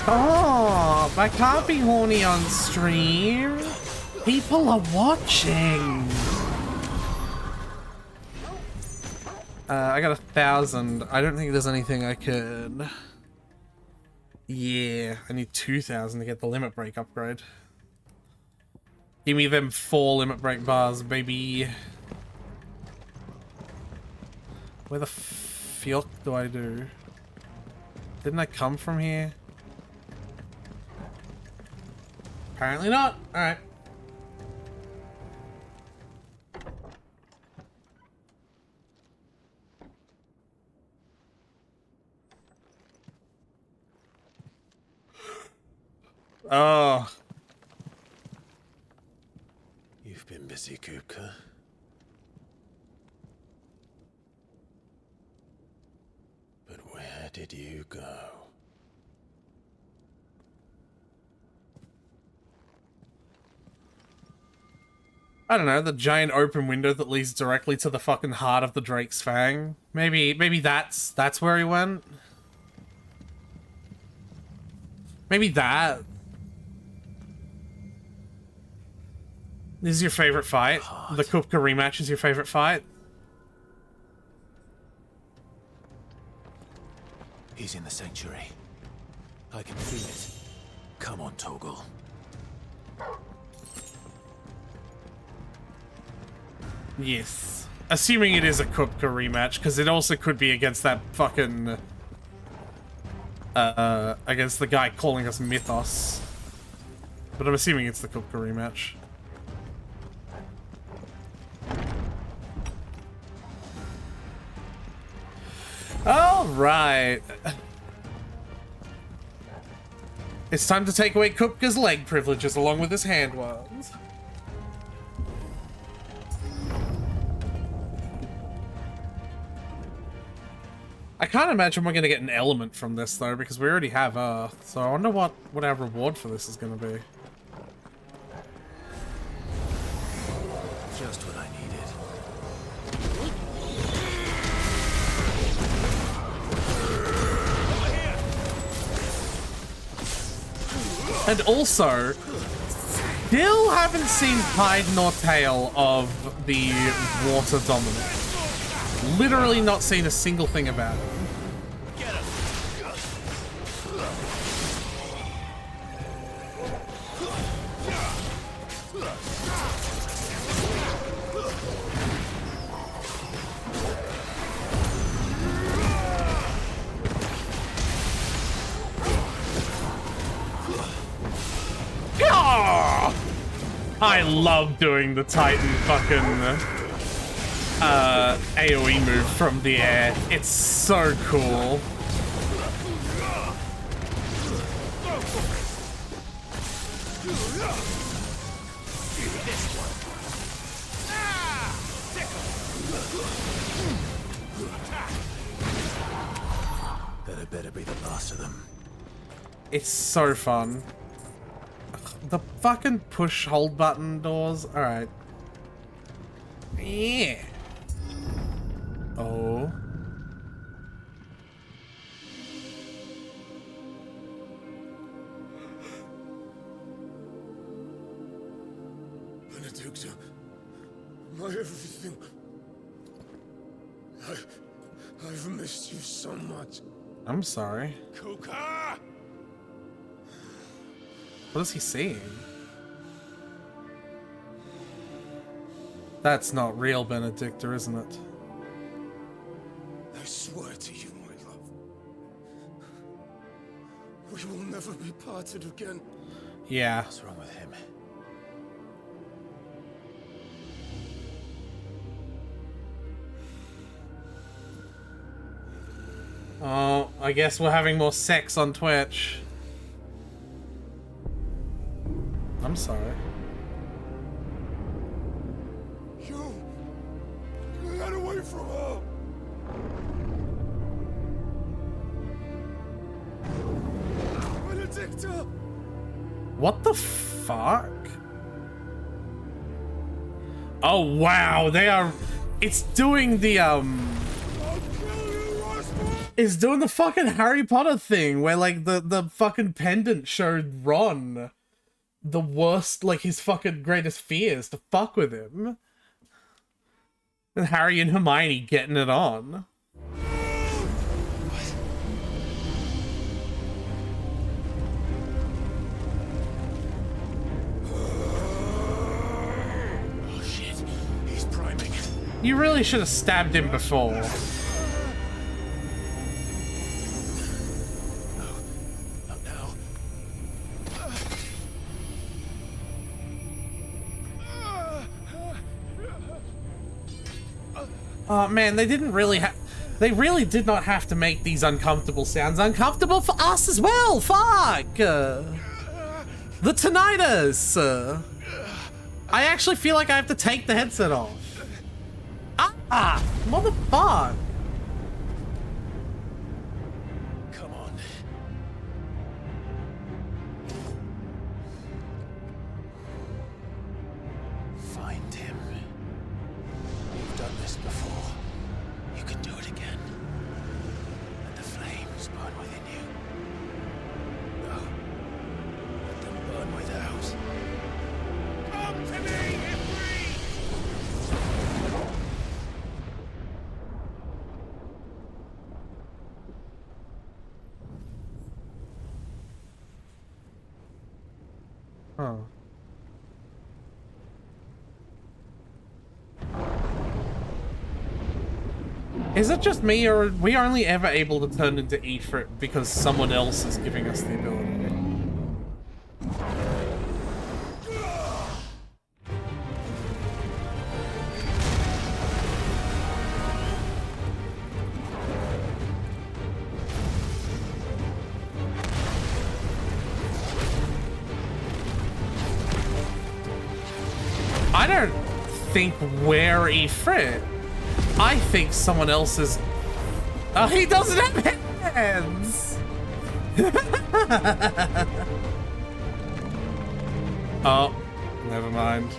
Speaker 1: Oh, I can't be horny on stream. People are watching. I got 1,000. I don't think there's anything I could... Yeah, I need 2,000 to get the limit break upgrade. Give me them 4 limit break bars, baby. Where the fuck do I do? Didn't I come from here? Apparently not. Alright. Oh.
Speaker 2: You've been busy, Kupka. But where did you go?
Speaker 1: I don't know, the giant open window that leads directly to the fucking heart of the Drake's Fang. Maybe that's where he went. Maybe that. This is your favorite fight? The Kupka rematch is your favorite fight?
Speaker 2: He's in the sanctuary. I can feel it. Come on, Torgal.
Speaker 1: Yes. Assuming it is a Kupka rematch, because it also could be against that fucking... against the guy calling us Mythos. But I'm assuming it's the Kupka rematch. Alright. It's time to take away Kupka's leg privileges along with his hand ones. I can't imagine we're going to get an element from this, though, because we already have Earth. So I wonder what our reward for this is going to be.
Speaker 2: Just what I needed.
Speaker 1: And also, still haven't seen hide nor tail of the water dominant. Literally not seen a single thing about it. I love doing the Titan fucking AoE move from the air. It's so cool.
Speaker 2: That had better be the last of them.
Speaker 1: It's so fun. The fucking push hold button doors. Alright. Yeah. Oh.
Speaker 5: Benedicta, my everything. I've missed you so much.
Speaker 1: I'm sorry.
Speaker 5: Kuka!
Speaker 1: What is he saying? That's not real, Benedicta, isn't it?
Speaker 5: I swear to you, my love.
Speaker 9: We will never be parted again.
Speaker 1: Yeah.
Speaker 2: What's wrong with him?
Speaker 1: Oh, I guess we're having more sex on Twitch. I'm sorry.
Speaker 9: You! Get away from her! Benedicta!
Speaker 1: What the fuck? Oh wow, they are... It's doing the, It's doing the fucking Harry Potter thing where, like, the fucking pendant showed Ron the worst, like, his fucking greatest fears to fuck with him. And Harry and Hermione getting it on.
Speaker 5: Oh shit, he's priming.
Speaker 1: You really should have stabbed him before. Oh man, they didn't really they really did not have to make these uncomfortable sounds uncomfortable for us as well. Fuck! The tinnitus! I actually feel like I have to take the headset off. Ah! Motherfuck!
Speaker 2: Come on. Find him. You've done this before. You can do it again. Let the flames burn within you. No. Let them burn without.
Speaker 17: Come to me, Ifrit!
Speaker 1: Huh. Is it just me, or are we only ever able to turn into Ifrit because someone else is giving us the ability? I don't think we're Ifrit. I think someone else is... Oh, he doesn't have hands! Oh, never mind.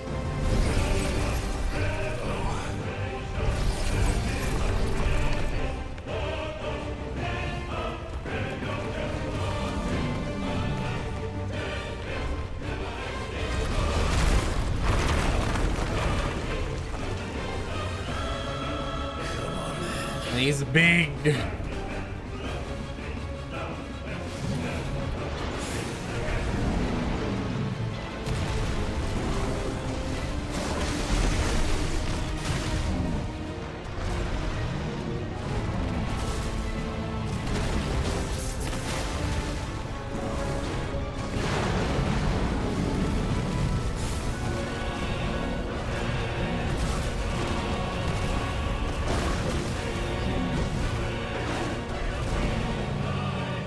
Speaker 1: He's big.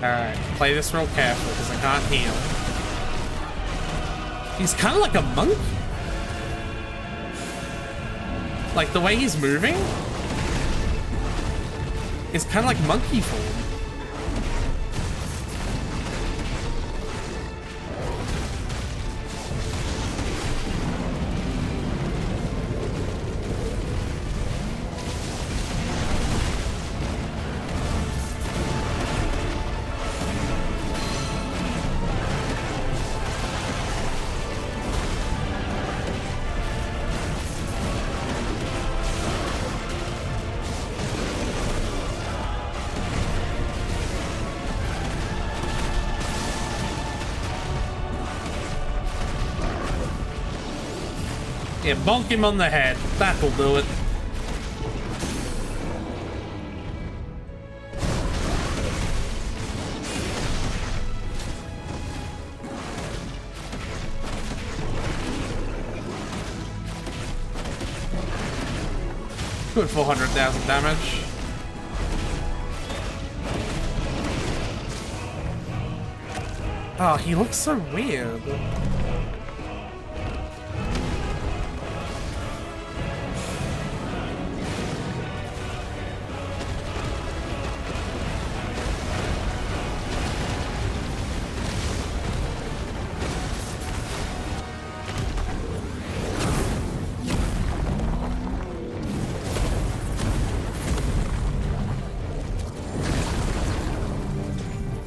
Speaker 1: Alright, play this real careful because I can't heal. He's kind of like a monk. Like the way he's moving is kind of like monkey form. Yeah, bonk him on the head. That'll do it. Good 400,000 damage. Oh, he looks so weird.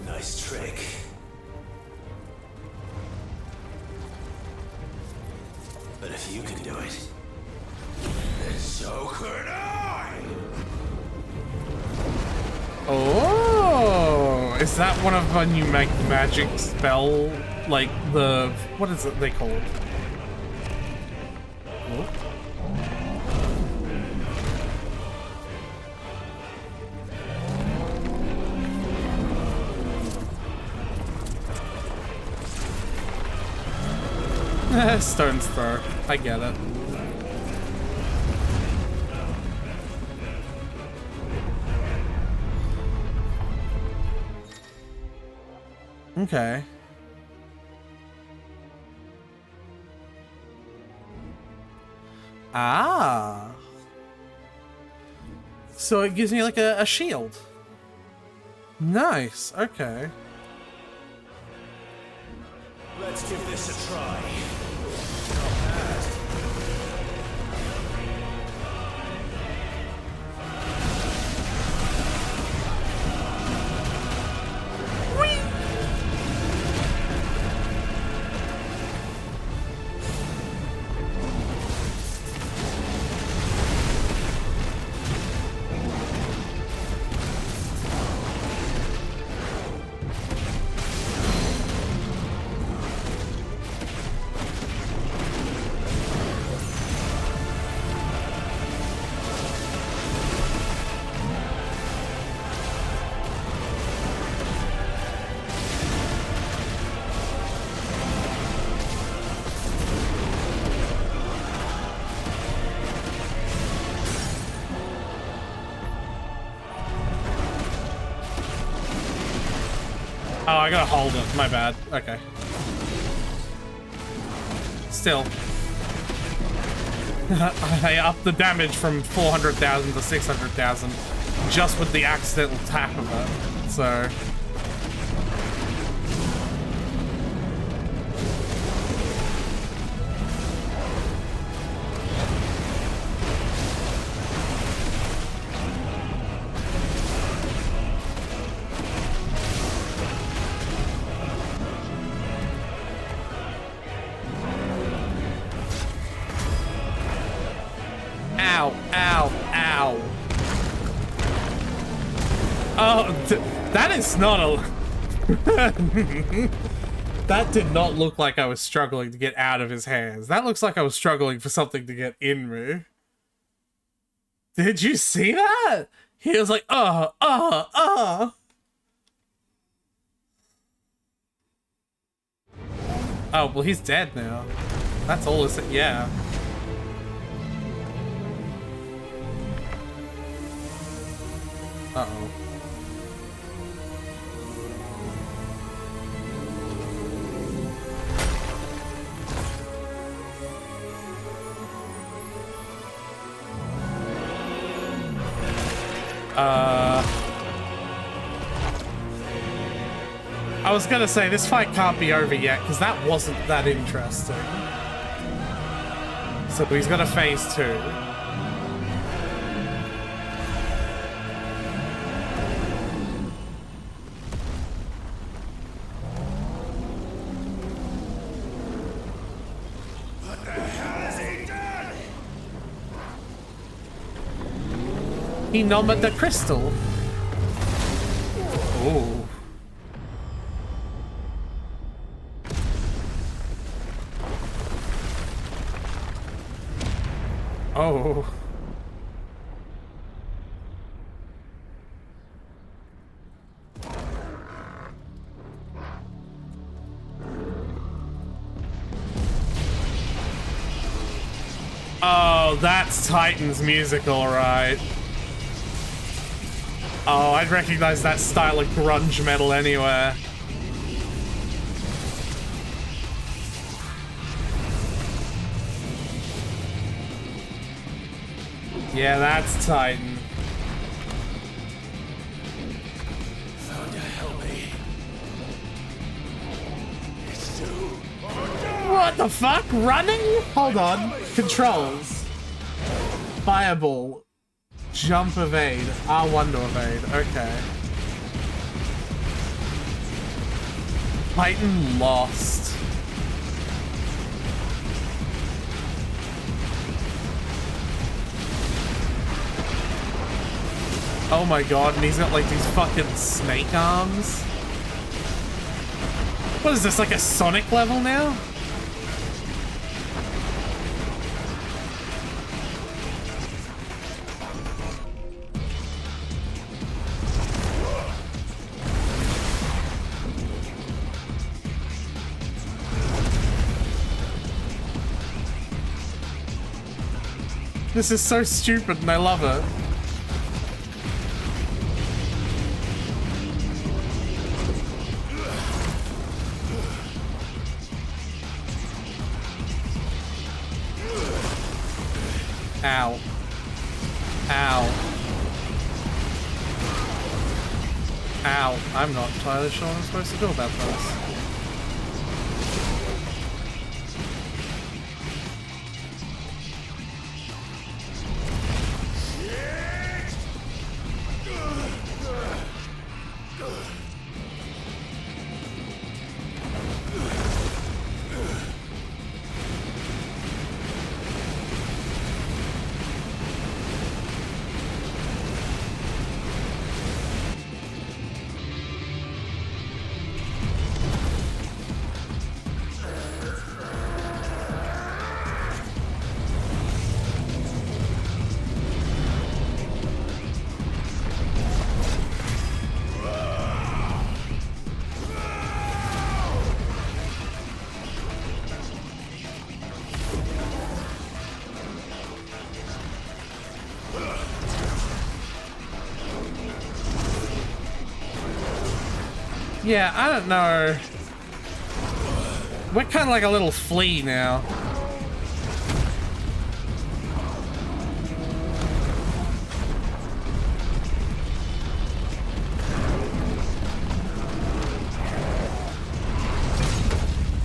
Speaker 2: Nice trick. But if you can do it, then so could I!
Speaker 1: Oh, is that one of when you make magic spell, like the, what is it they called? Oh. Stone's throw. I get it. Okay. Ah. So it gives me like a shield. Nice. Okay.
Speaker 2: Let's give this a try.
Speaker 1: Oh, I gotta hold it. My bad. Okay. Still. I upped the damage from 400,000 to 600,000 just with the accidental tap of it. So... Ow, ow, ow. Oh, that is not a... That did not look like I was struggling to get out of his hands. That looks like I was struggling for something to get in me. Did you see that? He was like, Oh, well, he's dead now. That's all it's... Yeah. Uh-oh. I was gonna say, this fight can't be over yet, because that wasn't that interesting. So he's got a phase 2. He numbered the crystal. Oh. Oh. Oh. Oh, that's Titan's music, alright. Oh, I'd recognize that style of grunge metal anywhere. Yeah, that's Titan.
Speaker 5: Found to help me. It's too...
Speaker 1: What the fuck? Running? Hold on. Controls. Fireball. Jump evade. R1 to evade. Okay. Titan lost. Oh my god, and he's got like these fucking snake arms. What is this, like a Sonic level now? This is so stupid and I love it. Ow. Ow. Ow. I'm not entirely sure what I'm supposed to do about this. Yeah, I don't know. We're kind of like a little flea now.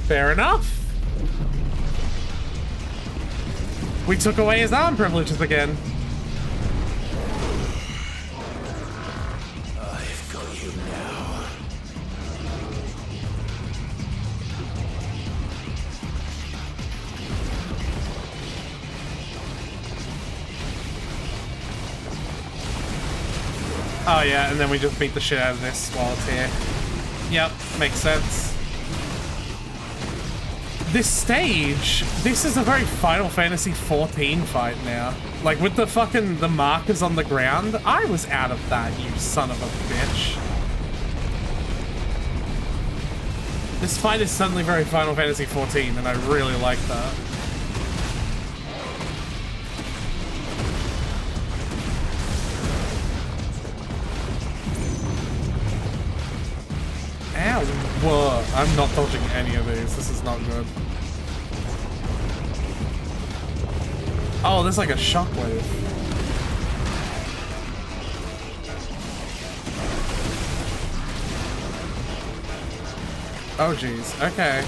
Speaker 1: Fair enough. We took away his arm privileges again.
Speaker 5: I've got you now.
Speaker 1: Oh yeah, and then we just beat the shit out of this while it's here. Yep, makes sense. This stage, this is a very Final Fantasy XIV fight now. Like with the fucking, the markers on the ground, I was out of that, you son of a bitch. This fight is suddenly very Final Fantasy XIV and I really like that. Ow, whoa, I'm not dodging any of these, this is not good. Oh, there's like a shockwave. Oh geez, okay.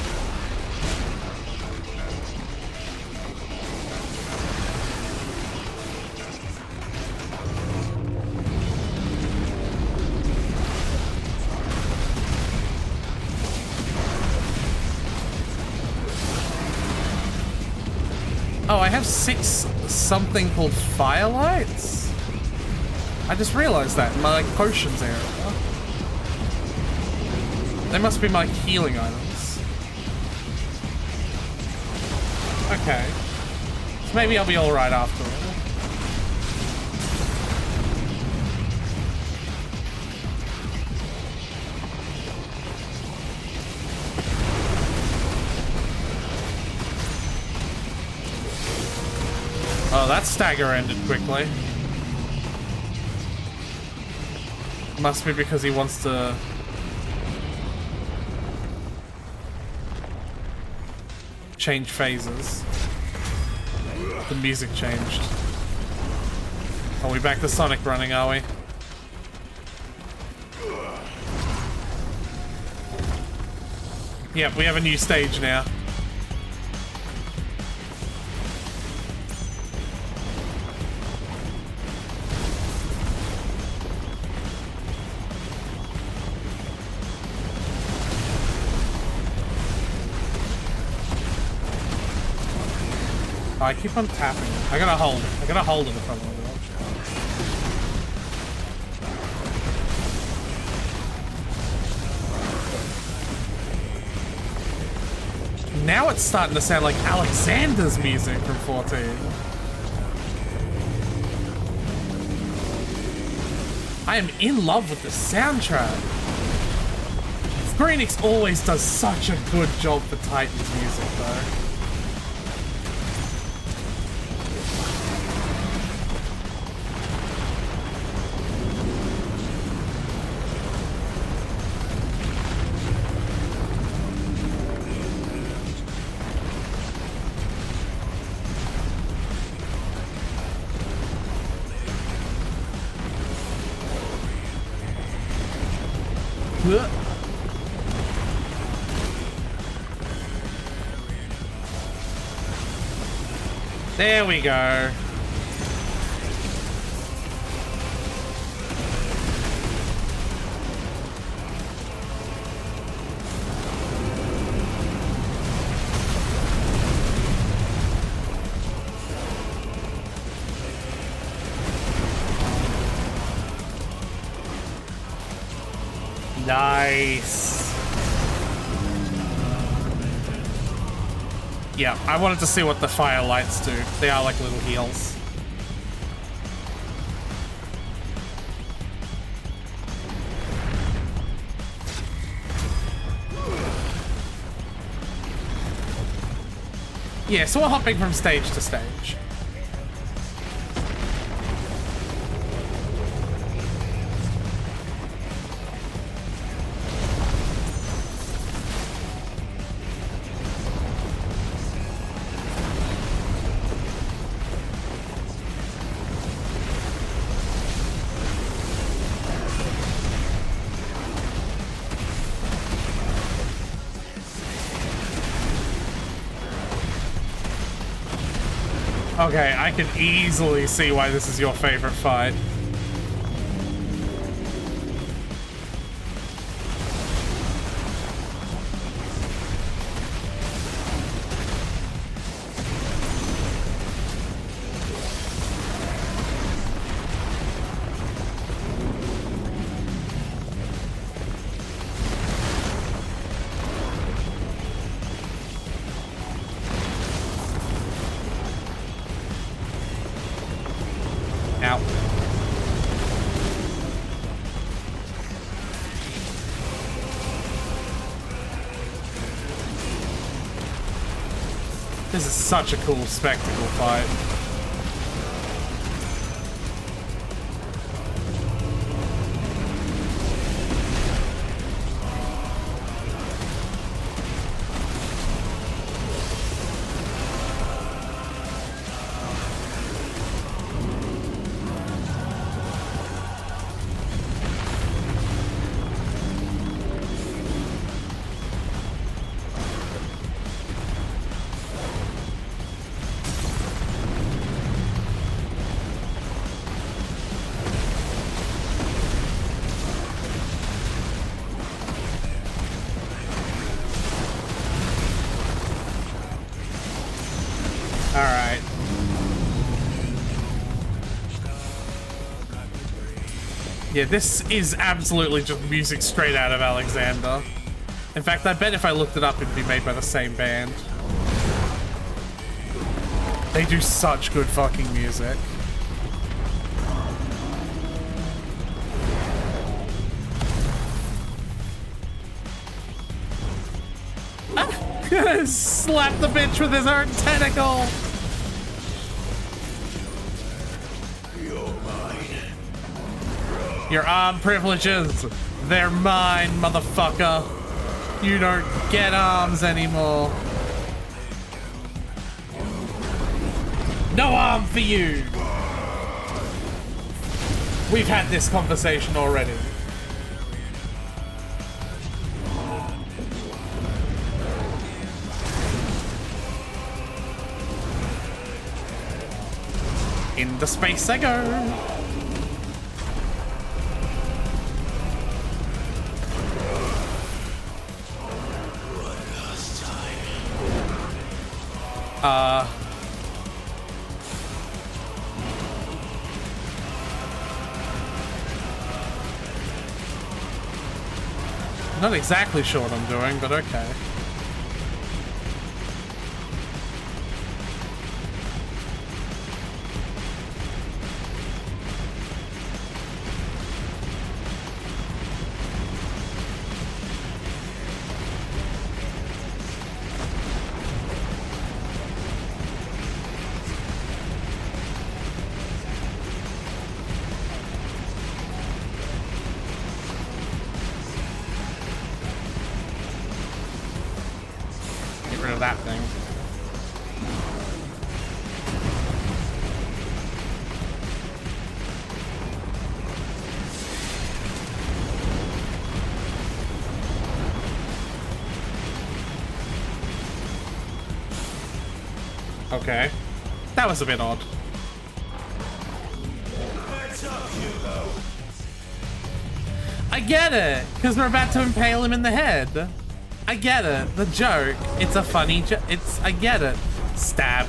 Speaker 1: Oh, I have 6 something called firelights? I just realized that in my like potions area. They must be my healing items. Okay. So maybe I'll be alright after all. Oh, that stagger ended quickly. Must be because he wants to... change phases. The music changed. Are we back to Sonic running, are we? Yep, we have a new stage now. I keep on tapping. I gotta hold it. I gotta hold it in front of me. Now it's starting to sound like Alexander's music from 14. I am in love with the soundtrack. Square Enix always does such a good job for Titan's music, though. There we go. Nice. Yeah, I wanted to see what the fire lights do. They are like little heals. Yeah, so we're hopping from stage to stage. Okay, I can easily see why this is your favorite fight. This is such a cool spectacle fight. Yeah, this is absolutely just music straight out of Alexander. In fact, I bet if I looked it up, it'd be made by the same band. They do such good fucking music. Slap the bitch with his own tentacle! Your arm privileges, they're mine, motherfucker. You don't get arms anymore. No arm for you. We've had this conversation already. Into space I go. Not exactly sure what I'm doing, but okay. That thing. Okay. That was a bit odd. I get it, because we're about to impale him in the head. I get it. The joke. It's a funny joke. I get it. Stab.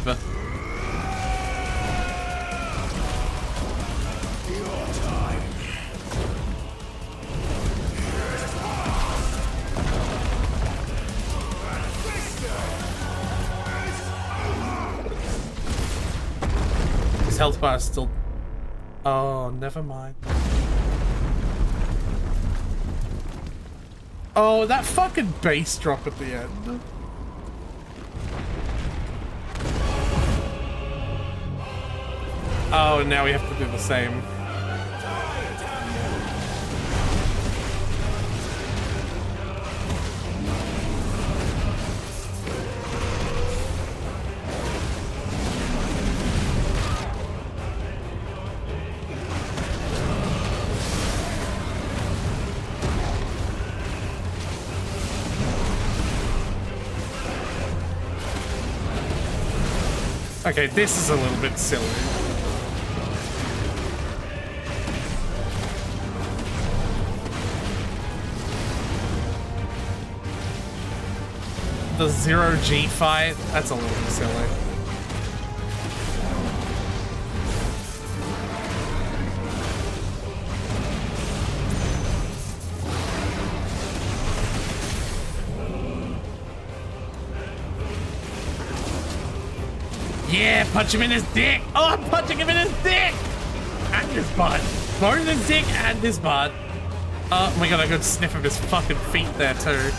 Speaker 1: His health bar is still... Oh, never mind. Oh, that fucking bass drop at the end. Oh, now we have to do the same. Okay, this is a little bit silly. The 0G fight, that's a little bit silly. Yeah, punch him in his dick. Oh, I'm punching him in his dick and his butt. Both his dick and his butt. Oh my god, I got a sniff of his fucking feet there too.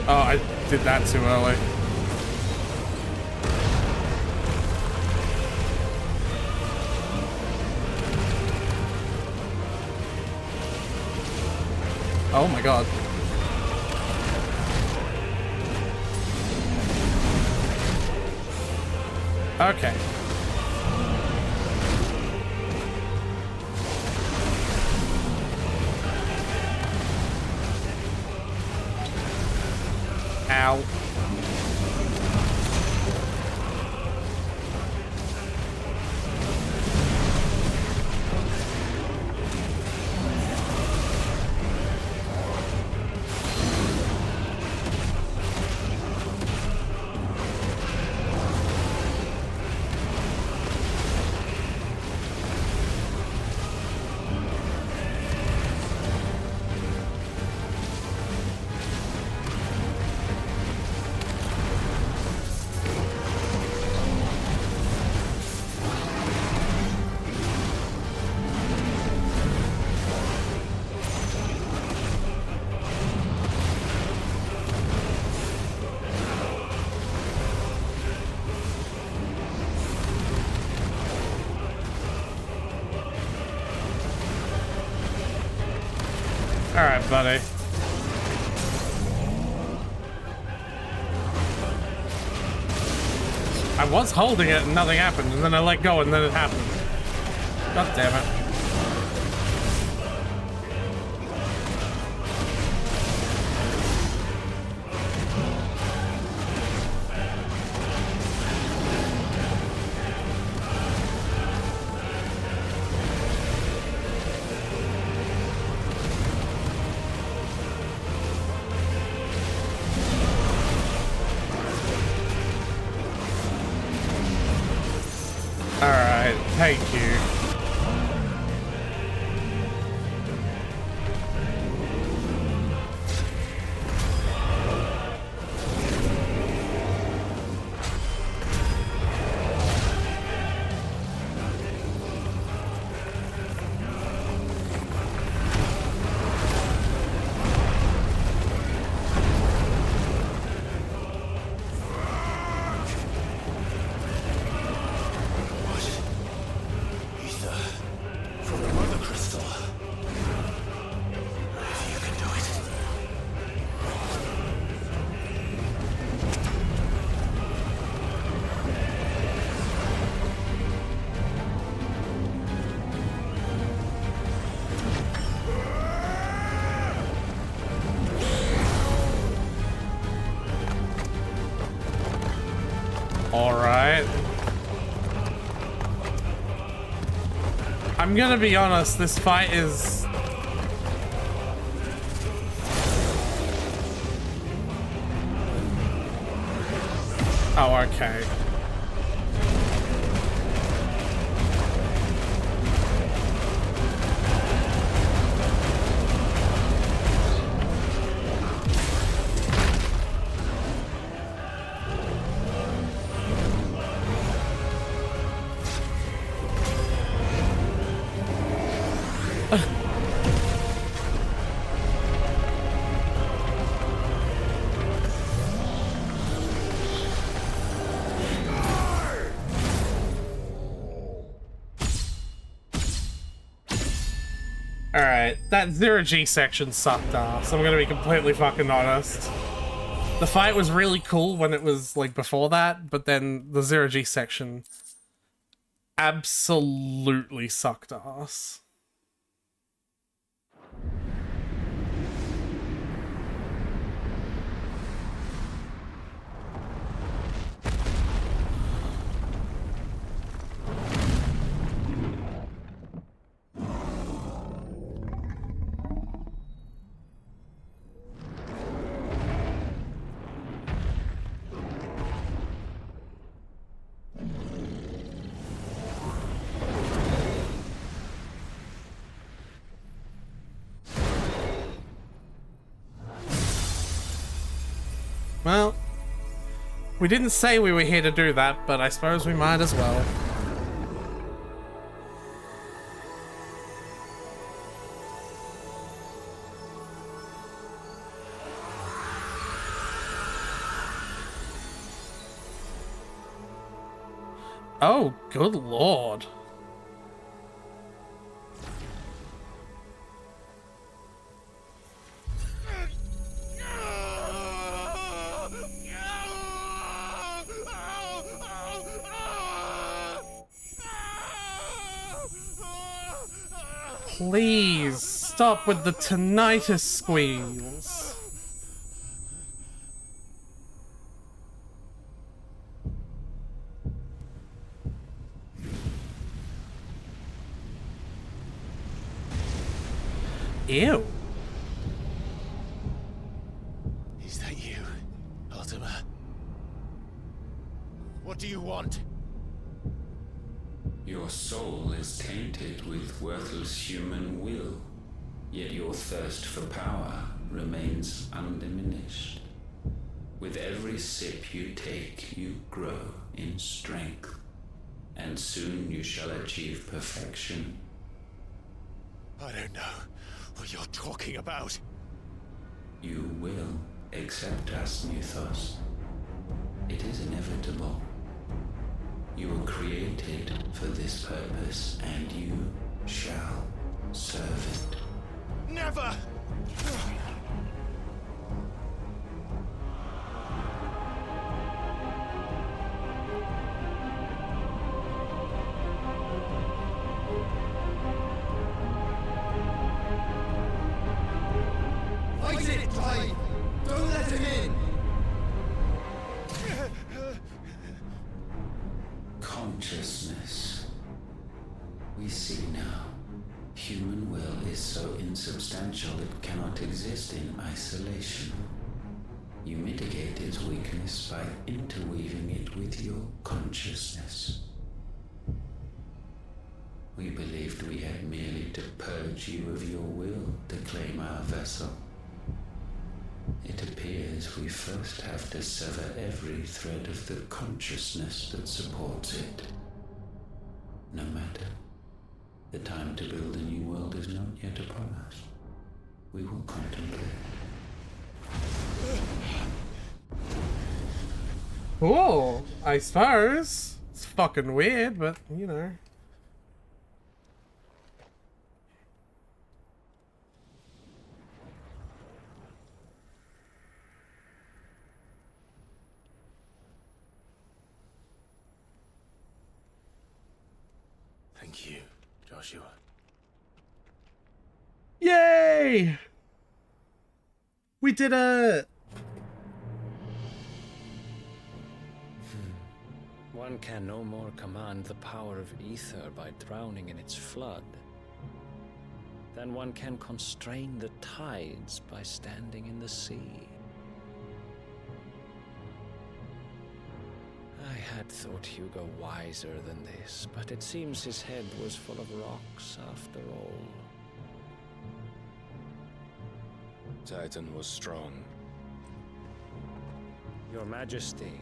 Speaker 1: Oh, I did that too early. Oh my god. Okay. Ow. Alright, buddy. I was holding it and nothing happened, and then I let go and then it happened. God damn it. Alright, thank you. Alright. I'm gonna be honest, this fight is... Oh, okay. Alright, that 0G section sucked ass. I'm gonna be completely fucking honest. The fight was really cool when it was, like, before that, but then the 0G section absolutely sucked ass. Well, we didn't say we were here to do that, but I suppose we might as well. Oh, good lord. Please stop with the tinnitus squeals. Ew.
Speaker 17: Is that you, Ultima? What do you want?
Speaker 10: Your soul is tainted with worthless human will, yet your thirst for power remains undiminished. With every sip you take, you grow in strength, and soon you shall achieve perfection.
Speaker 17: I don't know what you're talking about.
Speaker 10: You will accept us, Mythos. It is inevitable. You were created for this purpose, and you shall serve it.
Speaker 17: Never!
Speaker 10: We see now. Human will is so insubstantial it cannot exist in isolation. You mitigate its weakness by interweaving it with your consciousness. We believed we had merely to purge you of your will to claim our vessel. It appears we first have to sever every thread of the consciousness that supports it. No matter. The time to build a new world is not yet upon us. We will contemplate.
Speaker 1: Cool, I suppose. It's fucking weird, but, you know.
Speaker 2: Thank you, Joshua.
Speaker 1: Yay! We did it!
Speaker 15: One can no more command the power of ether by drowning in its flood than one can constrain the tides by standing in the sea. I had thought Hugo wiser than this, but it seems his head was full of rocks after all.
Speaker 11: Titan was strong.
Speaker 15: Your Majesty.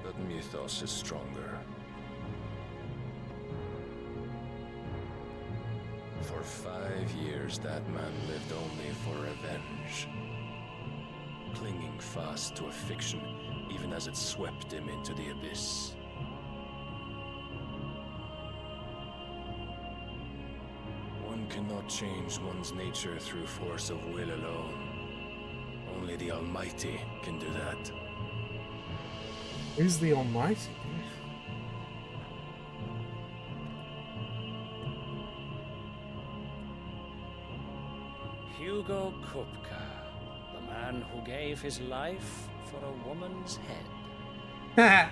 Speaker 11: But Mythos is stronger. For 5 years, that man lived only for revenge. Clinging fast to a fiction, even as it swept him into the abyss. One cannot change one's nature through force of will alone. Only the Almighty can do that.
Speaker 1: Who's the Almighty?
Speaker 15: Hugo Kupka, the man who gave his life for a woman's head.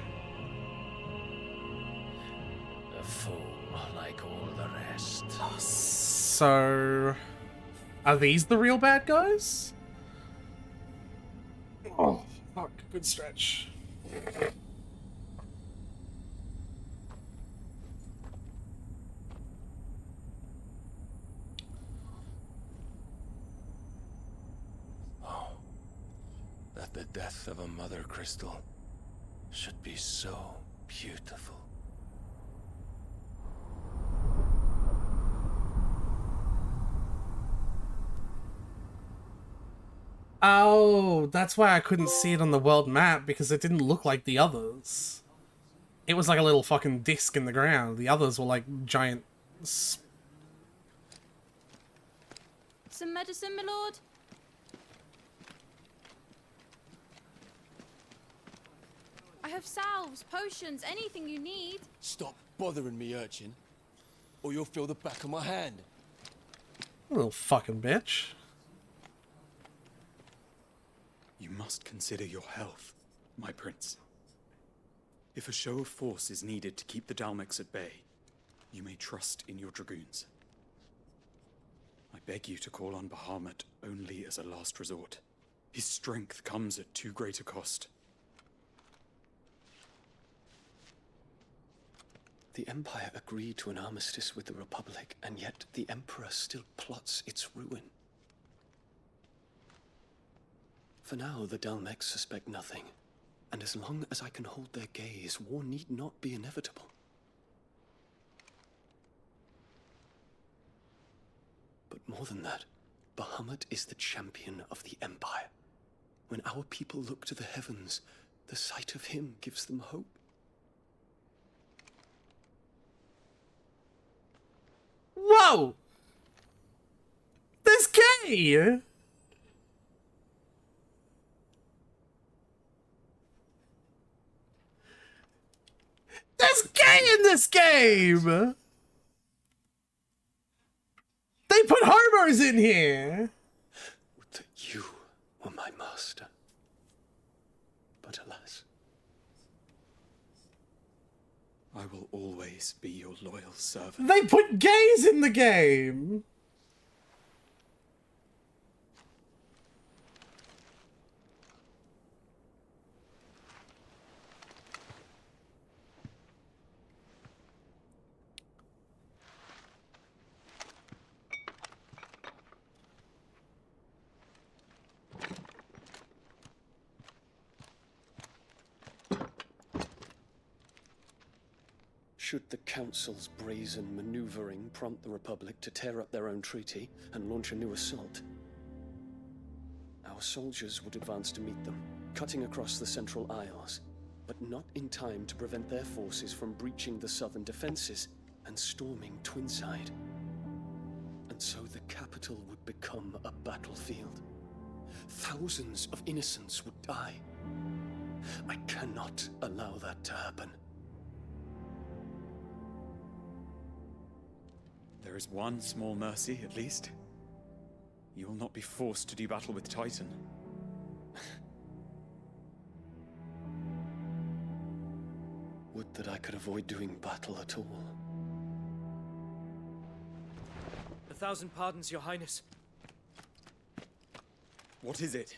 Speaker 15: A fool like all the rest.
Speaker 1: So, are these the real bad guys? Oh, fuck, good stretch.
Speaker 11: Oh, that the death of a mother crystal should be so beautiful.
Speaker 1: Oh, that's why I couldn't see it on the world map, because it didn't look like the others. It was like a little fucking disc in the ground. The others were like giant...
Speaker 22: Some medicine, my lord? I have salves, potions, anything you need.
Speaker 23: Stop bothering me, urchin, or you'll feel the back of my hand.
Speaker 1: Little fucking bitch.
Speaker 24: You must consider your health, my prince. If a show of force is needed to keep the Dalmex at bay, you may trust in your dragoons. I beg you to call on Bahamut only as a last resort. His strength comes at too great a cost.
Speaker 25: The Empire agreed to an armistice with the Republic, and yet the Emperor still plots its ruin. For now, the Dalmex suspect nothing, and as long as I can hold their gaze, war need not be inevitable. But more than that, Bahamut is the champion of the Empire. When our people look to the heavens, the sight of him gives them hope.
Speaker 1: Whoa! This gay! There's gay in this game! They put homos in here!
Speaker 25: That you were my master. But alas.
Speaker 24: I I will always be your loyal servant.
Speaker 1: They put gays in the game!
Speaker 25: Should the Council's brazen maneuvering prompt the Republic to tear up their own treaty and launch a new assault, our soldiers would advance to meet them, cutting across the Central Isles, but not in time to prevent their forces from breaching the southern defenses and storming Twinside. And so the capital would become a battlefield. Thousands of innocents would die. I cannot allow that to happen.
Speaker 24: There is one small mercy, at least. You will not be forced to do battle with Titan.
Speaker 25: Would that I could avoid doing battle at all.
Speaker 3: 1,000 pardons, Your Highness.
Speaker 24: What is it?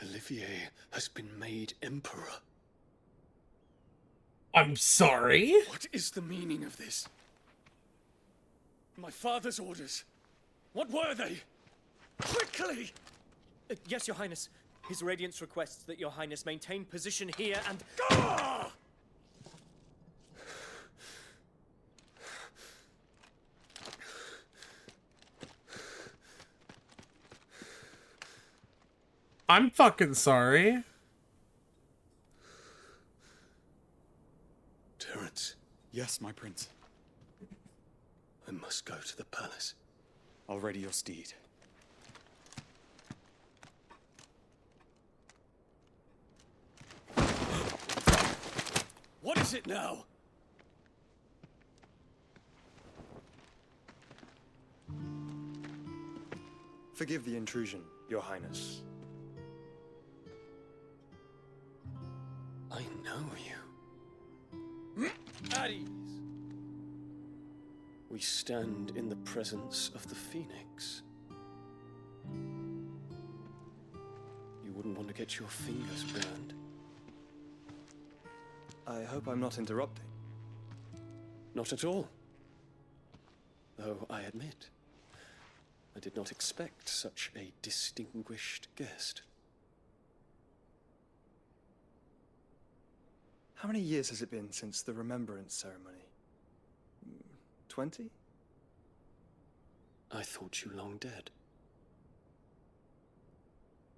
Speaker 25: Olivier has been made Emperor.
Speaker 1: I'm sorry?
Speaker 25: What is the meaning of this? My father's orders. What were they? Quickly!
Speaker 3: Yes, Your Highness. His Radiance requests that Your Highness maintain position here and...
Speaker 25: Gah!
Speaker 1: I'm fucking sorry.
Speaker 25: Terence.
Speaker 24: Yes, my prince.
Speaker 25: I must go to the palace.
Speaker 24: I'll ready your steed.
Speaker 25: What is it now?
Speaker 9: Forgive the intrusion, Your Highness.
Speaker 25: I know you.
Speaker 3: At ease.
Speaker 25: We stand in the presence of the Phoenix. You wouldn't want to get your fingers burned.
Speaker 9: I hope I'm not interrupting.
Speaker 25: Not at all. Though I admit, I did not expect such a distinguished guest.
Speaker 9: How many years has it been since the Remembrance ceremony? 20?
Speaker 25: I thought you long dead.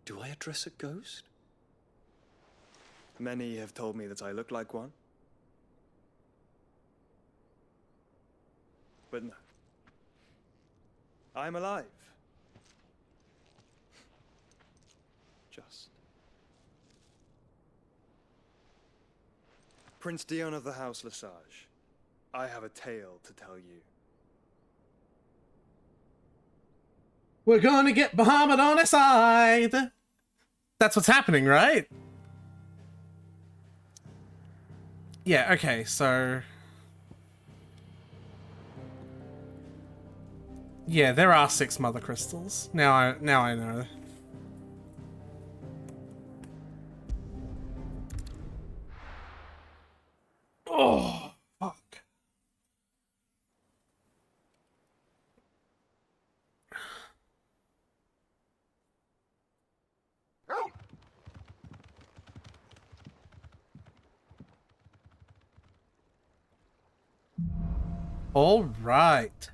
Speaker 25: Do I address a ghost?
Speaker 9: Many have told me that I look like one. But no. I'm alive. Just. Prince Dion of the House Lesage, I have a tale to tell you.
Speaker 1: We're gonna get Bahamut on our side! That's what's happening, right? Yeah, okay, so... Yeah, there are 6 mother crystals. Now I know. Oh, fuck. All right.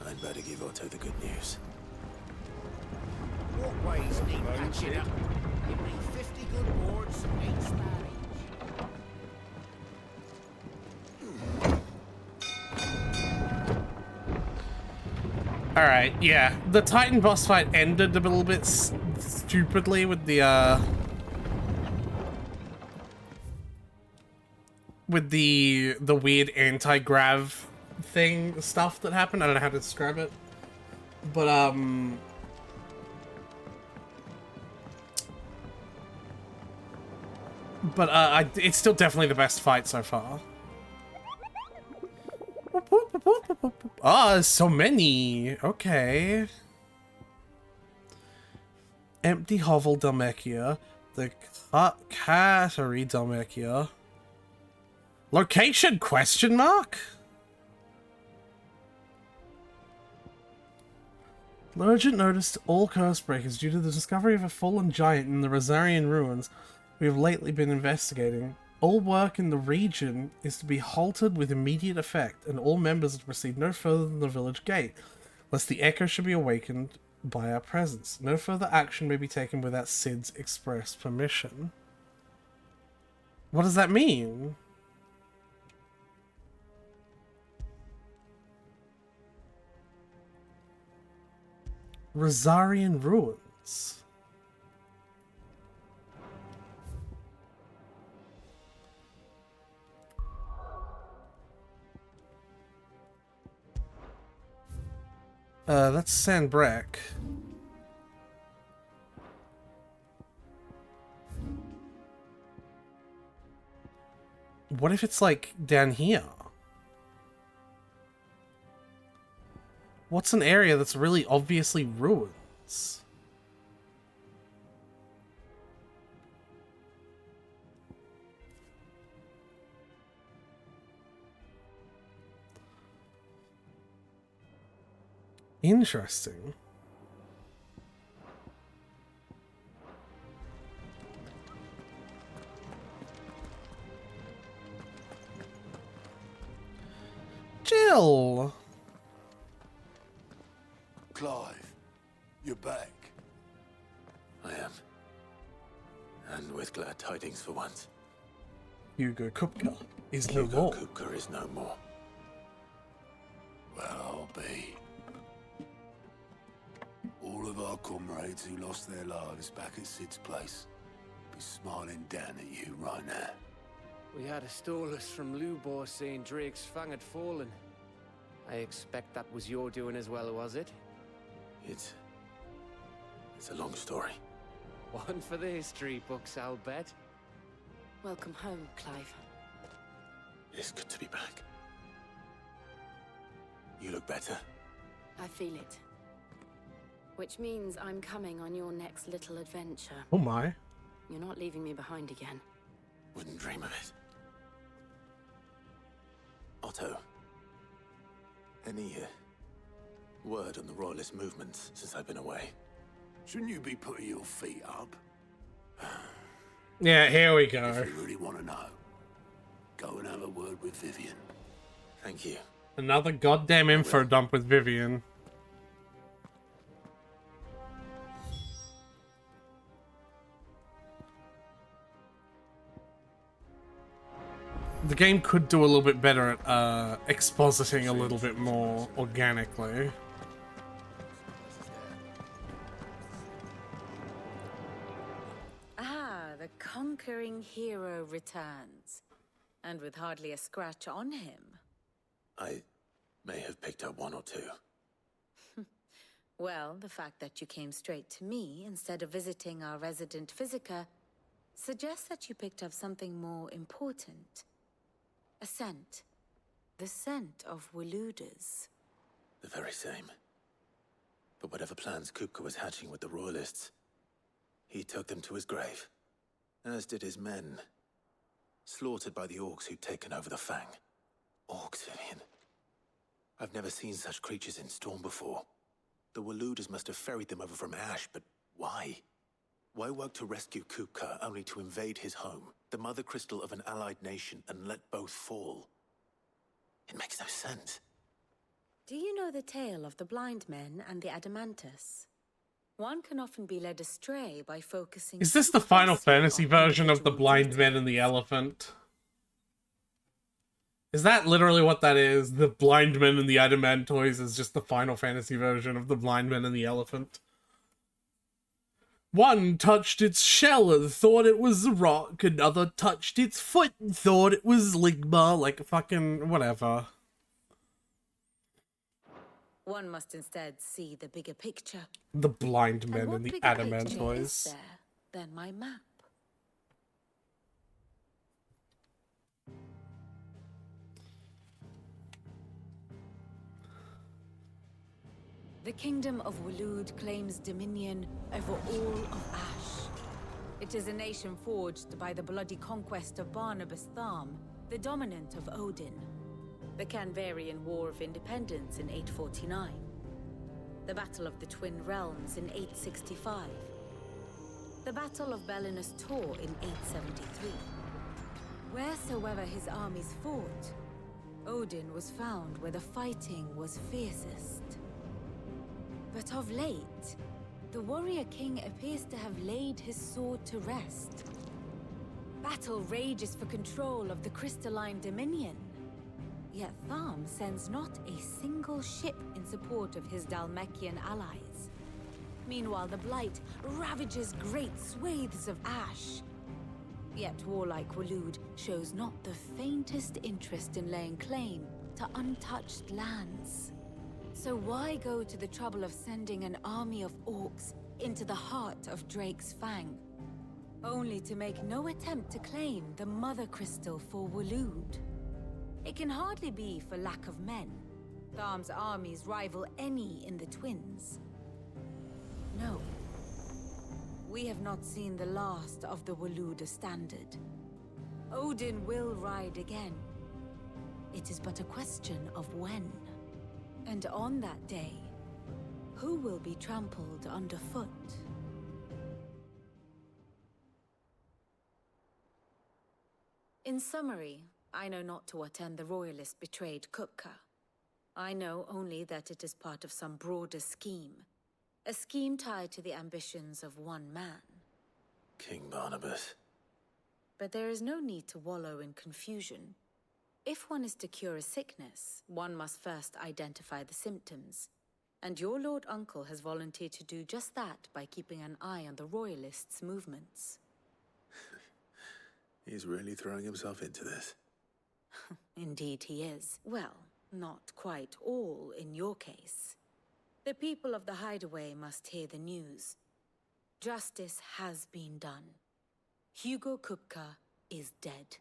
Speaker 2: I'd better give Otto the good news.
Speaker 4: Walkways need patching up. You need 50 good boards and 8 Spanish.
Speaker 1: Alright, yeah. The Titan boss fight ended a little bit stupidly with the, with the weird anti-grav thing stuff that happened. I don't know how to describe it, but it's still definitely the best fight so far. Ah, so many. Okay. Empty hovel Dalmekia. The Cattery Dalmekia. Location question mark? Urgent notice to all curse breakers due to the discovery of a fallen giant in the Rosarian ruins we have lately been investigating. All work in the region is to be halted with immediate effect, and all members are to proceed no further than the village gate, lest the echo should be awakened by our presence. No further action may be taken without Sid's express permission. What does that mean? Rosarian ruins. That's Sandbreck. What if it's like down here? What's an area that's really obviously ruins? Interesting. Jill!
Speaker 5: Clive, you're back.
Speaker 2: I am. And with glad tidings for once.
Speaker 1: Hugo Kupka is no
Speaker 2: Hugo
Speaker 1: more.
Speaker 2: Kupka is no more.
Speaker 5: Well, I'll be. All of our comrades who lost their lives back at Sid's place be smiling down at you right now.
Speaker 7: We had a stolus from Lubor saying Drake's fang had fallen. I expect that was your doing as well, was it?
Speaker 2: It's a long story.
Speaker 7: One for the history books, I'll bet.
Speaker 13: Welcome home, Clive.
Speaker 2: It's good to be back. You look better.
Speaker 13: I feel it. Which means I'm coming on your next little adventure.
Speaker 1: Oh my.
Speaker 13: You're not leaving me behind again.
Speaker 2: Wouldn't dream of it. Otto, any word on the Royalist movement since I've been away?
Speaker 5: Shouldn't you be putting your feet up?
Speaker 1: Yeah, here we go.
Speaker 5: If you really want to know, go and have a word with Vivian.
Speaker 2: Thank you.
Speaker 1: Another goddamn info dump with Vivian. The game could do a little bit better at expositing a little bit more organically.
Speaker 14: Ah, the conquering hero returns. And with hardly a scratch on him.
Speaker 2: I may have picked up one or two.
Speaker 14: Well, the fact that you came straight to me instead of visiting our resident physiker suggests that you picked up something more important. A scent. The scent of Waludas.
Speaker 2: The very same. But whatever plans Kupka was hatching with the Royalists, he took them to his grave. As did his men. Slaughtered by the orcs who'd taken over the Fang. Orcs, Vivian. I've never seen such creatures in Storm before. The Waludas must have ferried them over from Ash, but why? Why work to rescue Kupka only to invade his home, the mother crystal of an allied nation, and let both fall? It makes no sense.
Speaker 14: Do you know the tale of the blind men and the Adamantus? One can often be led astray by focusing...
Speaker 1: Is this the Final Fantasy version of the Blind Men and the Elephant? Is that literally what that is? The Blind Men and the Adamantoys is just the Final Fantasy version of the Blind Men and the Elephant? One touched its shell and thought it was a rock, another touched its foot and thought it was ligma, like fucking whatever.
Speaker 14: One must instead see the bigger picture.
Speaker 1: The blind men
Speaker 14: And what
Speaker 1: and the
Speaker 14: bigger picture
Speaker 1: adamantoids.
Speaker 14: is there than my map? The kingdom of Waloed claims dominion over all of Ash. It is a nation forged by the bloody conquest of Barnabas Tharm, the dominant of Odin. The Canvarian War of Independence in 849. The Battle of the Twin Realms in 865. The Battle of Belinus Tor in 873. Wheresoever his armies fought, Odin was found where the fighting was fiercest. But of late, the warrior king appears to have laid his sword to rest. Battle rages for control of the crystalline dominion. Yet Tharm sends not a single ship in support of his Dhalmekian allies. Meanwhile, the Blight ravages great swathes of Ash. Yet warlike Waloed shows not the faintest interest in laying claim to untouched lands. So why go to the trouble of sending an army of orcs into the heart of Drake's Fang, only to make no attempt to claim the Mother Crystal for Waloed? It can hardly be for lack of men. Tharm's armies rival any in the Twins. No. We have not seen the last of the Waloed standard. Odin will ride again. It is but a question of when. And on that day, who will be trampled underfoot? In summary, I know not to what end the Royalists betrayed Kupka. I know only that it is part of some broader scheme. A scheme tied to the ambitions of one man.
Speaker 2: King Barnabas.
Speaker 14: But there is no need to wallow in confusion. If one is to cure a sickness, one must first identify the symptoms. And your Lord Uncle has volunteered to do just that by keeping an eye on the Royalists' movements.
Speaker 2: He's really throwing himself into this.
Speaker 14: Indeed he is. Well, not quite all in your case. The people of the Hideaway must hear the news. Justice has been done. Hugo Kupka is dead.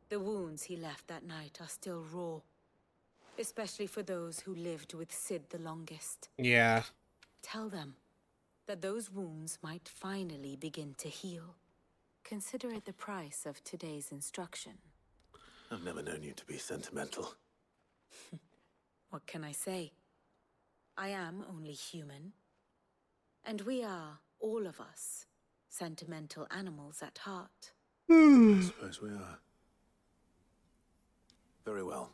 Speaker 14: The wounds he left that night are still raw. Especially for those who lived with Sid the longest.
Speaker 1: Yeah.
Speaker 14: Tell them that those wounds might finally begin to heal. Consider it the price of today's instruction.
Speaker 2: I've never known you to be sentimental.
Speaker 14: What can I say? I am only human. And we are, all of us, sentimental animals at heart.
Speaker 2: I suppose we are. Very well.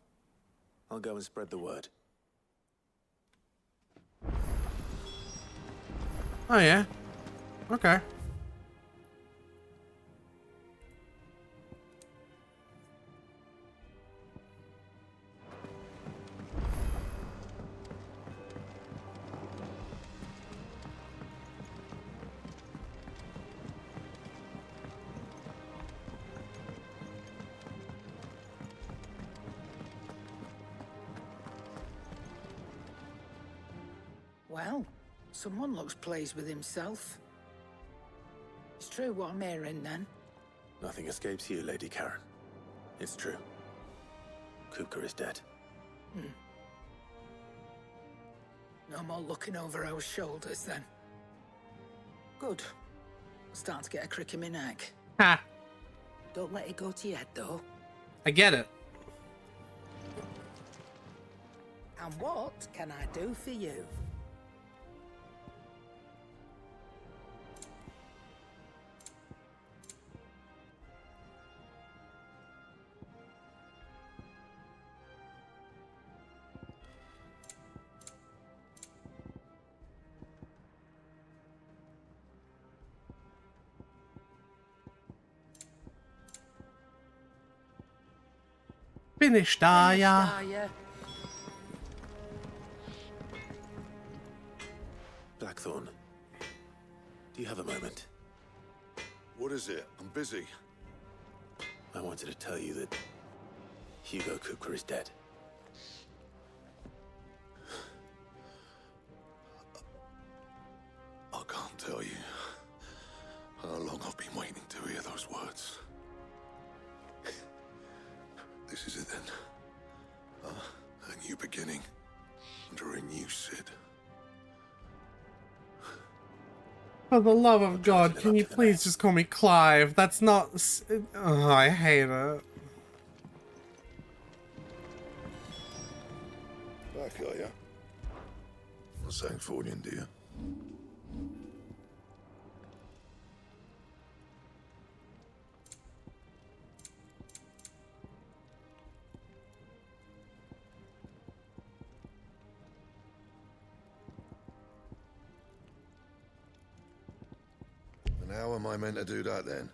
Speaker 2: I'll go and spread the word.
Speaker 1: Oh yeah. Okay.
Speaker 4: Well, someone looks pleased with himself. It's true what I'm hearing, then.
Speaker 2: Nothing escapes you, Lady Karen. It's true. Kupka is dead.
Speaker 4: No more looking over our shoulders, then. Good. I'm starting to get a crick in my neck.
Speaker 1: Ha!
Speaker 4: Don't let it go to your head, though.
Speaker 1: I get it.
Speaker 4: And what can I do for you?
Speaker 1: Finished, are ya?
Speaker 2: Blackthorn. Do you have a moment?
Speaker 6: What is it? I'm busy.
Speaker 2: I wanted to tell you that Hugo Kupka is dead.
Speaker 6: I can't tell you how long I've been waiting to hear those words. This is it then. A new beginning under a new Cid.
Speaker 1: For the love of God, can you please just call me Clive? That's not... Oh, I hate it.
Speaker 6: Back, are ya? Not saying Fordian, do you? And how am I meant to do that then?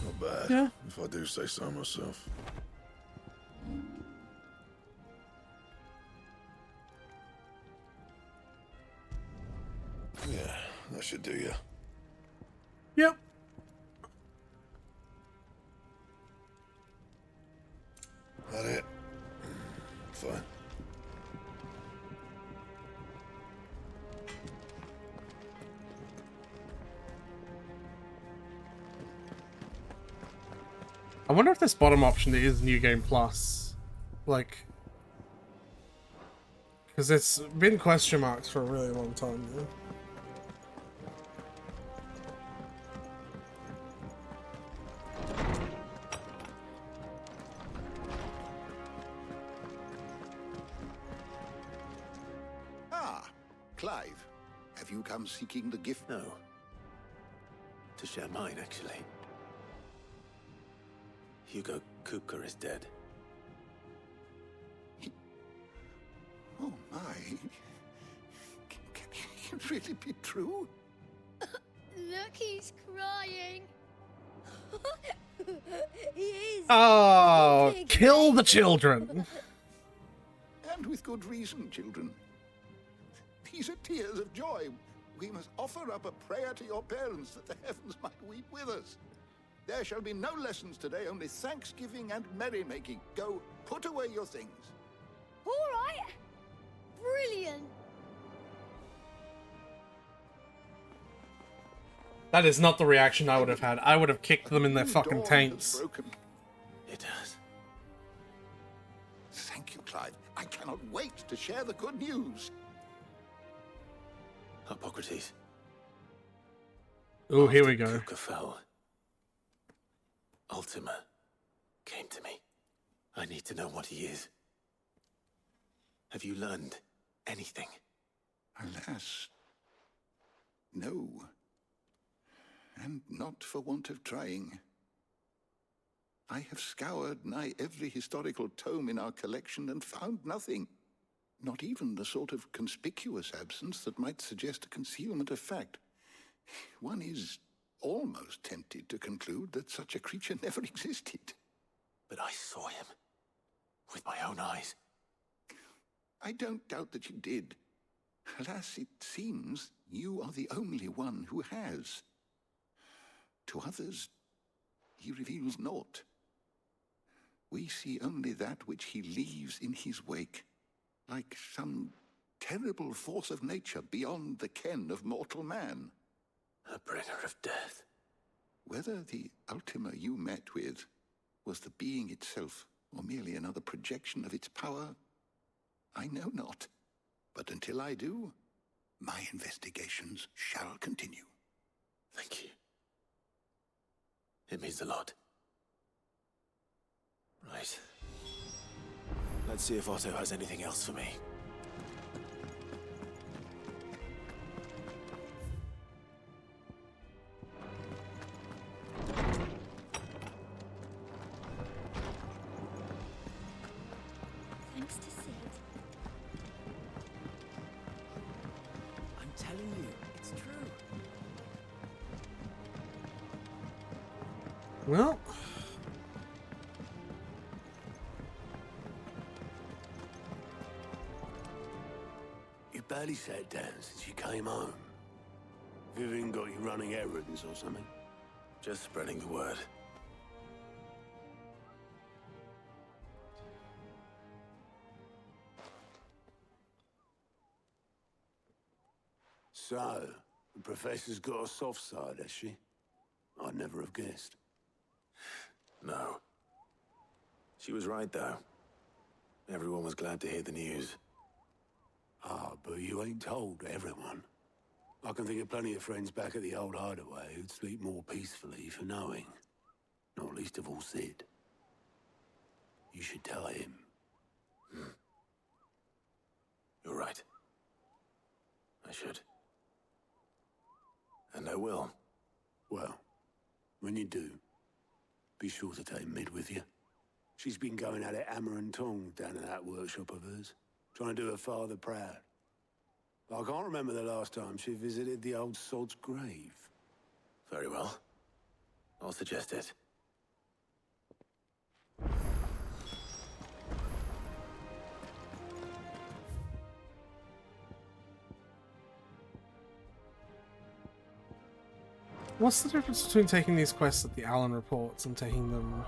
Speaker 6: Not bad,
Speaker 1: yeah.
Speaker 6: If I do say so myself. Yeah, that should do you.
Speaker 1: Yep.
Speaker 6: That it? Fine.
Speaker 1: I wonder if this bottom option is New Game Plus. Like... Because it's been question marks for a really long time now.
Speaker 8: Ah, Clive. Have you come seeking the gift?
Speaker 2: No. To share mine, actually. Hugo Kupka is dead.
Speaker 8: Oh my. Can it really be true?
Speaker 22: Look, he's crying. He is.
Speaker 1: Oh, kill the children.
Speaker 8: And with good reason, children. These are tears of joy. We must offer up a prayer to your parents that the heavens might weep with us. There shall be no lessons today, only thanksgiving and merrymaking. Go, put away your things.
Speaker 22: All right. Brilliant.
Speaker 1: That is not the reaction I would have had. I would have kicked them in their fucking
Speaker 8: Dawn
Speaker 1: taints.
Speaker 8: has broken.
Speaker 2: It has.
Speaker 8: Thank you, Clive. I cannot wait to share the good news.
Speaker 2: Hippocrates.
Speaker 1: Oh, here we go.
Speaker 2: Kupka fell. Ultima came to me. I need to know what he is. Have you learned anything?
Speaker 8: Alas, no. And not for want of trying. I have scoured nigh every historical tome in our collection and found nothing. Not even the sort of conspicuous absence that might suggest a concealment of fact. One is almost tempted to conclude that such a creature never existed.
Speaker 2: But I saw him. With my own eyes.
Speaker 8: I don't doubt that you did. Alas, it seems you are the only one who has. To others, he reveals naught. We see only that which he leaves in his wake, like some terrible force of nature beyond the ken of mortal man.
Speaker 2: A bringer of death.
Speaker 8: Whether the Ultima you met with was the being itself, or merely another projection of its power, I know not. But until I do, my investigations shall continue.
Speaker 2: Thank you. It means a lot. Right. Let's see if Otto has anything else for me.
Speaker 1: Well...
Speaker 5: You barely sat down since you came home. Vivian got you running errands or something?
Speaker 2: Just spreading the word.
Speaker 5: So, the professor's got a soft side, has she? I'd never have guessed.
Speaker 2: No. She was right, though. Everyone was glad to hear the news.
Speaker 5: Ah, but you ain't told everyone. I can think of plenty of friends back at the old hideaway who'd sleep more peacefully for knowing. Not least of all Sid. You should tell him.
Speaker 2: You're right. I should. And I will.
Speaker 5: Well, when you do, be sure to take Mid with you. She's been going at it hammer and tongs down in that workshop of hers, trying to do her father proud. I can't remember the last time she visited the old sod's grave.
Speaker 2: Very well. I'll suggest it.
Speaker 1: What's the difference between taking these quests at the Allen reports and taking them...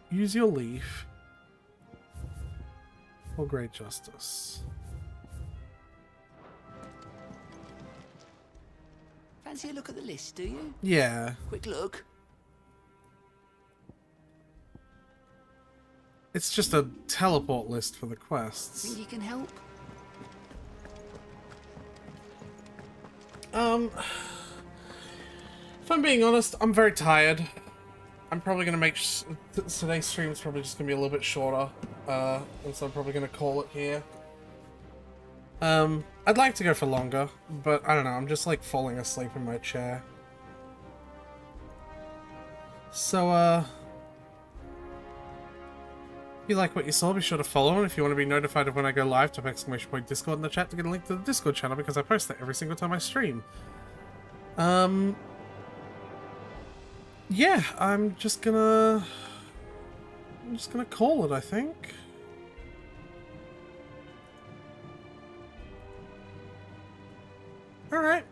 Speaker 1: Use your leaf. Or Great Justice.
Speaker 12: Fancy a look at the list, do you?
Speaker 1: Yeah.
Speaker 12: Quick look.
Speaker 1: It's just a teleport list for the quests.
Speaker 12: Think you can help?
Speaker 1: If I'm being honest, I'm very tired. I'm probably going to make... today's stream's probably just going to be a little bit shorter. And so I'm probably going to call it here. I'd like to go for longer, but I don't know, I'm just like falling asleep in my chair. So, if you like what you saw, be sure to follow, and if you want to be notified of when I go live, type !Discord in the chat to get a link to the Discord channel, because I post that every single time I stream. Yeah, I'm just gonna call it, I think. Alright.